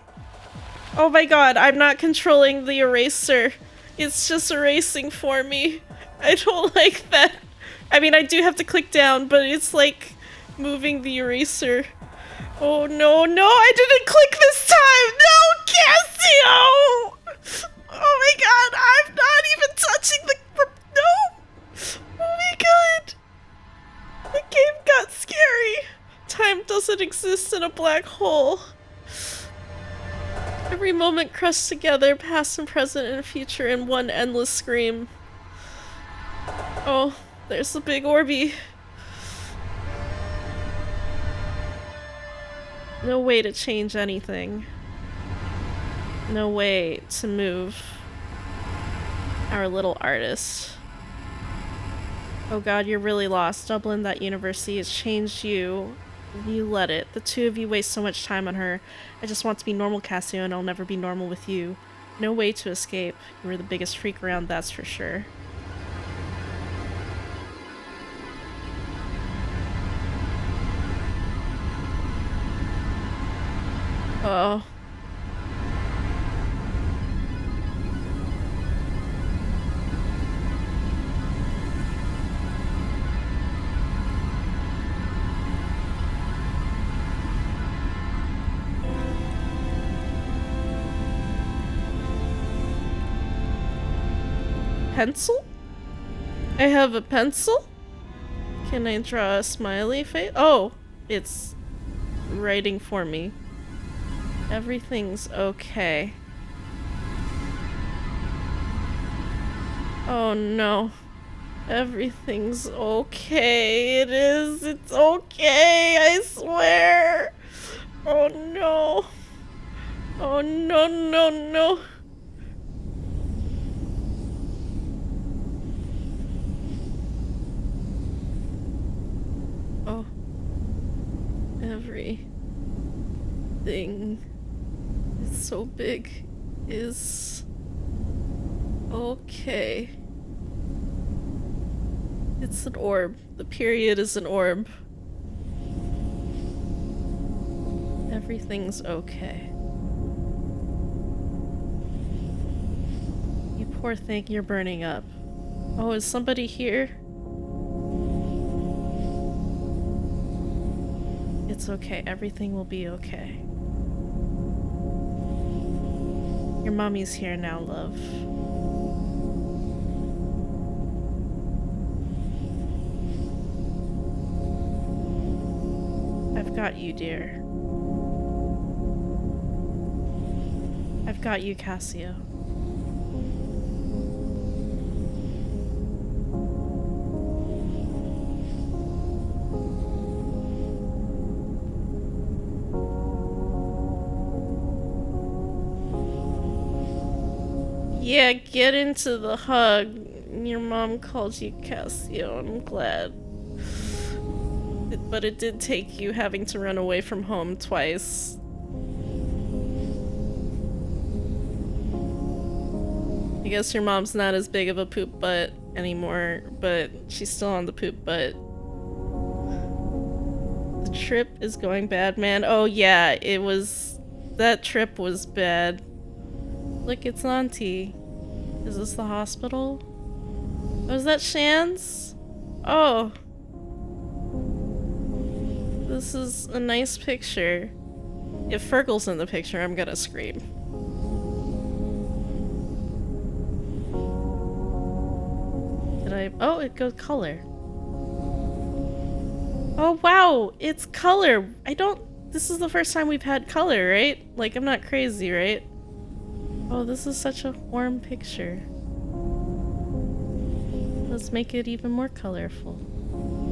Oh my god, I'm not controlling the eraser. It's just erasing for me. I don't like that. I mean, I do have to click down, but it's like moving the eraser. Oh no, no, I didn't click this time! No, Cassio! Oh my god, I'm not even touching the... No! Oh my god! The game got scary! Time doesn't exist in a black hole. Every moment crushed together, past and present and future in one endless scream. Oh, there's the big Orby. No way to change anything. No way to move our little artist. Oh god, you're really lost. Dublin, that university has changed you. You let it. The two of you waste so much time on her. I just want to be normal, Cassio, and I'll never be normal with you. No way to escape. You were the biggest freak around, that's for sure. Oh. Pencil? I have a pencil? Can I draw a smiley face? Oh, it's writing for me. Everything's okay. Oh no. Everything's okay. It is. It's okay. I swear. Oh no. Oh no, no, no. Oh. Everything is so big is okay. It's an orb. The period is an orb. Everything's okay. You poor thing, you're burning up. Oh, is somebody here? It's okay. Everything will be okay. Your mommy's here now, love. I've got you, dear. I've got you, Cassio. Yeah, get into the hug. Your mom called you Cassio. I'm glad. But it did take you having to run away from home twice. I guess your mom's not as big of a poop butt anymore, but she's still on the poop butt. The trip is going bad, man. Oh yeah, it was... That trip was bad. Look, it's Auntie. Is this the hospital? Oh, is that Shan's? Oh. This is a nice picture. If Fergal's in the picture, I'm gonna scream. Did I... Oh, it goes color. Oh, wow! It's color! I don't... This is the first time we've had color, right? Like, I'm not crazy, right? Oh, this is such a warm picture. Let's make it even more colorful.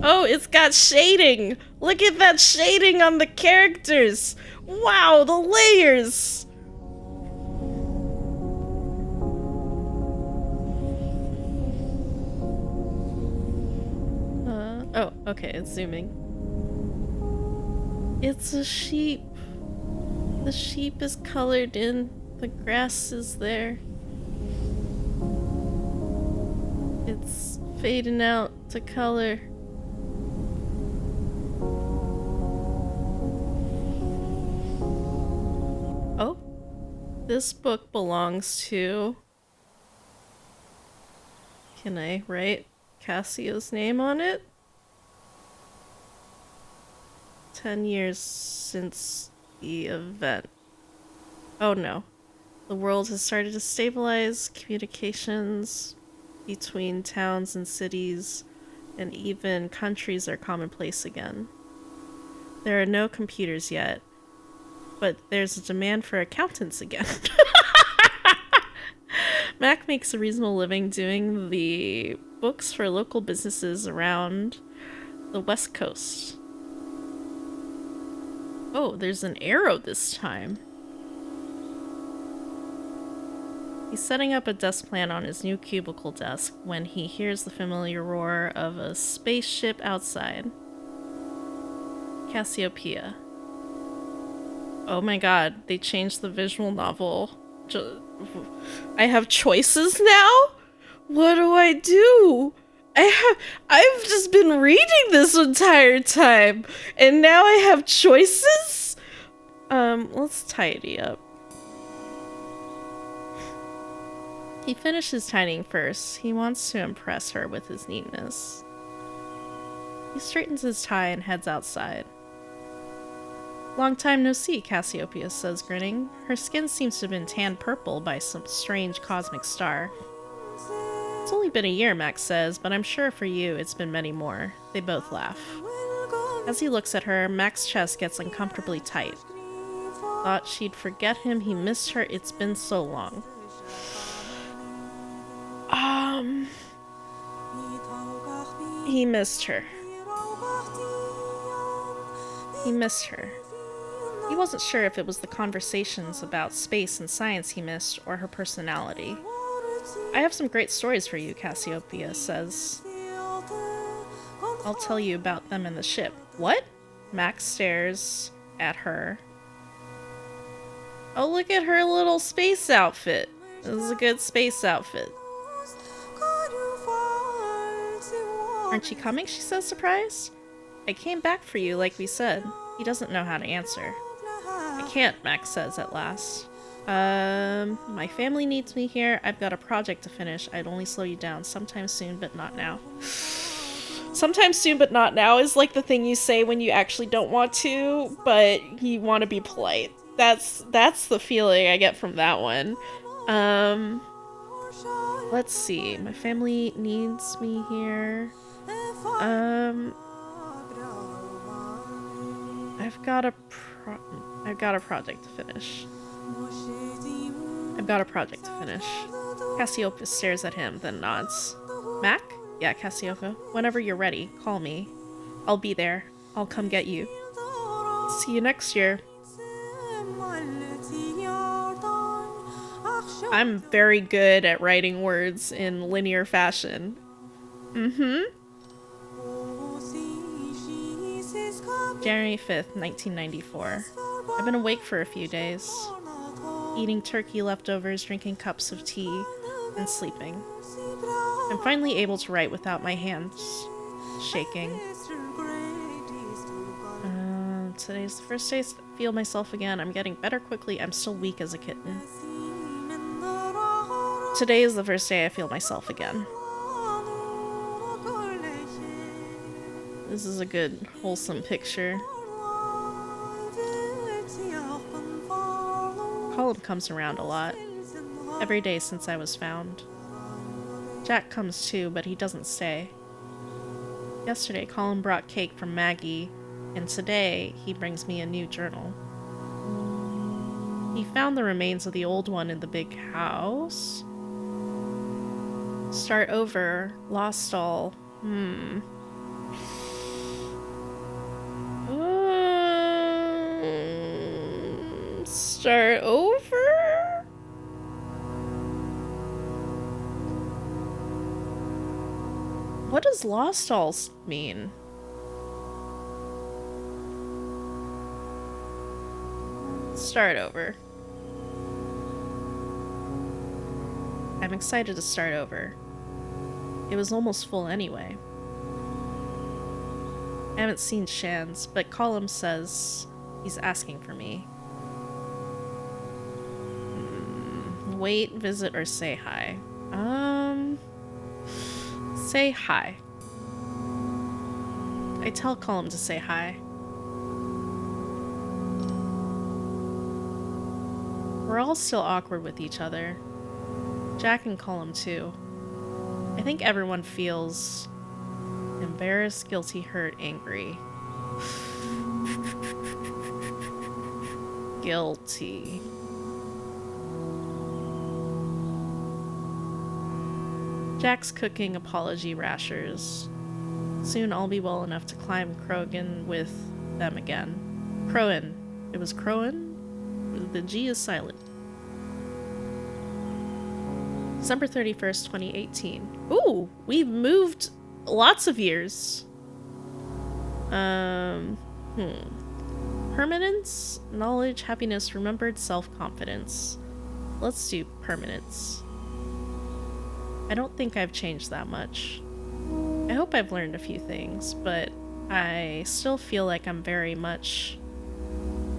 Oh, it's got shading! Look at that shading on the characters! Wow, the layers! Oh, okay, it's zooming. It's a sheep. The sheep is colored in. The grass is there. It's fading out to color. Oh, this book belongs to... Can I write Cassio's name on it? 10 years since the event. Oh no. The world has started to stabilize, communications between towns and cities, and even countries are commonplace again. There are no computers yet, but there's a demand for accountants again. Mac makes a reasonable living doing the books for local businesses around the West Coast. Oh, there's an arrow this time. He's setting up a desk plan on his new cubicle desk when he hears the familiar roar of a spaceship outside. Cassiopeia. Oh my god, they changed the visual novel. I have choices now? What do I do? I've just been reading this entire time, and now I have choices? Let's tidy up. He finishes tidying first. He wants to impress her with his neatness. He straightens his tie and heads outside. Long time no see, Cassiopeia says, grinning. Her skin seems to have been tanned purple by some strange cosmic star. It's only been a year, Max says, but I'm sure for you it's been many more. They both laugh. As he looks at her, Max's chest gets uncomfortably tight. Thought she'd forget him, he missed her, it's been so long. He missed her. He missed her. He wasn't sure if it was the conversations about space and science he missed, or her personality. I have some great stories for you, Cassiopeia says. I'll tell you about them in the ship. What? Max stares at her. Oh, look at her little space outfit. This is a good space outfit. Aren't you coming? She says, surprised. I came back for you, like we said. He doesn't know how to answer. I can't, Max says at last. My family needs me here. I've got a project to finish. I'd only slow you down sometime soon, but not now. Sometime soon, but not now is like the thing you say when you actually don't want to, but you want to be polite. That's the feeling I get from that one. Let's see. My family needs me here. I've got a project to finish. Cassiopeia stares at him, then nods. Mac? Yeah, Cassiopeia. Whenever you're ready, call me. I'll be there. I'll come get you. See you next year. I'm very good at writing words in linear fashion. January 5th, 1994. I've been awake for a few days. Eating turkey leftovers, drinking cups of tea, and sleeping. I'm finally able to write without my hands shaking. Today's the first day I feel myself again. I'm getting better quickly. I'm still weak as a kitten. Today is the first day I feel myself again. This is a good, wholesome picture. Colum comes around a lot. Every day since I was found. Jack comes too, but he doesn't stay. Yesterday, Colum brought cake from Maggie, and today he brings me a new journal. He found the remains of the old one in the big house. Start over. Lost all. Start over? What does lost all mean? Start over. I'm excited to start over. It was almost full anyway. I haven't seen Shan's, but Colum says he's asking for me. Wait, visit, or say hi? Say hi. I tell Colum to say hi. We're all still awkward with each other. Jack and Colum too. I think everyone feels embarrassed, guilty, hurt, angry. Guilty. Jack's cooking apology rashers. Soon I'll be well enough to climb Krogan with them again. Crowan. It was Crowan? The G is silent. December 31st, 2018. Ooh, we've moved lots of years. Permanence, knowledge, happiness, remembered, self-confidence. Let's do permanence. I don't think I've changed that much. I hope I've learned a few things, but I still feel like I'm very much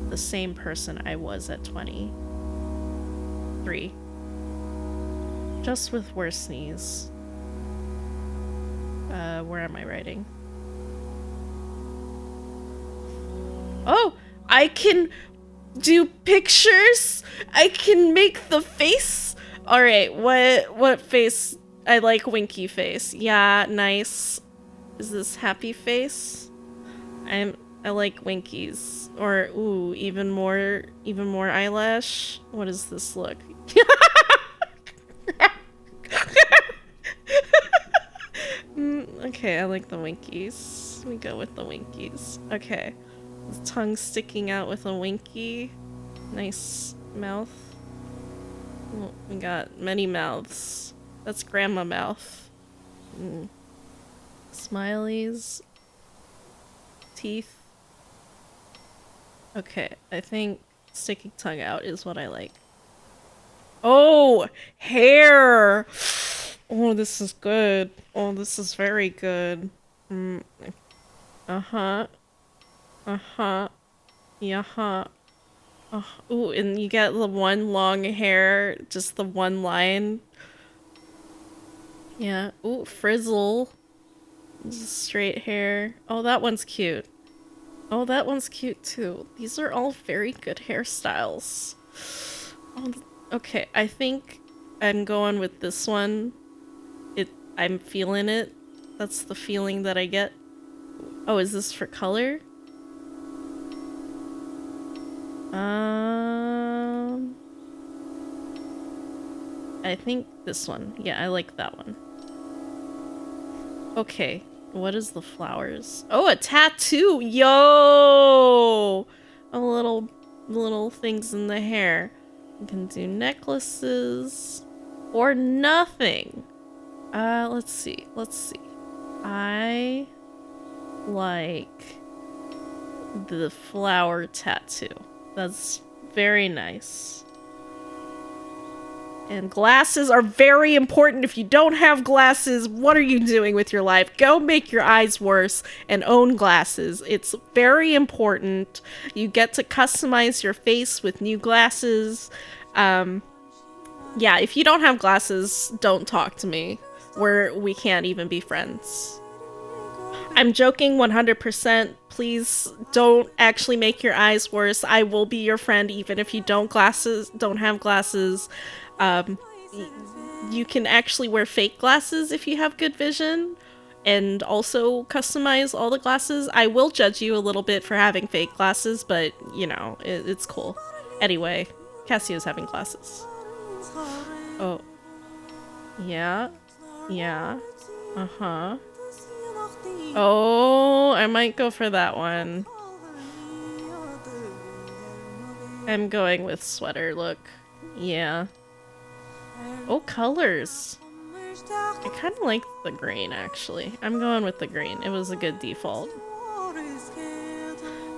the same person I was at 23. Just with worse knees. Where am I writing? Oh! I can do pictures! I can make the face! Alright, what face? I like winky face. Yeah, nice. Is this happy face? I like winkies. Or, ooh, even more eyelash? What does this look? Okay, I like the winkies. We go with the winkies. Okay. Tongue sticking out with a winky. Nice mouth. Oh, we got many mouths. That's grandma mouth. Smileys. Teeth. Okay, I think sticking tongue out is what I like. Oh! Hair! Oh, this is good. Oh, this is very good. Uh-huh. Uh-huh. Yeah-huh. Ooh, and you get the one long hair, just the one line. Yeah. Ooh, frizzle. Just straight hair. Oh, that one's cute. Oh, that one's cute too. These are all very good hairstyles. Oh, okay, I think I'm going with this one. I'm feeling it. That's the feeling that I get. Oh, is this for color? I think this one. Yeah, I like that one. Okay, what is the flowers? Oh, a tattoo! Yo! A little things in the hair. You can do necklaces or nothing. Let's see. I like the flower tattoo. That's very nice. And glasses are very important. If you don't have glasses, what are you doing with your life? Go make your eyes worse and own glasses. It's very important. You get to customize your face with new glasses. Yeah, if you don't have glasses, don't talk to me. We can't even be friends. I'm joking 100%. Please don't actually make your eyes worse. I will be your friend even if you don't have glasses. You can actually wear fake glasses if you have good vision and also customize all the glasses. I will judge you a little bit for having fake glasses, but you know, it's cool. Anyway, Cassio's having glasses. Oh. Yeah. Yeah. Uh-huh. Oh, I might go for that one. I'm going with sweater look. Yeah. Oh, colors. I kind of like the green, actually. I'm going with the green. It was a good default.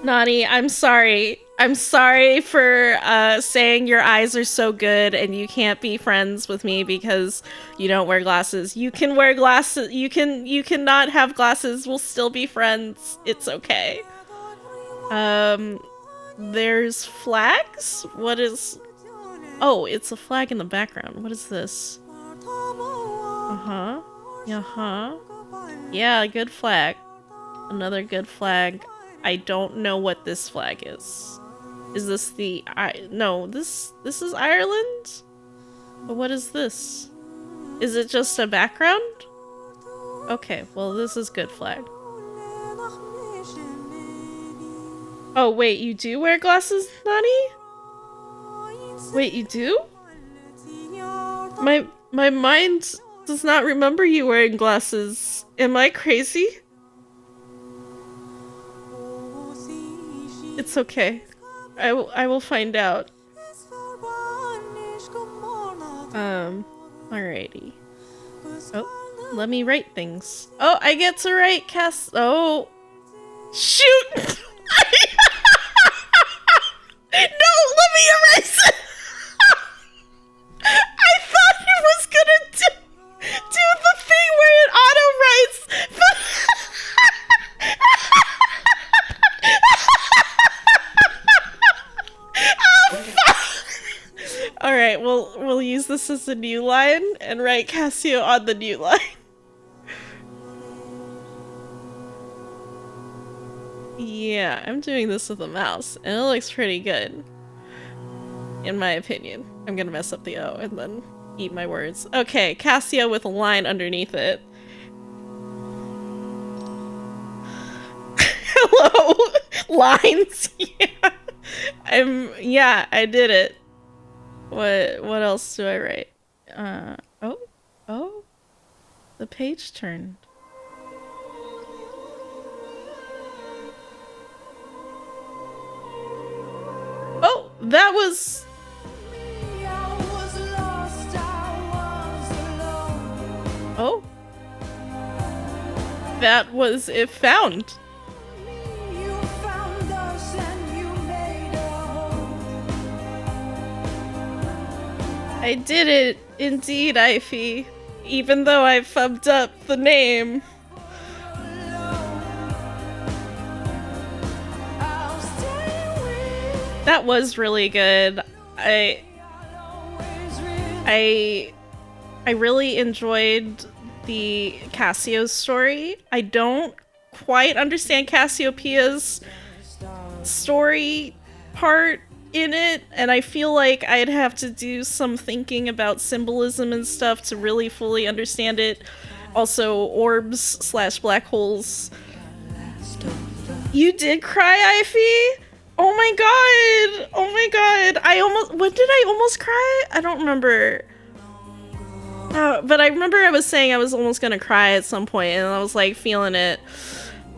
Nani, I'm sorry. I'm sorry for saying your eyes are so good and you can't be friends with me because you don't wear glasses. You can wear glasses. You cannot have glasses. We'll still be friends. It's okay. There's flags? What is... Oh, it's a flag in the background. What is this? Uh-huh. Uh-huh. Yeah, good flag. Another good flag. I don't know what this flag is. Is this the... No, this is Ireland? But what is this? Is it just a background? Okay, well this is good flag. Oh wait, you do wear glasses, Nani? Wait, you do? My mind does not remember you wearing glasses. Am I crazy? It's okay. I will find out. Alrighty. Oh, let me write things. Oh, I get to write Oh. Shoot! No, let me erase it! I thought it was gonna do the thing where it auto-writes, but... Alright, we'll use this as a new line and write Cassio on the new line. Yeah, I'm doing this with a mouse, and it looks pretty good. In my opinion. I'm gonna mess up the O and then eat my words. Okay, Cassio with a line underneath it. Hello! Lines! Yeah, I did it. What else do I write? Oh. The page turned. Oh, that was... Oh. That was If Found. I did it, indeed, Ify. Even though I fubbed up the name. That was really good. I really enjoyed the Cassio story. I don't quite understand Cassiopeia's story part in it, and I feel like I'd have to do some thinking about symbolism and stuff to really fully understand it. Also, orbs / black holes. You did cry, Ify? Oh my god! Oh my god! When did I almost cry? I don't remember. But I remember I was saying I was almost gonna cry at some point, and I was like feeling it.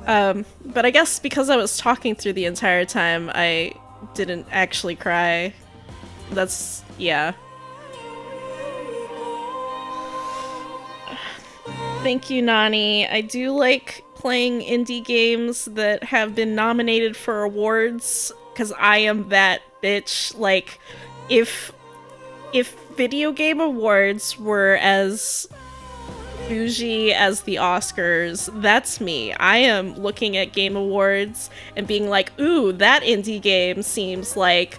But I guess because I was talking through the entire time, I didn't actually cry. That's... yeah. Thank you, Nani. I do like playing indie games that have been nominated for awards, because I am that bitch. Like, if video game awards were as bougie as the Oscars, that's me. I am looking at game awards and being like, ooh, that indie game seems like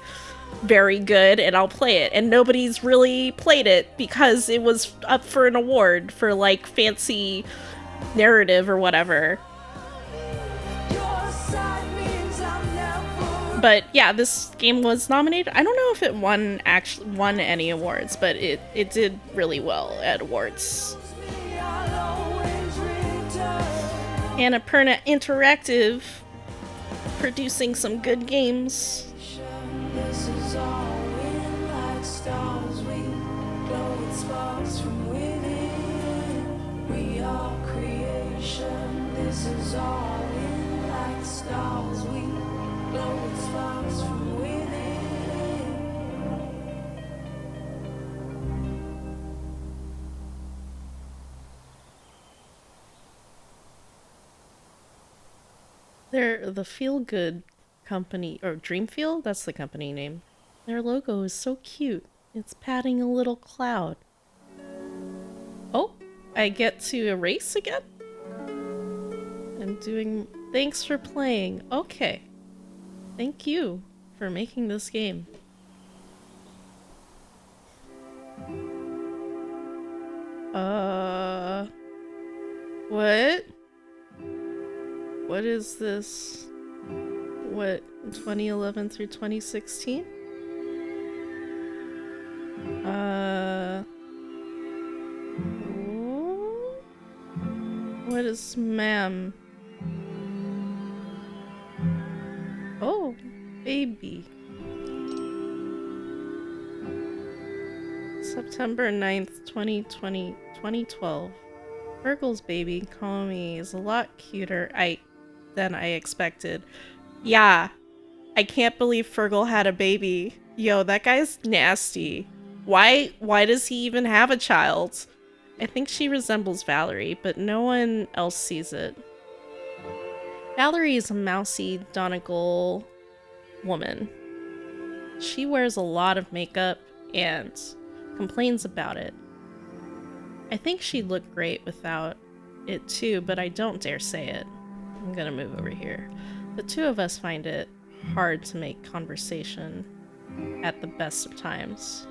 very good and I'll play it. And nobody's really played it because it was up for an award for like fancy narrative or whatever. But yeah, this game was nominated. I don't know if it won any awards, but it did really well at awards. Annapurna Interactive producing some good games. sparks from within. We are creation. This is all in like stars. We glow with sparks from within. They're the Feel Good company, or Dreamfield, that's the company name. Their logo is so cute. It's patting a little cloud. Oh, I get to erase again? I'm doing... Thanks for playing. Okay. Thank you for making this game. What? What is this? What, 2011 through 2016? What is ma'am? Oh, baby. September 9th, 2012. Virgil's baby, call me, is a lot cuter than I expected. Yeah, I can't believe Fergal had a baby. Yo, that guy's nasty. Why does he even have a child? I think she resembles Valerie, but no one else sees it. Valerie is a mousy, Donegal woman. She wears a lot of makeup and complains about it. I think she'd look great without it too, but I don't dare say it. I'm gonna move over here. The two of us find it hard to make conversation at the best of times.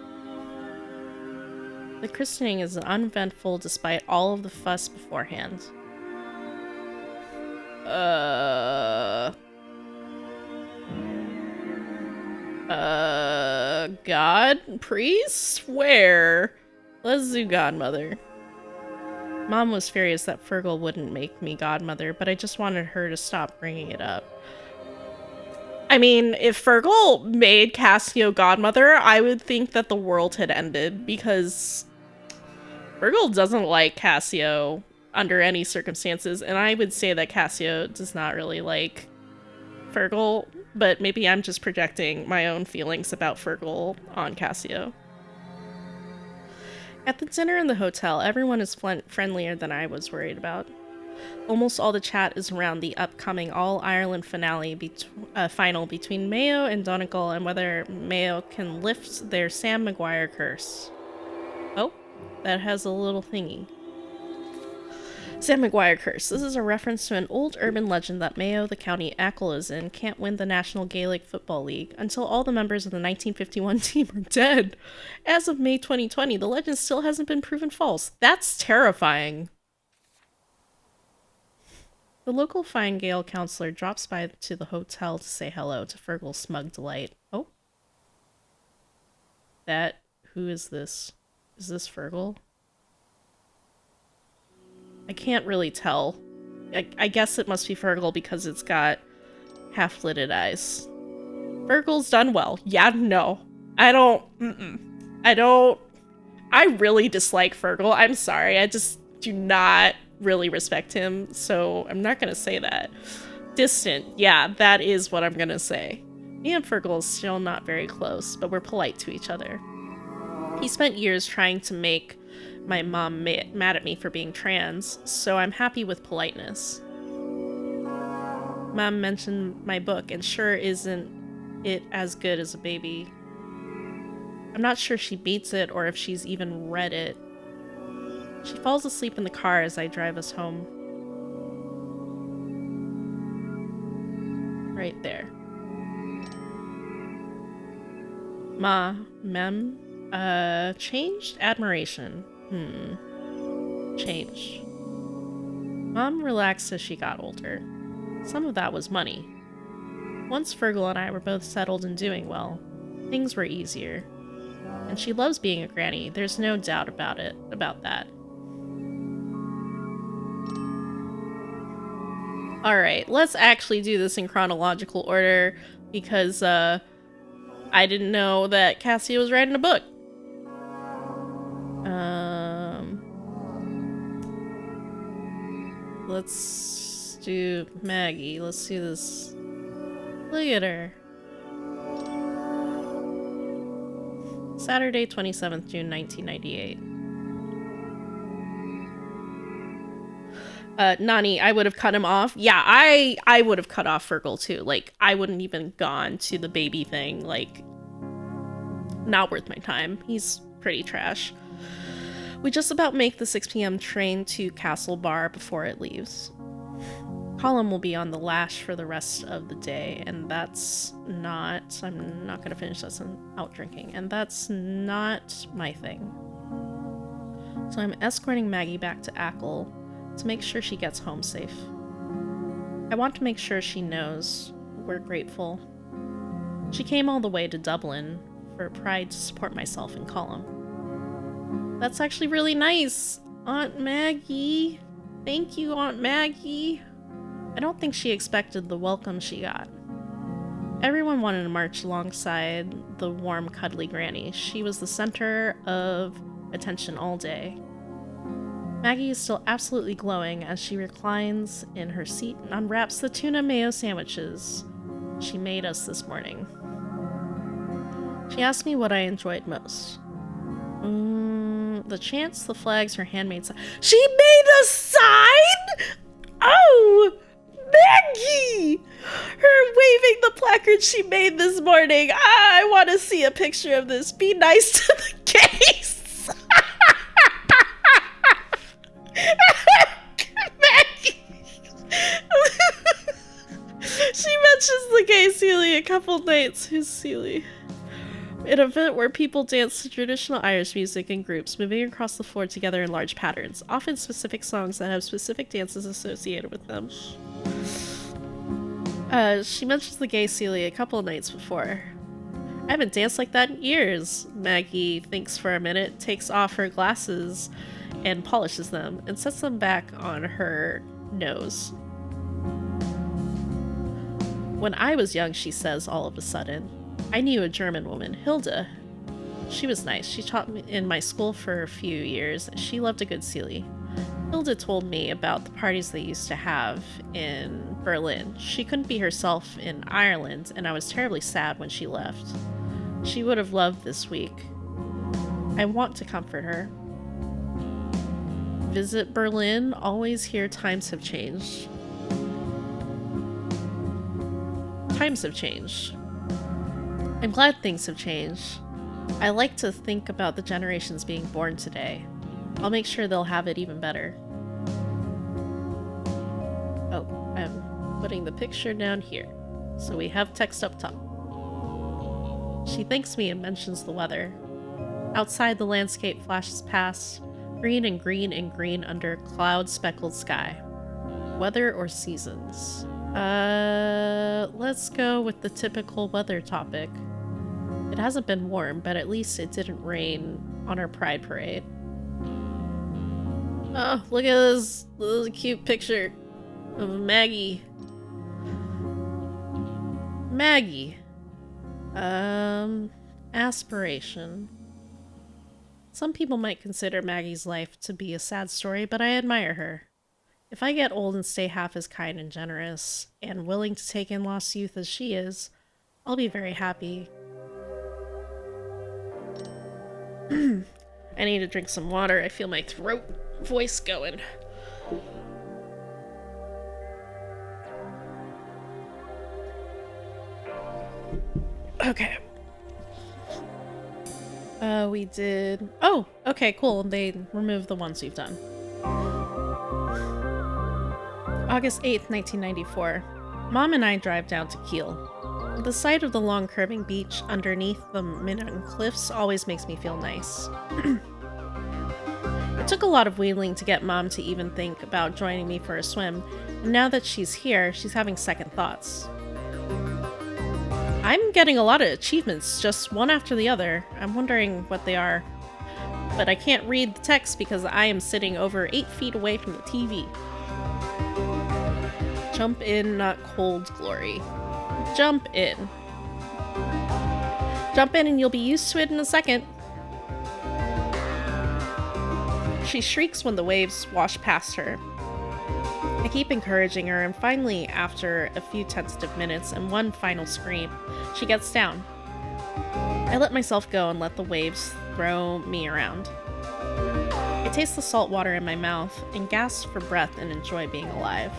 The christening is uneventful despite all of the fuss beforehand. God? Priest? Where? Let's do godmother. Mom was furious that Fergal wouldn't make me godmother, but I just wanted her to stop bringing it up. I mean, if Fergal made Cassio godmother, I would think that the world had ended, because Fergal doesn't like Cassio under any circumstances, and I would say that Cassio does not really like Fergal, but maybe I'm just projecting my own feelings about Fergal on Cassio. At the dinner in the hotel, everyone is friendlier than I was worried about. Almost all the chat is around the upcoming All-Ireland final between Mayo and Donegal, and whether Mayo can lift their Sam Maguire curse. Oh, that has a little thingy. Sam Maguire curse. This is a reference to an old urban legend that Mayo, the county Achill is in, can't win the National Gaelic Football League until all the members of the 1951 team are dead. As of May 2020, the legend still hasn't been proven false. That's terrifying. The local Fine Gael counselor drops by to the hotel to say hello to Fergal's smug delight. Oh. Who is this? Is this Fergal? I can't really tell. I guess it must be Fergal because it's got half-lidded eyes. Fergal's done well. Yeah, no. I really dislike Fergal. I'm sorry. I just do not really respect him, so I'm not gonna say that. Distant. Yeah, that is what I'm gonna say. Me and Fergal is still not very close, but we're polite to each other. He spent years trying to make my mom mad at me for being trans, so I'm happy with politeness. Mom mentioned my book, and sure isn't it as good as a baby. I'm not sure she beats it or if she's even read it. She falls asleep in the car as I drive us home. Right there. Changed admiration. Change. Mom relaxed as she got older. Some of that was money. Once Fergal and I were both settled and doing well, things were easier. And she loves being a granny, there's no doubt about that. Alright, let's actually do this in chronological order, because, I didn't know that Cassie was writing a book. let's do Maggie. Let's do this. Look at her. Saturday, 27th June, 1998. Nani, I would have cut him off. Yeah, I would have cut off Fergal too. Like, I wouldn't even gone to the baby thing. Like, not worth my time. He's pretty trash. We just about make the 6 p.m. train to Castle Bar before it leaves. Colin will be on the lash for the rest of the day, and that's not... I'm not gonna finish this out drinking, and that's not my thing. So I'm escorting Maggie back to Ackle to make sure she gets home safe. I want to make sure she knows we're grateful. She came all the way to Dublin for pride to support myself and Colin. That's actually really nice, Aunt Maggie. Thank you, Aunt Maggie. I don't think she expected the welcome she got. Everyone wanted to march alongside the warm, cuddly granny. She was the center of attention all day. Maggie is still absolutely glowing as she reclines in her seat and unwraps the tuna mayo sandwiches she made us this morning. She asked me what I enjoyed most. The chants, the flags, her handmade sign. She made a sign?! Oh! Maggie! Her waving the placard she made this morning. I want to see a picture of this. Be nice to the case. Maggie! She mentions the gay Sealy a couple nights. Who's Sealy? An event where people dance to traditional Irish music in groups, moving across the floor together in large patterns, often specific songs that have specific dances associated with them. She mentions the gay Celia a couple of nights before. I haven't danced like that in years. Maggie thinks for a minute, takes off her glasses and polishes them, and sets them back on her nose. When I was young, she says all of a sudden, I knew a German woman, Hilda. She was nice. She taught me in my school for a few years. She loved a good Sealy. Hilda told me about the parties they used to have in Berlin. She couldn't be herself in Ireland, and I was terribly sad when she left. She would have loved this week. I want to comfort her. Visit Berlin. Always hear times have changed. Times have changed. I'm glad things have changed. I like to think about the generations being born today. I'll make sure they'll have it even better. Oh, I'm putting the picture down here. So we have text up top. She thanks me and mentions the weather. Outside, the landscape flashes past, green and green and green under cloud-speckled sky. Weather or seasons? Let's go with the typical weather topic. It hasn't been warm, but at least it didn't rain on our Pride Parade. Oh, look at this cute picture of Maggie. Maggie. Aspiration. Some people might consider Maggie's life to be a sad story, but I admire her. If I get old and stay half as kind and generous and willing to take in lost youth as she is, I'll be very happy. I need to drink some water. I feel my voice going. Okay. We did... Oh, okay, cool. They removed the ones we've done. August 8th, 1994. Mom and I drive down to Kiel. The sight of the long curving beach underneath the Minnan cliffs always makes me feel nice. It took a lot of wheedling to get Mom to even think about joining me for a swim, and now that she's here, she's having second thoughts. I'm getting a lot of achievements, just one after the other. I'm wondering what they are. But I can't read the text because I am sitting over 8 feet away from the TV. Jump in, not cold glory. Jump in. Jump in and you'll be used to it in a second. She shrieks when the waves wash past her. I keep encouraging her, and finally, after a few tentative minutes and one final scream, she gets down. I let myself go and let the waves throw me around. I taste the salt water in my mouth and gasp for breath and enjoy being alive.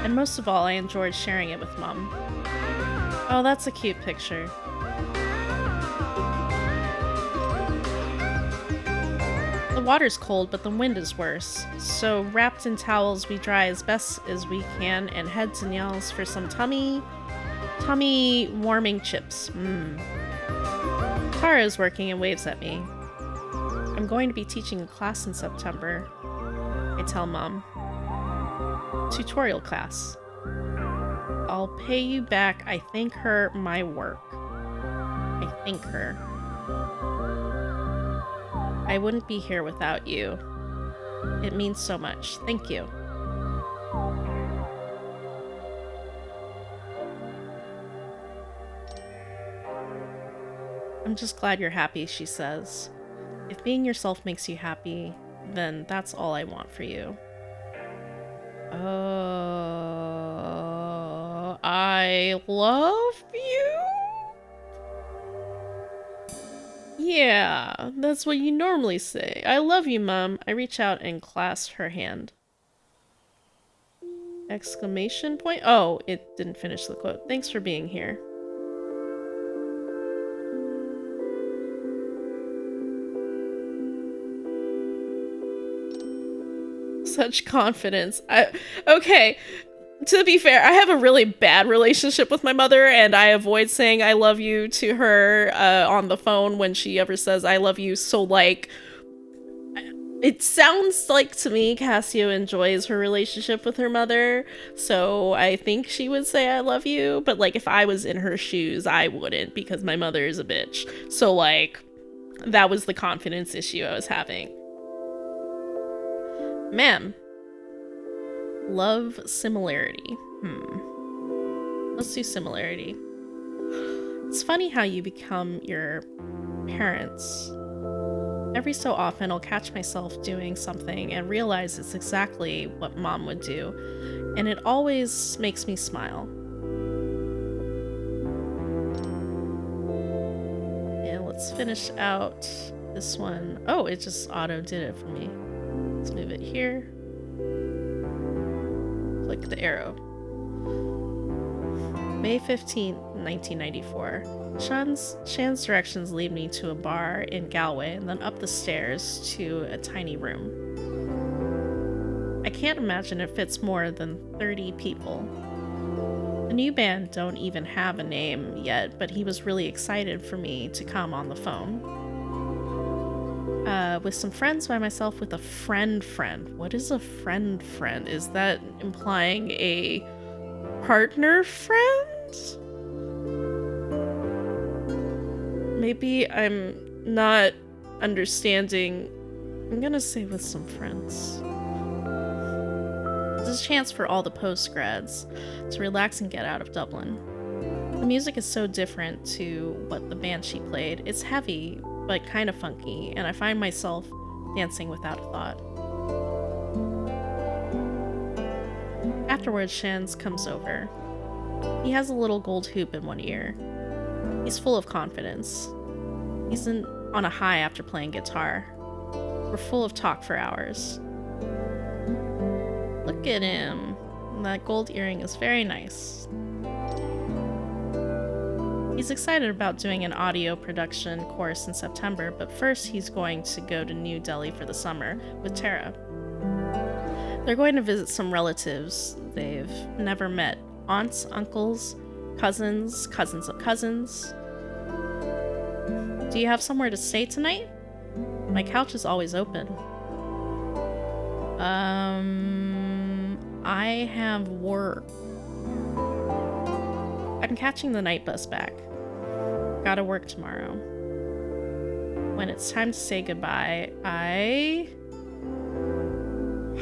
And most of all, I enjoyed sharing it with Mom. Oh, that's a cute picture. The water's cold, but the wind is worse. So, wrapped in towels, we dry as best as we can and head to Niels for some tummy warming chips. Tara is working and waves at me. I'm going to be teaching a class in September. I tell Mom. Tutorial class. I'll pay you back. I thank her my work. I thank her. I wouldn't be here without you. It means so much. Thank you. I'm just glad you're happy, she says. If being yourself makes you happy, then that's all I want for you. I love you? Yeah, that's what you normally say. I love you, Mom. I reach out and clasp her hand. Exclamation point? Oh, it didn't finish the quote. Thanks for being here. Such confidence. Okay. To be fair, I have a really bad relationship with my mother, and I avoid saying I love you to her on the phone when she ever says I love you. So, like, it sounds like to me Cassio enjoys her relationship with her mother, so I think she would say I love you. But, like, if I was in her shoes, I wouldn't, because my mother is a bitch. So, like, that was the confidence issue I was having. Ma'am. Love similarity. Let's do similarity. It's funny how you become your parents. Every so often I'll catch myself doing something and realize it's exactly what Mom would do, and it always makes me smile. And let's finish out this one. Oh, it just auto did it for me. Let's move it here. Click the arrow. May 15th, 1994. Shan's directions lead me to a bar in Galway and then up the stairs to a tiny room. I can't imagine it fits more than 30 people. The new band don't even have a name yet, but he was really excited for me to come on the phone. With some friends by myself with a friend. What is a friend? Is that implying a partner friend? Maybe I'm not understanding. I'm gonna say with some friends. It's a chance for all the post-grads to relax and get out of Dublin. The music is so different to what the band she played. It's heavy, but kind of funky, and I find myself dancing without a thought. Afterwards, Shans comes over. He has a little gold hoop in one ear. He's full of confidence. He's on a high after playing guitar. We're full of talk for hours. Look at him. That gold earring is very nice. He's excited about doing an audio production course in September, but first he's going to go to New Delhi for the summer with Tara. They're going to visit some relatives they've never met. Aunts, uncles, cousins of cousins. Do you have somewhere to stay tonight? My couch is always open. I have work. I'm catching the night bus back. Gotta work tomorrow. When it's time to say goodbye, I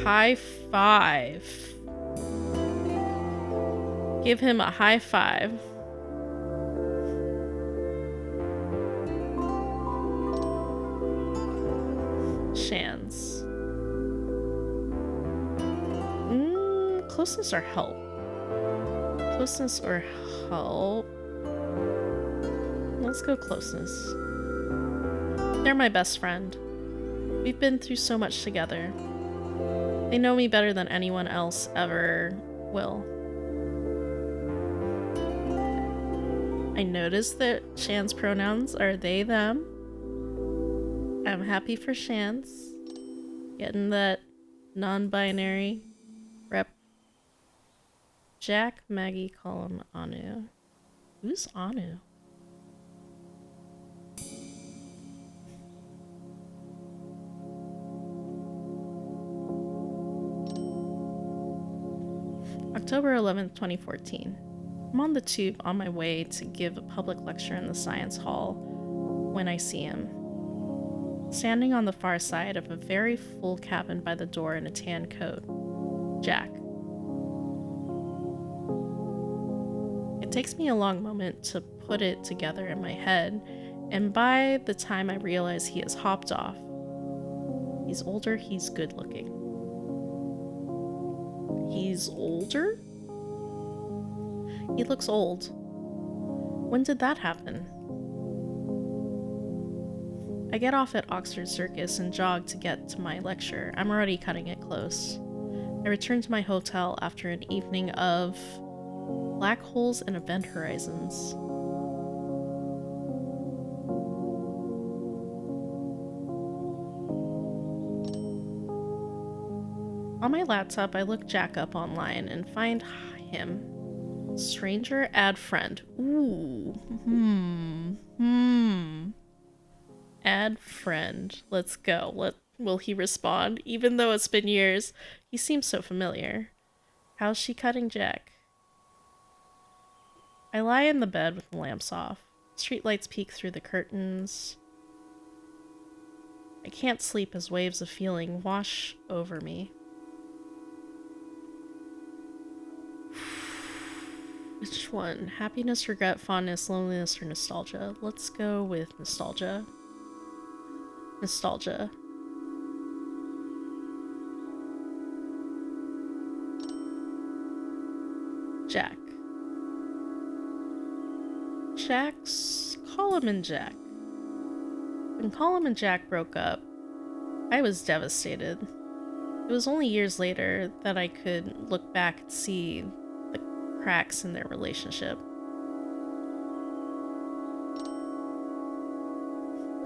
high five. Give him a high five. Shans. closeness or help? Closeness or help? Let's go closeness. They're my best friend. We've been through so much together. They know me better than anyone else ever will. I noticed that Shan's pronouns are they, them. I'm happy for Shan's. Getting that non-binary rep. Jack, Maggie, call him Anu. Who's Anu? October 11th, 2014. I'm on the tube on my way to give a public lecture in the science hall when I see him. Standing on the far side of a very full cabin by the door in a tan coat. Jack. It takes me a long moment to put it together in my head, and by the time I realize he has hopped off, he's older, he's good looking. He's older? He looks old. When did that happen? I get off at Oxford Circus and jog to get to my lecture. I'm already cutting it close. I return to my hotel after an evening of black holes and event horizons. On my laptop, I look Jack up online and find him. Stranger, add friend. Ooh. Add friend. Let's go. Will he respond? Even though it's been years, he seems so familiar. How's she cutting Jack? I lie in the bed with the lamps off. Streetlights peek through the curtains. I can't sleep as waves of feeling wash over me. Which one? Happiness, regret, fondness, loneliness, or nostalgia? Let's go with nostalgia. Nostalgia. Jack. Colum and Jack. When Colum and Jack broke up, I was devastated. It was only years later that I could look back and see the cracks in their relationship.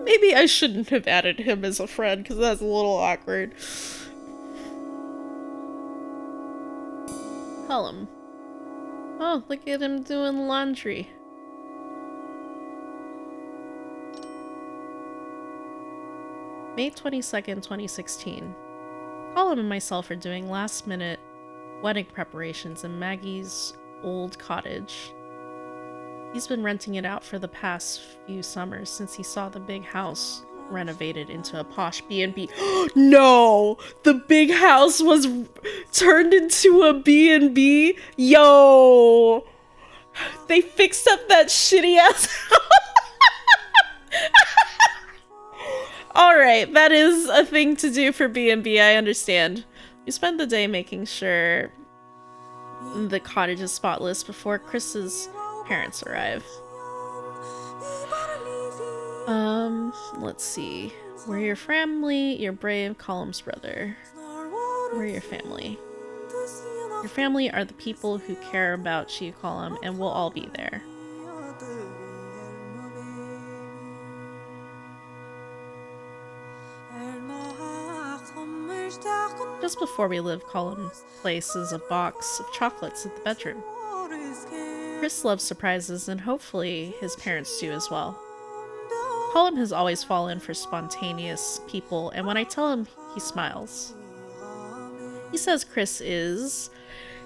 Maybe I shouldn't have added him as a friend, because that's a little awkward. Colum. Oh, look at him doing laundry. May 22nd, 2016. Colum and myself are doing last-minute wedding preparations in Maggie's old cottage. He's been renting it out for the past few summers since he saw the big house renovated into a posh B&B. No! The big house was turned into a B&B? Yo! They fixed up that shitty ass house. Alright, that is a thing to do for B&B, I understand. We spend the day making sure the cottage is spotless before Chris's parents arrive. Let's see. We're your family, you're brave, Colum's brother. We're your family. Your family are the people who care about you, Colum, and we'll all be there. Just before we leave, Colum places a box of chocolates at the bedroom. Chris loves surprises, and hopefully his parents do as well. Colum has always fallen for spontaneous people, and when I tell him, he smiles. He says Chris is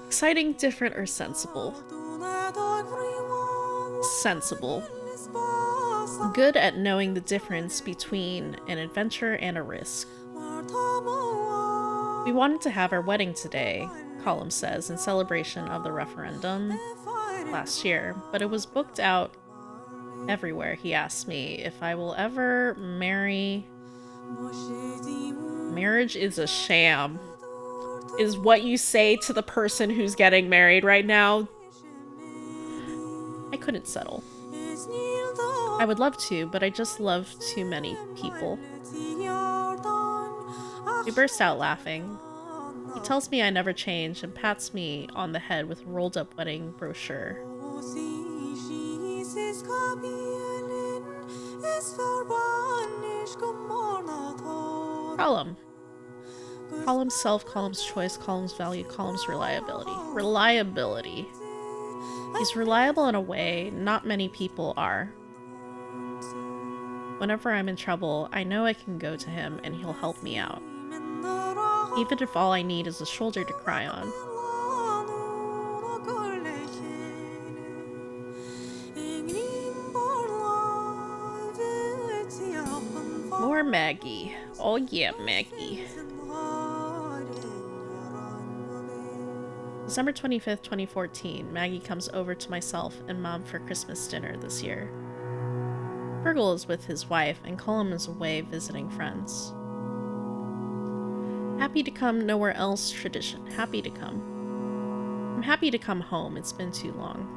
exciting, different, or sensible. Sensible. Good at knowing the difference between an adventure and a risk. We wanted to have our wedding today, Colum says, in celebration of the referendum last year, but it was booked out everywhere. He asked me if I will ever marry. Marriage is a sham. is what you say to the person who's getting married right now. I couldn't settle. I would love to, but I just love too many people. We burst out laughing. He tells me I never change and pats me on the head with a rolled up wedding brochure. Column. Columns self, columns choice, columns value, columns reliability. Reliability. He's reliable in a way not many people are. Whenever I'm in trouble, I know I can go to him and he'll help me out. Even if all I need is a shoulder to cry on. More Maggie. Oh yeah, Maggie. December 25th, 2014, Maggie comes over to myself and Mom for Christmas dinner this year. Fergal is with his wife and Colum is away visiting friends. Happy to come nowhere else tradition. Happy to come. I'm happy to come home. It's been too long.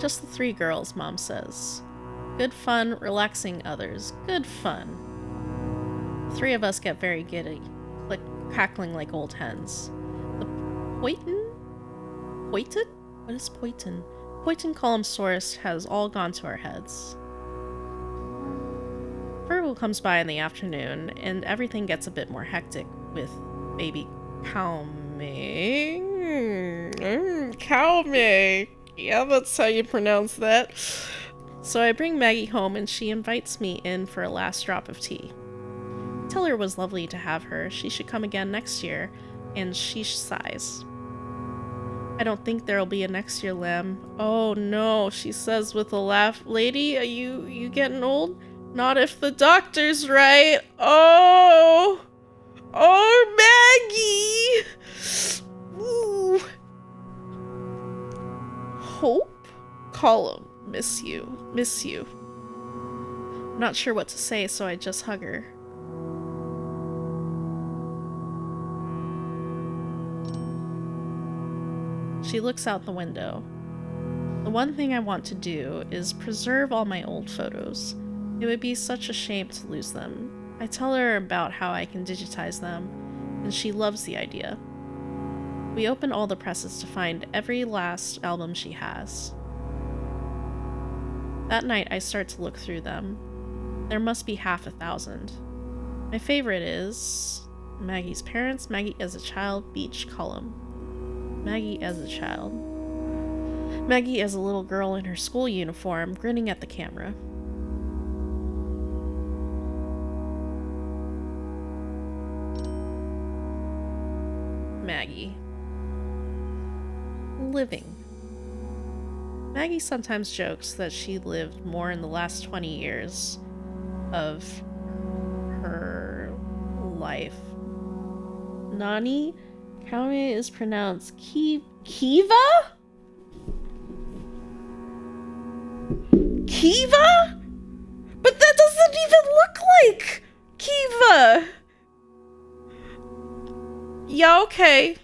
Just the three girls, Mom says. Good fun, relaxing others. Good fun. The three of us get very giddy, cackling like old hens. The Poitin? What is Poitin? Poitin columnsaurus has all gone to our heads. Fergal comes by in the afternoon, and everything gets a bit more hectic with baby Calming. Calming. Yeah, that's how you pronounce that. So I bring Maggie home, and she invites me in for a last drop of tea. Tell her it was lovely to have her. She should come again next year, and she sighs. I don't think there'll be a next year, Lamb. Oh no, she says with a laugh. Lady, are you getting old? Not if the doctor's right. Oh! Oh, Maggie! Ooh. Hope? Column. Miss you. Miss you. I'm not sure what to say, so I just hug her. She looks out the window. The one thing I want to do is preserve all my old photos. It would be such a shame to lose them. I tell her about how I can digitize them, and she loves the idea. We open all the presses to find every last album she has. That night I start to look through them. There must be 1,000. My favorite is Maggie's parents, Maggie as a child, beach column. Maggie as a child. Maggie as a little girl in her school uniform, grinning at the camera. Maggie. Living. Maggie sometimes jokes that she lived more in the last 20 years of her life. Nani? Kame is pronounced Kiva? Kiva? But that doesn't even look like Kiva! Yeah, okay.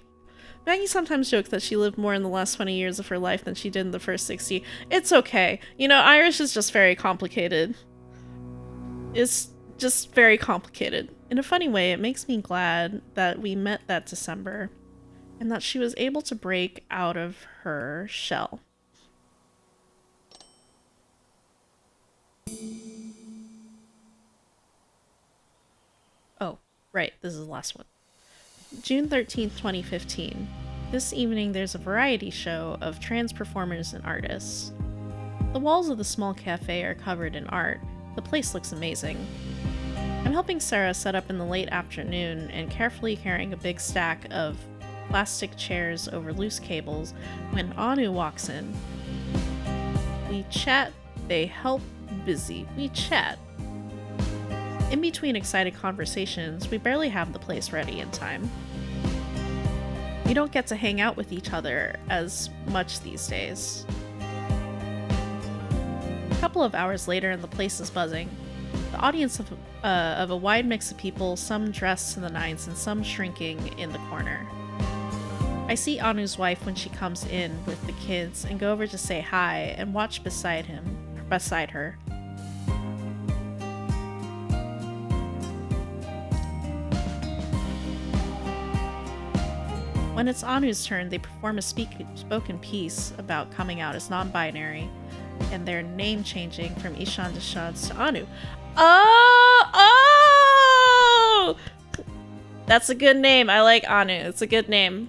Maggie sometimes jokes that she lived more in the last 20 years of her life than she did in the first 60. It's okay. You know, Irish is just very complicated. It's just very complicated. In a funny way, it makes me glad that we met that December and that she was able to break out of her shell. Oh, right, this is the last one. June 13th, 2015. This evening there's a variety show of trans performers and artists. The walls of the small cafe are covered in art. The place looks amazing. I'm helping Sarah set up in the late afternoon and carefully carrying a big stack of plastic chairs over loose cables when Anu walks in. We chat, they help, busy. We chat. In between excited conversations, we barely have the place ready in time. We don't get to hang out with each other as much these days. A couple of hours later and the place is buzzing. The audience of a wide mix of people, some dressed to the nines and some shrinking in the corner. I see Anu's wife when she comes in with the kids and go over to say hi and watch beside her. When it's Anu's turn, they perform a spoken piece about coming out as non-binary and their name changing from Ishan to Shans to Anu. Oh! That's a good name. I like Anu. It's a good name.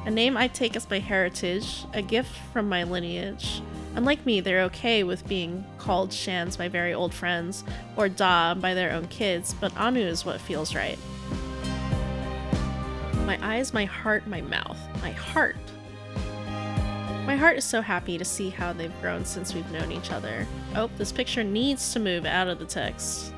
A name I take as my heritage, a gift from my lineage. Unlike me, they're okay with being called Shans by very old friends or Da by their own kids, but Anu is what feels right. My eyes, my heart, my mouth. My heart. My heart is so happy to see how they've grown since we've known each other. Oh, this picture needs to move out of the text.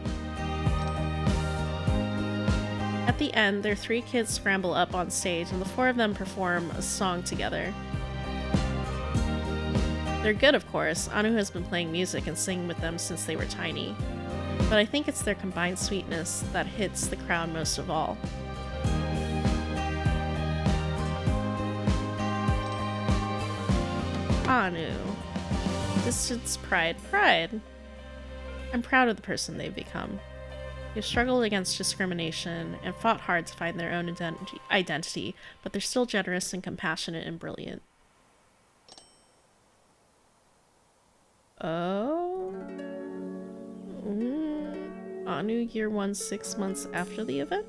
At the end, their 3 kids scramble up on stage and the 4 of them perform a song together. They're good, of course. Anu has been playing music and singing with them since they were tiny. But I think it's their combined sweetness that hits the crowd most of all. Anu. Distance, pride. I'm proud of the person they've become. They've struggled against discrimination and fought hard to find their own identity, but they're still generous and compassionate and brilliant. Oh? Anu, year 1, 6 months after the event?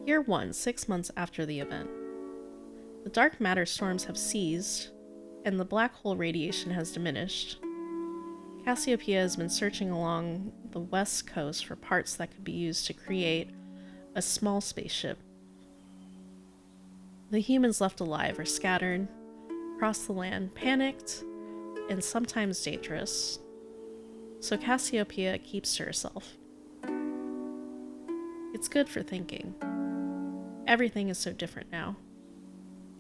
Year 1, 6 months after the event. The dark matter storms have ceased, and the black hole radiation has diminished. Cassiopeia has been searching along the west coast for parts that could be used to create a small spaceship. The humans left alive are scattered across the land, panicked, and sometimes dangerous. So Cassiopeia keeps to herself. It's good for thinking. Everything is so different now.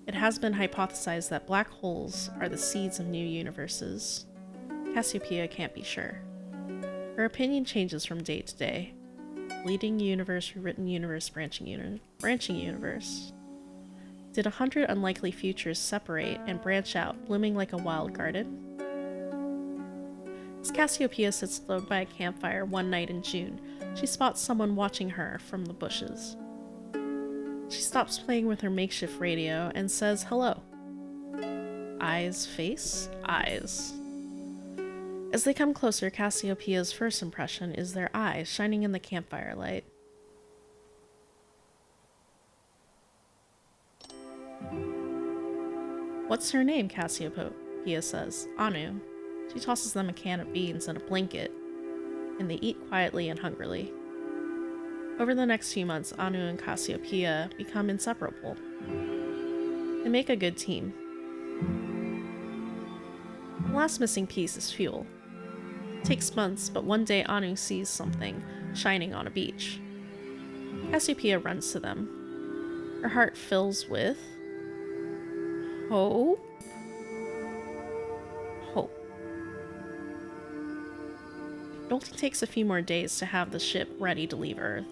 It has been hypothesized that black holes are the seeds of new universes. Cassiopeia can't be sure. Her opinion changes from day to day. Leading universe, rewritten universe, branching universe. Did 100 unlikely futures separate and branch out, blooming like a wild garden? As Cassiopeia sits alone by a campfire one night in June, she spots someone watching her from the bushes. She stops playing with her makeshift radio and says hello. Eyes, face, eyes. As they come closer, Cassiopeia's first impression is their eyes shining in the campfire light. What's her name? Cassiopeia says. Anu. She tosses them a can of beans and a blanket, and they eat quietly and hungrily. Over the next few months, Anu and Cassiopeia become inseparable. They make a good team. The last missing piece is fuel. It takes months, but one day Anu sees something shining on a beach. Cassiopeia runs to them. Her heart fills with hope. It only takes a few more days to have the ship ready to leave Earth.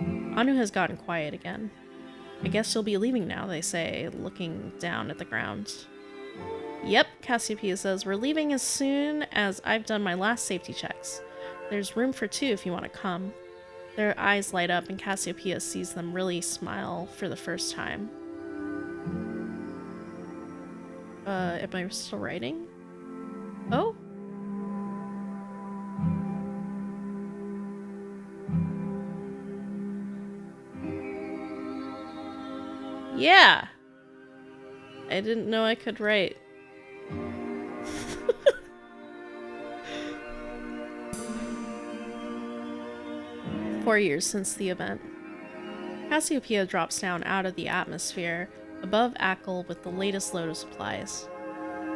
Anu has gotten quiet again. I guess you'll be leaving now, they say, looking down at the ground. Yep, Cassiopeia says, we're leaving as soon as I've done my last safety checks. There's room for 2 if you want to come. Their eyes light up and Cassiopeia sees them really smile for the first time. Am I still writing? Oh? Yeah! I didn't know I could write. 4 years since the event. Cassiopeia drops down out of the atmosphere, above Ackle with the latest load of supplies.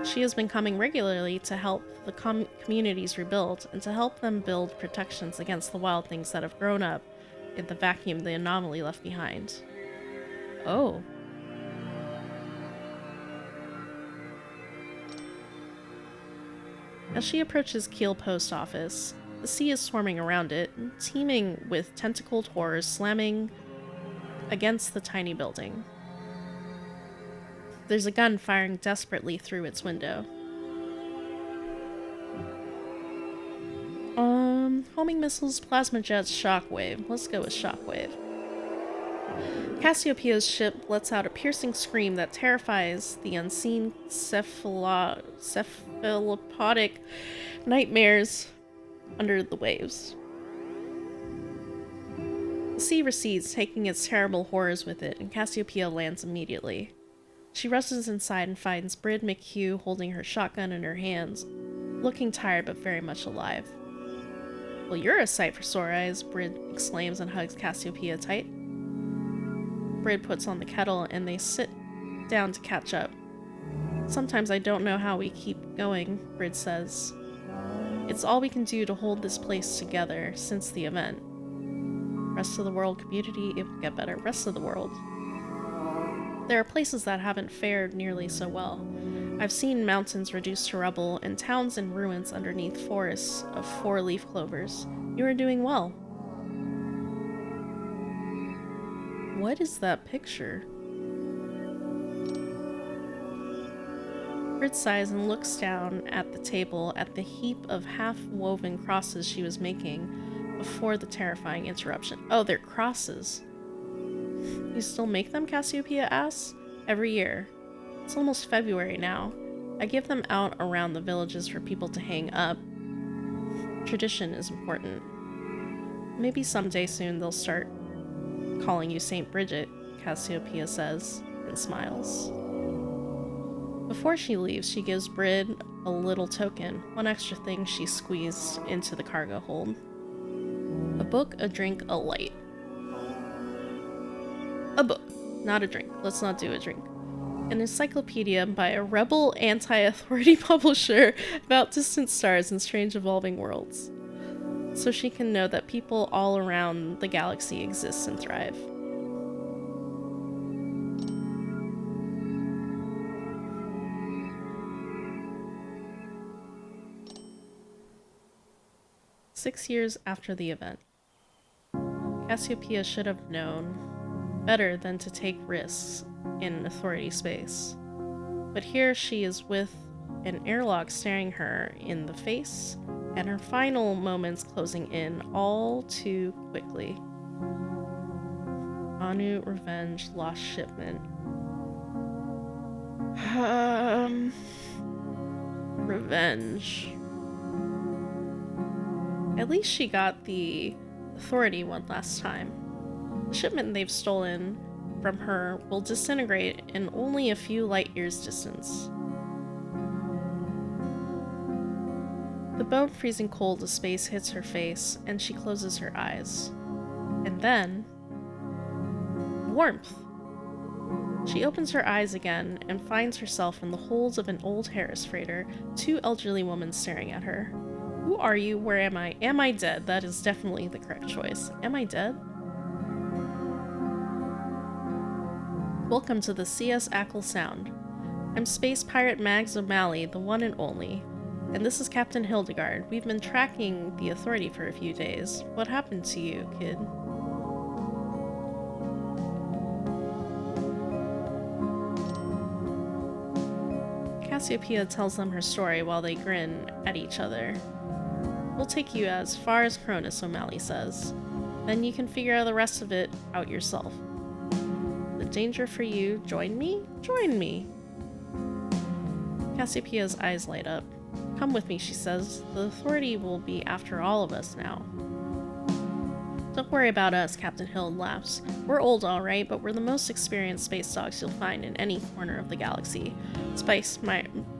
She has been coming regularly to help the communities rebuild, and to help them build protections against the wild things that have grown up in the vacuum the anomaly left behind. Oh. As she approaches Kiel Post Office, the sea is swarming around it, teeming with tentacled horrors slamming against the tiny building. There's a gun firing desperately through its window. Homing missiles, plasma jets, shockwave. Let's go with shockwave. Cassiopeia's ship lets out a piercing scream that terrifies the unseen cephalopodic nightmares under the waves. The sea recedes, taking its terrible horrors with it, and Cassiopeia lands immediately. She rushes inside and finds Brid McHugh holding her shotgun in her hands, looking tired but very much alive. "Well, you're a sight for sore eyes," Brid exclaims and hugs Cassiopeia tight. Brid puts on the kettle and they sit down to catch up. "Sometimes I don't know how we keep going," Brid says. "It's all we can do to hold this place together since the event. Rest of the world community, it will get better. Rest of the world. There are places that haven't fared nearly so well. I've seen mountains reduced to rubble and towns in ruins underneath forests of four-leaf clovers. You are doing well." What is that picture? Brid sighs and looks down at the table at the heap of half-woven crosses she was making before the terrifying interruption. Oh, they're crosses. "You still make them?" Cassiopeia asks. "Every year. It's almost February now. I give them out around the villages for people to hang up. Tradition is important. Maybe someday soon they'll start calling you Saint Bridget," Cassiopeia says, and smiles. Before she leaves, she gives Brid a little token, one extra thing she squeezed into the cargo hold. A book, a drink, a light. A book, not a drink. Let's not do a drink. An encyclopedia by a rebel anti-authority publisher about distant stars and strange evolving worlds, so she can know that people all around the galaxy exist and thrive. "6 years after the event. Cassiopeia should have known better than to take risks in authority space. But here she is with an airlock staring her in the face, and her final moments closing in all too quickly. Anu, revenge, lost shipment. Revenge. At least she got the authority one last time. The shipment they've stolen from her will disintegrate in only a few light years distance. The bone-freezing cold of space hits her face, and she closes her eyes. And then... warmth! She opens her eyes again and finds herself in the holds of an old Harris freighter, two elderly women staring at her. Who are you? Where am I? Am I dead? That is definitely the correct choice. Am I dead? Welcome to the CS Ackle Sound. I'm Space Pirate Mags O'Malley, the one and only. And this is Captain Hildegard. We've been tracking the Authority for a few days. What happened to you, kid? Cassiopeia tells them her story while they grin at each other. We'll take you as far as Cronus, O'Malley says. Then you can figure out the rest of it out yourself. The danger for you, join me? Join me! Cassiopeia's eyes light up. Come with me, she says. The Authority will be after all of us now. Don't worry about us, Captain Hild laughs. We're old, all right, but we're the most experienced space dogs you'll find in any corner of the galaxy.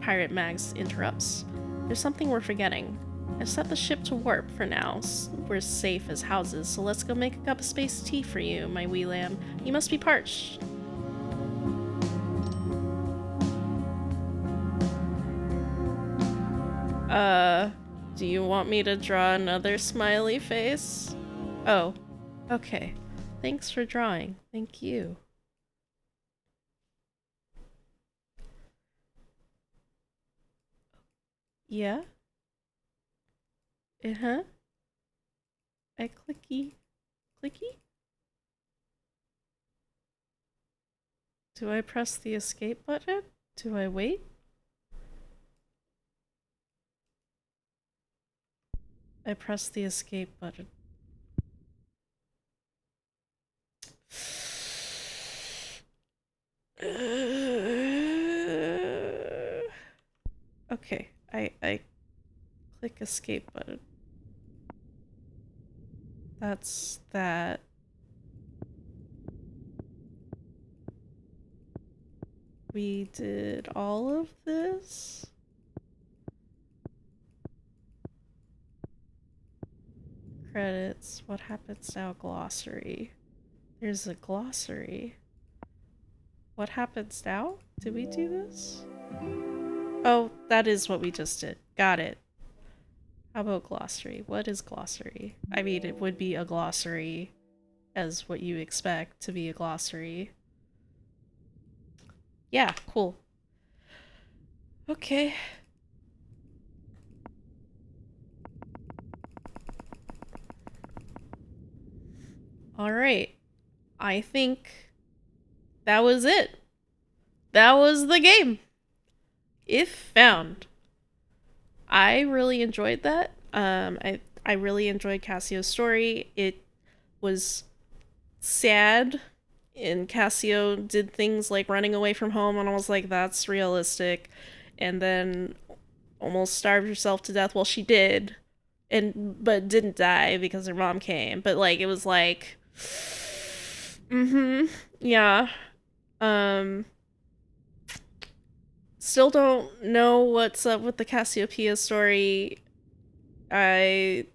Pirate Mags interrupts. There's something we're forgetting. I've set the ship to warp for now. We're safe as houses, so let's go make a cup of space tea for you, my wee lamb. You must be parched. Do you want me to draw another smiley face? Oh, okay. Thanks for drawing. Thank you. Yeah. Uh-huh. I clicky. Clicky? Do I press the escape button? Do I wait? I press the escape button. Okay, I click escape button. That's that. We did all of this? Credits. What happens now? Glossary. There's a glossary. What happens now? Did we do this? Oh, that is what we just did. Got it. How about glossary? What is glossary? I mean, it would be a glossary as what you expect to be a glossary. Yeah, cool. Okay. All right. I think that was it. That was the game. If found. I really enjoyed that. I really enjoyed Cassio's story. It was sad, and Cassio did things like running away from home, and I was like, that's realistic. And then almost starved herself to death. Well, she did, but didn't die because her mom came. But like, it was like, yeah. Um, Still don't know what's up with the Cassiopeia story. I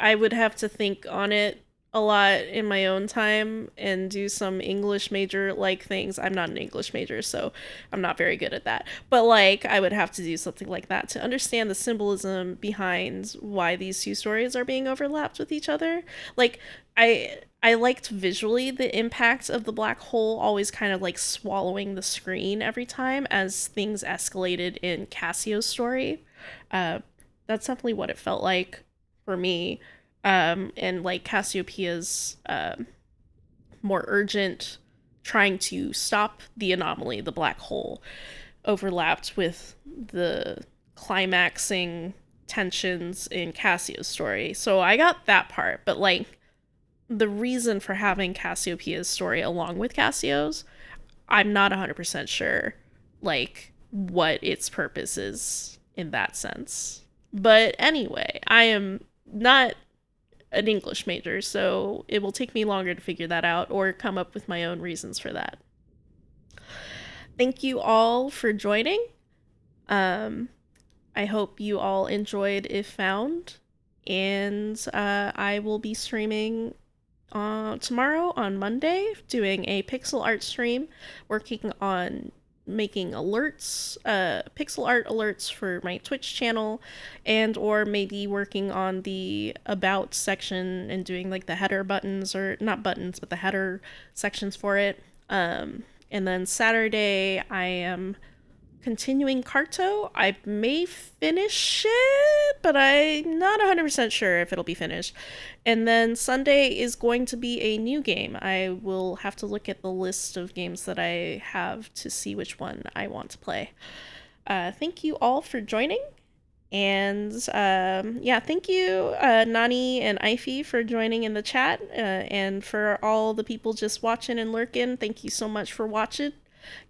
I would have to think on it a lot in my own time and do some English major like things. I'm not an English major, so I'm not very good at that. But like I would have to do something like that to understand the symbolism behind why these two stories are being overlapped with each other. Like I liked visually the impact of the black hole always kind of like swallowing the screen every time as things escalated in Cassio's story. Uh, that's definitely what it felt like for me. And like Cassiopeia's more urgent trying to stop the anomaly, the black hole, overlapped with the climaxing tensions in Cassio's story. So I got that part, but like the reason for having Cassiopeia's story along with Cassio's, I'm not 100% sure like what its purpose is in that sense. But anyway, I am not an English major, so it will take me longer to figure that out or come up with my own reasons for that. Thank you all for joining. Um, I hope you all enjoyed If Found, and I will be streaming tomorrow on Monday, doing a pixel art stream, working on making alerts, pixel art alerts for my Twitch channel, and or maybe working on the about section and doing like the header buttons, or not buttons, but the header sections for it. And then Saturday I am continuing Carto. I may finish it, but I'm not 100% sure if it'll be finished. And then Sunday is going to be a new game. I will have to look at the list of games that I have to see which one I want to play. Thank you all for joining. And yeah, thank you, Nani and Ify, for joining in the chat. And for all the people just watching and lurking, thank you so much for watching.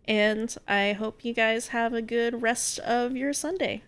And I hope you guys have a good rest of your Sunday.